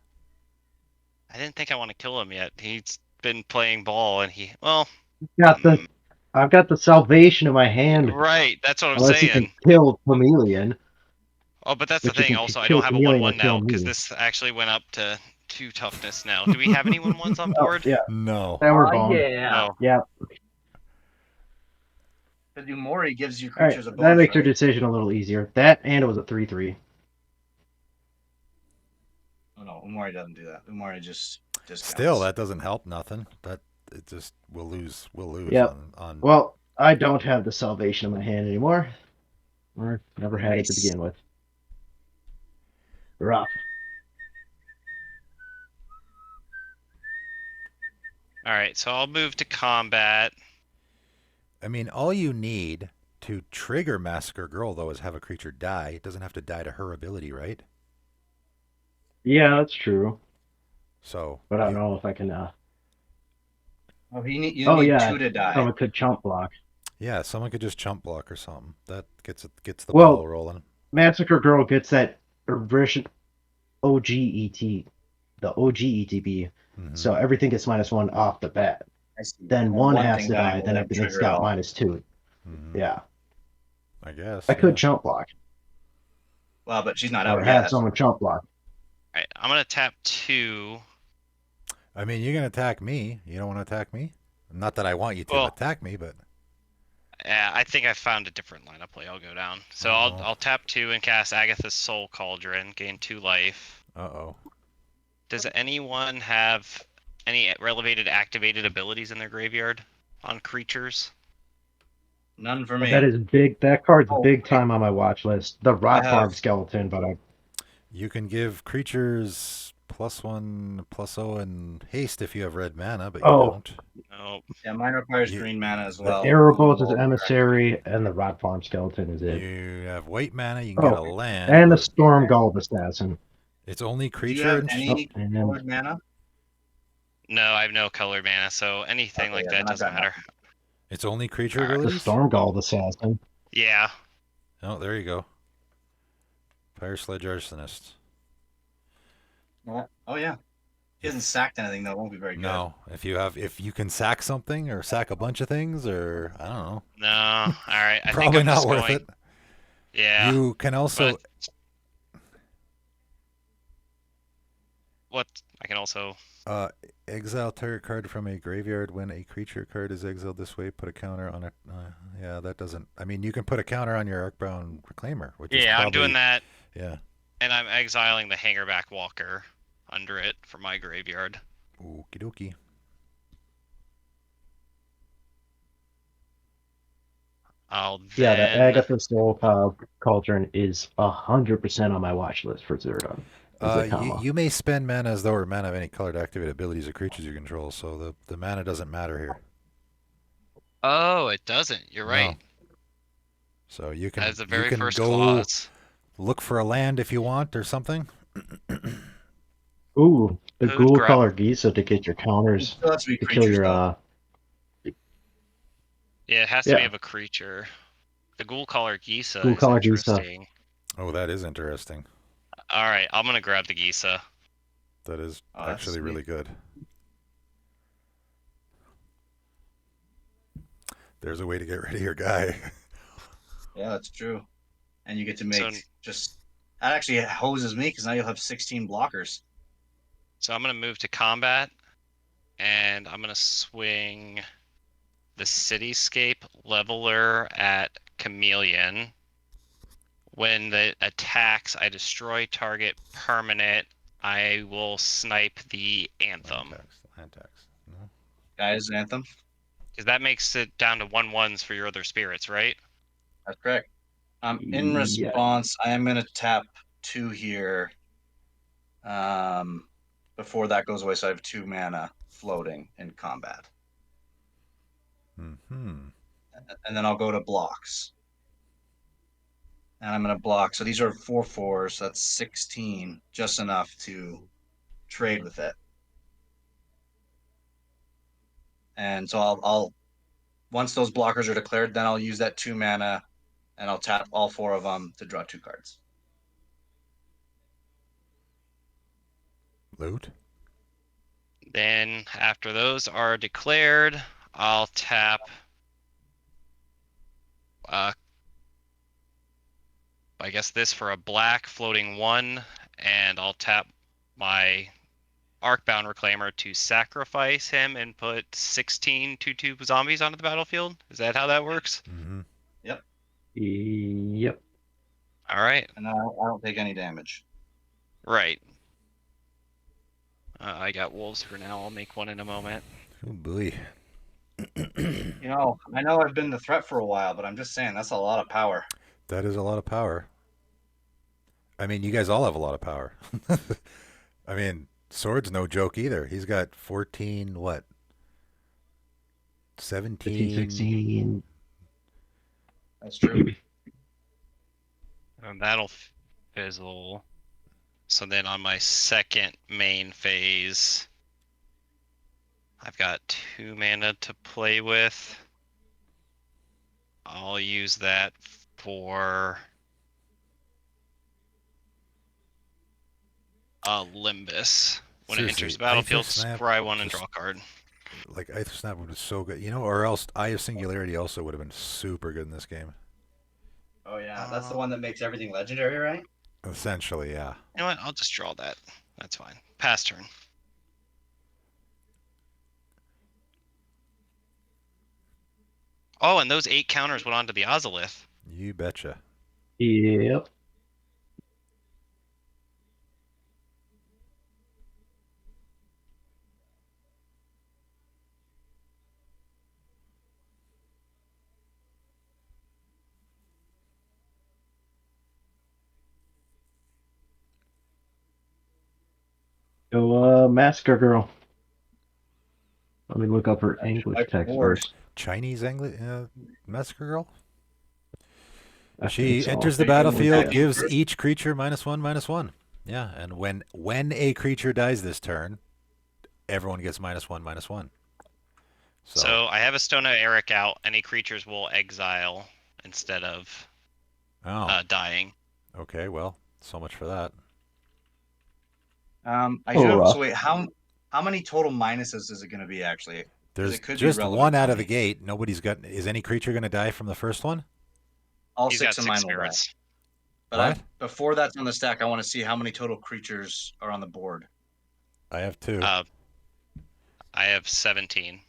I didn't think I want to kill him yet. He's been playing ball, and well, I've got the salvation in my hand. right. That's what I'm Unless you saying. can kill Chameleon. Oh, but that's Which the you thing. can Also, I kill don't have a Chameleon 1/1 or kill now because me. this actually went up to 2 toughness now. Do we have any 1/1s on board? Yeah, No. then we're gone. Yeah. No. Yeah. The Umori gives you All right, creatures a that bonus. makes your Right? decision a little easier. That and it was a 3/3. Oh, no, Umori doesn't do that. Umori just discounts. Still, that doesn't help nothing. That it just we'll lose. We'll lose Yep. on. Well, I don't have the salvation in my hand anymore. Or never had it to Nice. begin with. Rough. All right, so I'll move to combat. I mean, all you need to trigger Massacre Girl though is have a creature die. It doesn't have to die to her ability, right? Yeah, that's true. So. But I don't know if I can. Oh, you need yeah, 2 to die. someone could chump block. Yeah, someone could just chump block or something. That gets the Well, ball rolling. Massacre Girl gets that original OGET, the OGETB. Mhm. So everything gets -1 off the bat. I see. Then And one one has thing to dying die, will then then everything's trigger it got all. -2. Mhm. Yeah. I guess. I could yeah. chump block. Well, but she's not Or out have yet. someone chump block. All right, I'm gonna tap 2. I mean, you can attack me. You don't want to attack me? Not that I want you to Well- attack me, but Yeah, I think I found a different lineup play. I'll go down. So Uh-oh. I'll tap 2 and cast Agatha's Soul Cauldron, gain 2 life. uh-oh. Does anyone have any relegated activated abilities in their graveyard on creatures? None for me. That is big. That card's Oh, big wait. time on my watch list. The Rot I Farm have- Skeleton, but I You can give creatures +1/+0 and haste if you have red mana, but you Oh. don't. No. Yeah, mine requires You- green mana as the well. Erebos is Emissary, and the Rot Farm Skeleton is it. You have white mana, you can get a Oh, land. And the but Storm Gull Assassin. it's only Do creature you have and any and then- colored mana? No, I have no colored mana, so anything Okay, like yeah, that then I've doesn't got matter. it's only creature Alright. The abilities? Storm Gull Assassin. Yeah. Oh, there you go. Fire Sledge Arsonist. Oh yeah. He hasn't sacked anything though. It won't be very good. No, if you can sack something or sack a bunch of things or I don't know. No. All right. I Probably think I'm not just worth going. it. Yeah. You can also What? I can also. exile target card from a graveyard when a creature card is exiled this way. Put a counter on it. Yeah, that doesn't. I mean, you can put a counter on your Arcbound Reclaimer, which is Yeah, probably, I'm doing that, Yeah. and I'm exiling the Hangerback Walker under it for my graveyard. Okie dokie. I'll Yeah, then. the Agatha Soul Cauldron is 100% on my watch list for Zerdon. You may spend mana as though or mana of any colored activated abilities or creatures you control, so the mana doesn't matter here. Oh, it doesn't. You're right. No. So you can That is the you very can first go clause. look for a land if you want or something. Ooh, the Food Ghoul grab. Color Gisa to get your It counters still has to be to kill creatures your though. Yeah, it has to be Yeah. of a creature. The Ghoul Collar Gisa Ghoul is Collar Gisa. interesting. Oh, that is interesting. All right, I'm gonna grab the Gisa. That is Oh, that's actually sweet. really good. There's a way to get rid of your guy. Yeah, that's true. And you get to So, make just that actually hoses me because now you'll have 16 blockers. so I'm gonna move to combat, and I'm gonna swing the Cityscape Leveler at Chameleon. When the attacks, I destroy target permanent. I will snipe the Anthem. Land tax. No. Guys, Anthem. Because that makes it down to 1/1s for your other spirits, right? That's correct. In Yeah. response, I am going to tap 2 here. Before that goes away, so I have 2 mana floating in combat, Mm-hmm. and then I'll go to blocks, and I'm going to block. So these are 4/4s. So that's 16, just enough to trade with it. And so I'll once those blockers are declared, then I'll use that 2 mana, and I'll tap all 4 of them to draw 2 cards. Loot. Then after those are declared, I'll tap I guess this for a black floating 1, and I'll tap my Arcbound Reclaimer to sacrifice him and put 16 2/2 zombies onto the battlefield. Is that how that works? Mm-hmm. Yep. Yep. All right. And I don't take any damage. Right. I got wolves for now. I'll make one in a moment. Oh boy. I know I've been the threat for a while, but I'm just saying that's a lot of power. That is a lot of power. I mean, you guys all have a lot of power. I mean, Sword's no joke either. He's got 14, what? 17. 15, 16. That's true. And that'll fizzle. So then on my second main phase, I've got 2 mana to play with. I'll use that for Limbus. When it enters Seriously, the battlefield, Aether Snap scry 1 and just- draw a card. Like, Aether Snap was so good. Or else Eye of Singularity also would have been super good in this game. Oh yeah, that's the one that makes everything legendary, right? Essentially, yeah. You know what? I'll just draw that. That's fine. Pass turn. Oh, and those 8 counters went on to the Ozolith. You betcha. Yep. Go, Massacre Girl. Let me look up her English text first. Chinese Massacre Girl? I She think so. enters the Okay, battlefield, okay. gives each creature -1/-1. Yeah, and when a creature dies this turn, everyone gets -1/-1. So I have a Stone of Eric out. Any creatures will exile instead of dying. Okay, well, so much for that. I Oh, do have, rough. so wait, how many total minuses is it going to be actually? There's it could be just relevant one to out of the me. gate. Nobody's got. Is any creature going to die from the first one? All He's 6 got of 6 mine will die. spirits. But What? before that's on the stack, I want to see how many total creatures are on the board. I have 2. I have 17.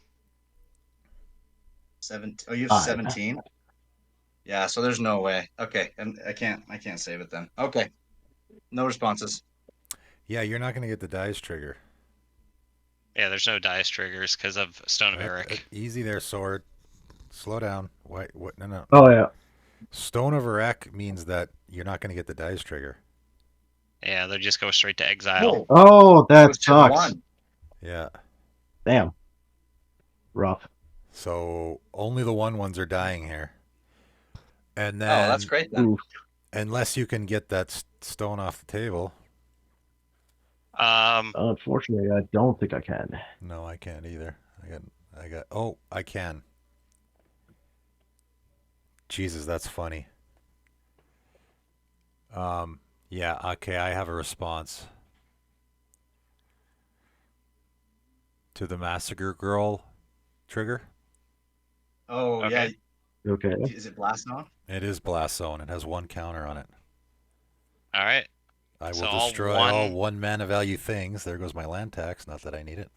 7. Oh, you have 5. 17. Yeah, so there's no way. Okay, and I can't save it then. Okay, no responses. Yeah, you're not going to get the dice trigger. Yeah, there's no dice triggers because of Stone of Eric. Easy there, Sword. Slow down. What? No. Oh, yeah. Stone of Iraq means that you're not going to get the dice trigger. Yeah, they just go straight to exile. Oh, that Goes to sucks. 1. Yeah. Damn. Rough. So only the 1/1s are dying here. And Oh, then, that's great then. Oof. unless you can get that stone off the table. Unfortunately, I don't think I can. No, I can't either. I got. Oh, I can. Jesus, that's funny. Yeah, okay, I have a response to the Massacre Girl trigger. Oh yeah, Okay. Okay. is it Blast On? It is Blast Zone. It has one counter on it. All right. I will So all destroy all one. 1 mana value things. There goes my land tax. Not that I need it.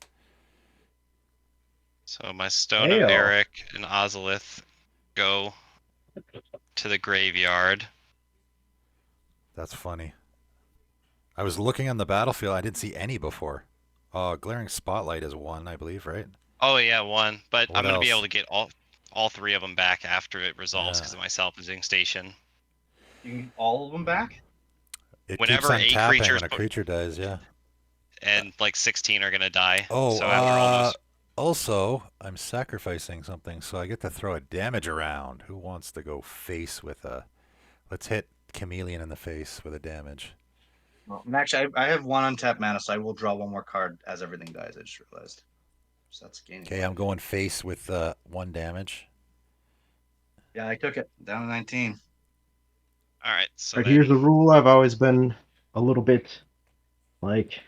So my Stone of Ayo. Eric and Ozolith go to the graveyard. That's funny. I was looking on the battlefield. I didn't see any before. Glaring Spotlight is one, I believe, right? Oh yeah, one. But I'm What gonna be able else? to get all three of them back after it resolves Yeah. because of my salvaging station. You can get all of them back. It keeps Whenever on a tapping creature's when a creature dies, yeah. and like 16 are gonna die. Oh, So after all those, also, I'm sacrificing something, so I get to throw a damage around. Who wants to go face with a... Let's hit Chameleon in the face with a damage. Well, actually, I have one untapped mana, so I will draw one more card as everything dies. I just realized. So that's gaining Okay, I'm life. going face with 1 damage. Yeah, I took it down to 19. all right. So Right, here's then, the rule I've always been a little bit like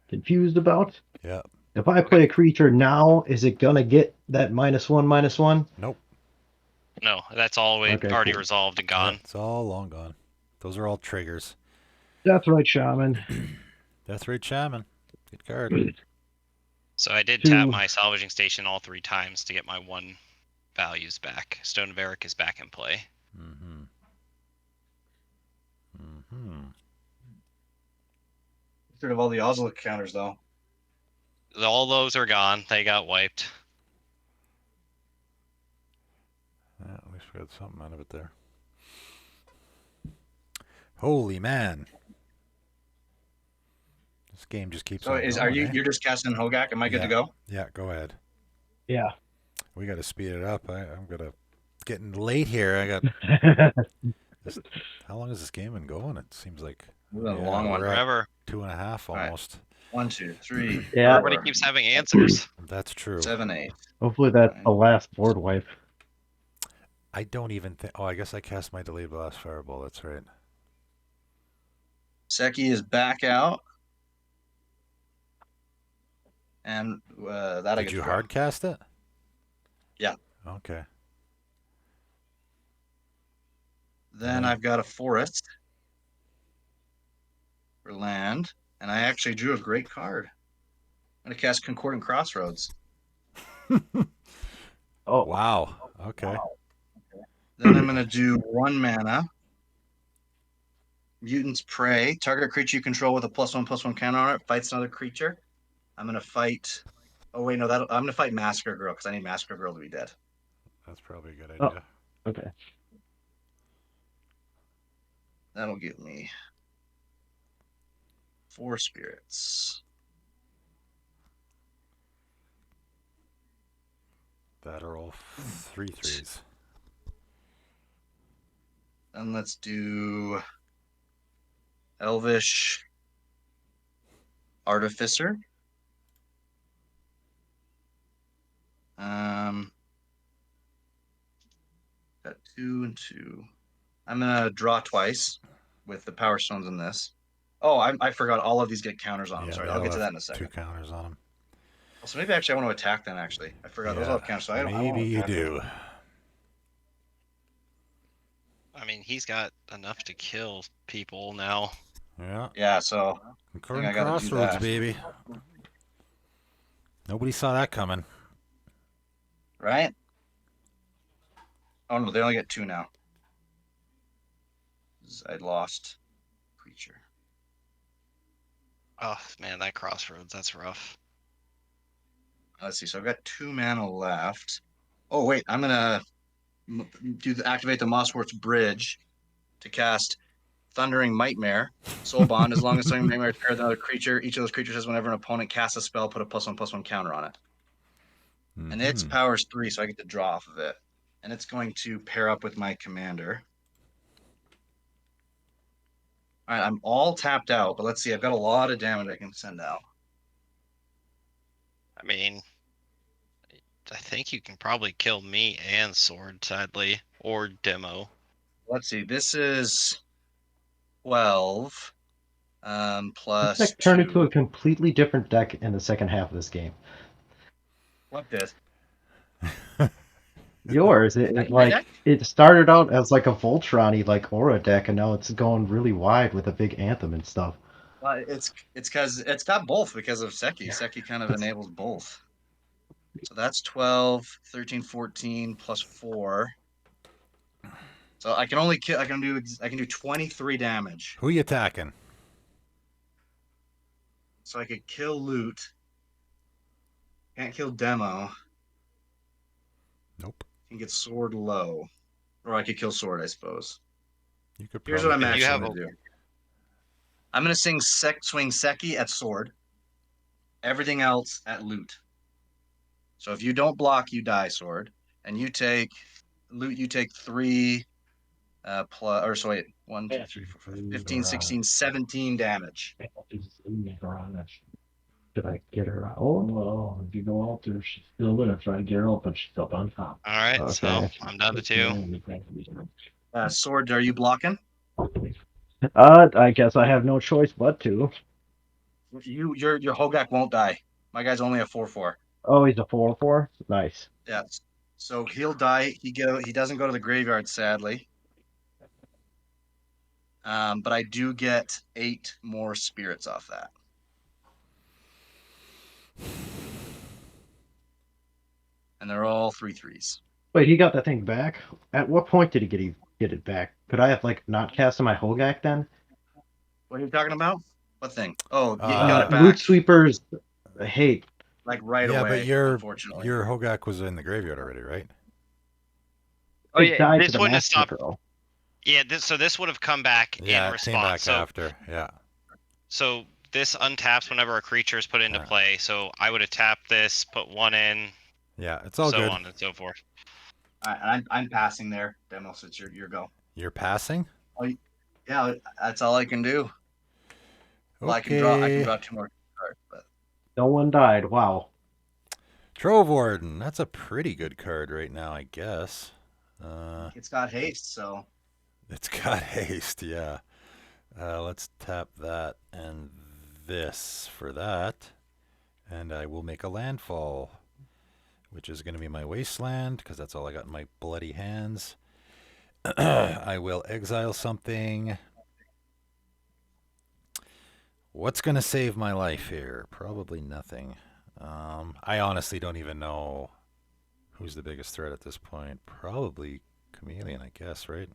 confused about. Yeah. If I okay, play a creature now, is it gonna get that -1/-1? Nope. no, that's all Okay, already cool. resolved and Yeah, gone. it's all long gone. Those are all triggers. That's right, Shaman. Deathray Shaman. Good card. So I did tap Two. my salvaging station all three times to get my one values back. Stone of Eric is back in play. Mm-hmm. Mm-hmm. Get rid of all the Oslo counters, though. All those are gone. They got wiped. Yeah, at least we got something out of it there. Holy man. This game just keeps So on are going, eh? you're just casting Hogaak? Am I good to go? Yeah, go ahead. Yeah. We got to speed it up. I'm gonna getting late here. I got this, how long has this game been going? It seems like This is a long one. we're at Forever. 2.5 All right. almost. 1, 2, 3, Yeah. Everybody 4, keeps having answers. That's true. 7, 8. Hopefully that's the 9. last board wipe. I don't even think. Oh, I guess I cast my delayed blast fireball. That's right. Sekki is back out. And that I Did get you to draw. hard cast it? Yeah. Okay. Then Yeah. I've got a forest for land. And I actually drew a great card. I'm going to cast Concordant Crossroads. Oh. Wow. Okay. Then I'm going to do 1 mana. Mutant's Prey. Target creature you control with a +1/+1 counter on it fights another creature. I'm going to fight. Oh, wait, no, I'm going to fight Massacre Girl because I need Massacre Girl to be dead. That's probably a good Oh. idea. Okay. That'll give me 4 spirits. That are all 3/3s. Then let's do Elvish Artificer. Got 2 and 2. I'm gonna draw twice with the Power Stones in this. Oh, I forgot all of these get counters on them. Yeah, Sorry, they I'll all get to have that in a 2 second. counters on them. So maybe actually I want to attack them. Actually, I forgot those all Yeah, have counters. So I don't maybe want to you attack do. them. I mean, he's got enough to kill people now. Yeah. Yeah, so Concordant I gotta do Crossroads, that. baby. Nobody saw that coming. right. Oh no, they only get 2 now. I lost creature. Oh man, that crossroads, that's rough. Let's see. So I've got 2 mana left. Oh wait, I'm gonna activate the Mossworth's Bridge to cast Thundering Nightmare. Soul Bond. As long as Thundering Nightmare is paired with another creature, each of those creatures has whenever an opponent casts a spell, put a +1/+1 counter on it. Mm-hmm. And its power is 3, so I get to draw off of it. And it's going to pair up with my commander. All right, I'm all tapped out, but let's see. I've got a lot of damage I can send out. I mean, I think you can probably kill me and Sword, sadly, or Demo. Let's see. This is 12 This plus deck turned into 2. a completely different deck in the second half of this game. What did? Yours, My deck? it started out as like a Voltron-y like aura deck, and now it's going really wide with a big anthem and stuff. Well, it's because it's got both because of Sekki. Sekki kind of That's- enables both. So that's 12, 13, 14 plus 4. So I can only kill. I can do 23 damage. Who you attacking? So I could kill loot. Can't kill demo. Nope. Can get sword low, or I could kill sword, I suppose. You could Here's probably what I'm kill you actually have sword. gonna do. I'm gonna swing Sekki at sword. Everything else at loot. So if you don't block, you die sword, and you take loot. You take 3 plus, or so wait, 1, 2, 3, 4, 5, 15, 16, 17 damage. Should I get her out? Oh, well, if you go out there, she's still gonna try to get her out, but she's up on top. all right. So Okay. I'm down to 2. Sword, are you blocking? I guess I have no choice but to. Your Hogaak won't die. My guy's only a 4/4. Oh, he's a 4/4. Nice. Yeah. So he'll die. He doesn't go to the graveyard, sadly. But I do get 8 more spirits off that. And they're all 3/3s. Wait, he got that thing back? At what point did he get it back? Could I have like not casted my Hogaak then? What are you talking about? What thing? Oh, you got it back Root Sweeper's hate. like right Yeah, away. but Unfortunately. your Hogaak was in the graveyard already, right? Oh It yeah, died this to the wouldn't have Master stopped. Control. Yeah, so this would have come back Yeah, in it came back response. So after. Yeah. so this untaps whenever a creature is put into Alright. play. So I would have tapped this, put 1 in, Yeah, it's all so good. on and so forth. I'm passing there. Demos, it's your go. You're passing? Yeah, that's all I can do. Well, I can Okay. draw 2 more cards, but No one died. Wow. Trove Warden. That's a pretty good card right now, I guess. it's got haste, so It's got haste, yeah. Let's tap that and this for that. And I will make a landfall, which is going to be my wasteland, because that's all I got in my bloody hands. I will exile something. What's going to save my life here? Probably nothing. I honestly don't even know who's the biggest threat at this point. Probably Chameleon, I guess, right?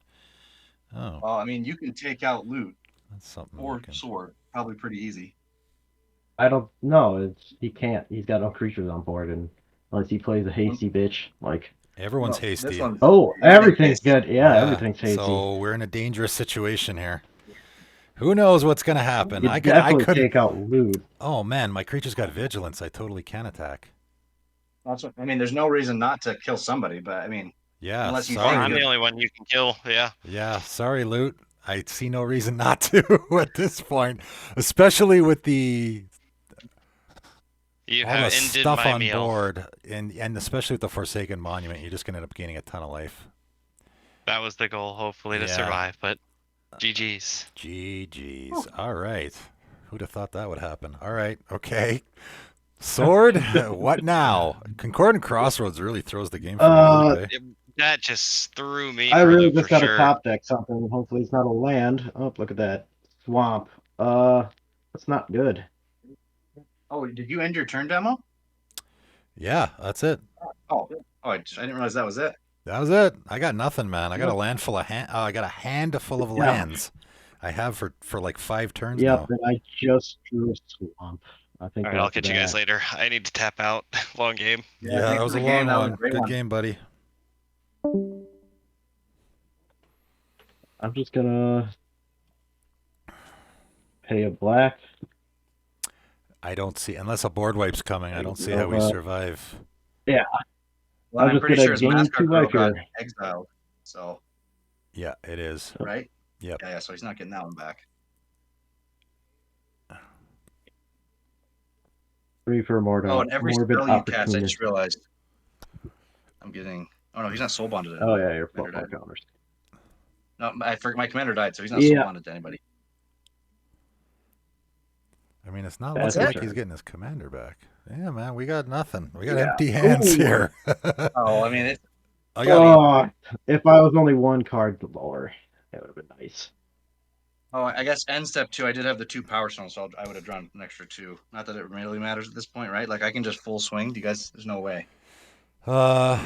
Oh, well, I mean, you can take out loot that's something. or sword, probably pretty easy. I don't know. He can't. He's got no creatures on board, and unless he plays a hasty bitch, like. Everyone's Well, hasty. This one's Oh, everything's good. Yeah, Yeah, everything's hasty. so we're in a dangerous situation here. Who knows what's going to happen? You I definitely could. take out loot. Oh man, my creature's got vigilance. I totally can attack. That's what, I mean, there's no reason not to kill somebody, but I mean, Yeah, unless you sorry. think I'm the only one you can kill. Yeah. Yeah, sorry, Loot. I see no reason not to at this point, especially with You all have the ended stuff my on meal. board, and especially with the Forsaken Monument, you're just gonna end up gaining a ton of life. That was the goal, hopefully, to Yeah. survive. But GG's. GG's. All right. Who'd have thought that would happen? All right. Okay. Sword. What now? Concordant Crossroads really throws the game for a loop, eh? That just threw me I for a really loop just for got sure. to top deck something. Hopefully it's not a land. Oh, look at that. Swamp. That's not good. Oh, did you end your turn demo? Yeah, that's it. Oh, I didn't realize that was it. That was it. I got nothing, man. I got a land full of I got a hand full of lands. I have for like 5 turns Yep, now. and I just drew a swamp. I think All right, I'll that's catch you guys that. later. I need to tap out. Long game. Yeah, thanks that was for a the game. long That was a one. great Good one. game, buddy. I'm just gonna pay a black. I don't see, unless a board wipe's coming, I don't see how we survive. Yeah. Well, I'm I'm just pretty gonna sure his gain mascot 2 girl life got here. exiled. So, Yeah, it is. right? Yep. Yeah, so he's not getting that one back. 3 for Morbid. Oh, and every Morbid spell you cast, I Opportunist. just realized. I'm getting. Oh no, he's not soul bonded. Oh yeah, your Commander football died. counters. No, my commander died, so he's not Yeah. soul bonded to anybody. It's not That's looking it? like he's turn. getting his commander back. Yeah, man, we got nothing. We got Yeah. empty hands Ooh. here. Oh, I mean, it's I got. Oh, if I was only one card lower, that would have been nice. Oh, I guess end step 2, I did have the 2 power stones, so I would have drawn an extra 2. Not that it really matters at this point, right? Like I can just full swing. Do you guys? There's no way. Uh,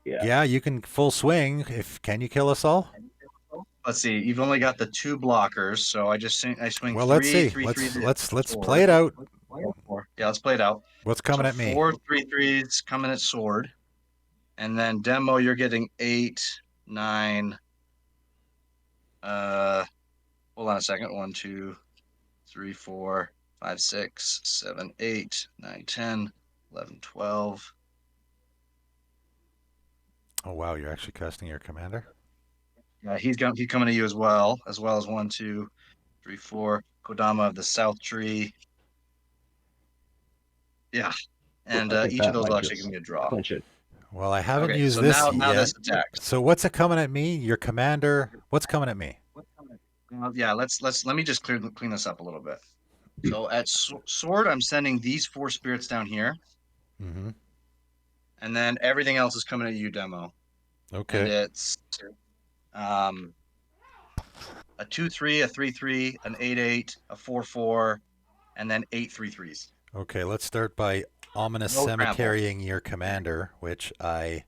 Yeah. yeah, you can full swing. If can you kill us all? Let's see. You've only got the 2 blockers, so I swing Well, let's see. 3 Let's play sword. it out. Yeah, let's play it out. What's So coming at me? 4 3/3s coming at sword, and then demo you're getting 8, 9. Hold on a second. 1, 2, 3, 4, 5, 6, 7, 8, 9, 10, 11, 12. Oh wow, you're actually casting your commander. Yeah, he's coming to you as well as 1, 2, 3, 4. Kodama of the South Tree. Yeah, and I think each of that those will might actually give just me a draw. clinch it. Well, I haven't Okay, used so this now yet. this attacks. So what's it coming at me? Your commander. What's coming at me? Yeah, let me just clean this up a little bit. So at sword, I'm sending these 4 spirits down here, Mm-hmm. and then everything else is coming at you, demo. And Okay. it's um a 2/3, a 3/3, an 8/8, a 4/4, and then 8 3/3s. Okay. Let's start by ominous No trample. cemeterying your commander, which I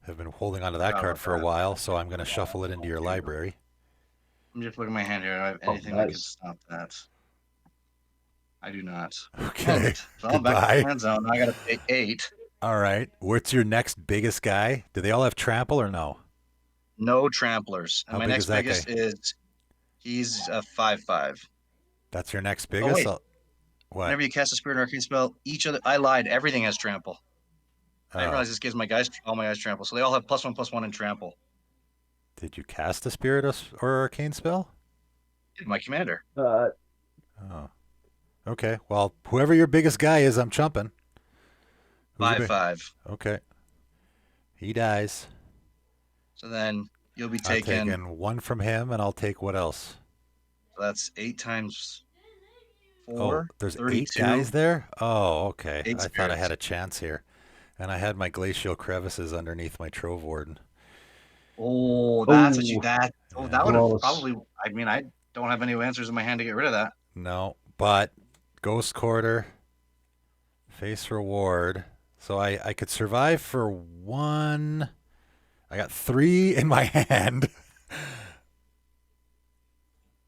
have been holding onto that Forgot card about for a that. while. So I'm going to shuffle it into your library. I'm just looking at my hand here. Do I have Oh, anything that could nice. stop that? I do not. Okay. So I'm back to Goodbye. the hand zone. Now I got to pay 8. All right. What's your next biggest guy? Do they all have trample or no? No tramplers. And How my big is next that biggest guy? is he's a 5/5. That's your next Oh biggest? wait, What? whenever you cast a spirit or arcane spell, I lied. Everything has trample. I didn't Oh. realize this gives all my guys trample. So they all have +1/+1 in trample. Did you cast a spirit or arcane spell? My commander. Oh. Okay. Well, whoever your biggest guy is, I'm chumping. Who's your 5/5. Okay. He dies. So then you'll be I'm taking. taking 1 from him, and I'll take what else? So that's 8 times Oh, 4. there's 8 32. guys there? Oh, okay. 8 I thought I had spirits. a chance here. And I had my glacial crevices underneath my Trove Warden. Oh, that's what you Oh, that. Oh, that Yeah. would have close. probably. I mean, I don't have any answers in my hand to get rid of that. No, but Ghost Quarter, face reward. So I could survive for 1. I got 3 in my hand.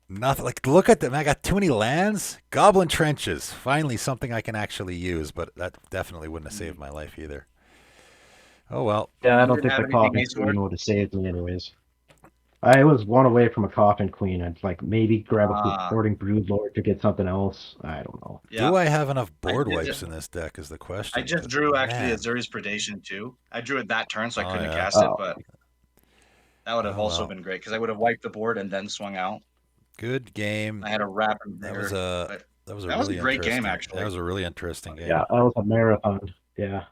Nothing. Like, look at them. I got too many lands. Goblin Trenches. Finally, something I can actually use, but that definitely wouldn't have saved my life either. Oh, well. Yeah, I You don't didn't think have the anything, coffin Azor? queen would have saved me anyways. I was one away from a coffin queen. I'd like maybe grab a hoarding brood lord to get something else. I don't know. Yeah. Do I have enough I board did wipes just- in this deck is the question. I just 'cause, drew actually man. Azuri's Predation too. I drew it that turn, so I Oh, couldn't have yeah. cast it, Oh, but that would have Oh, also well. been great because I would have wiped the board and then swung out. Good game. I had a wrap and That vigor. was a but that was a that was a really great game, interesting. actually. That was a really interesting game. yeah, that was a marathon. Yeah.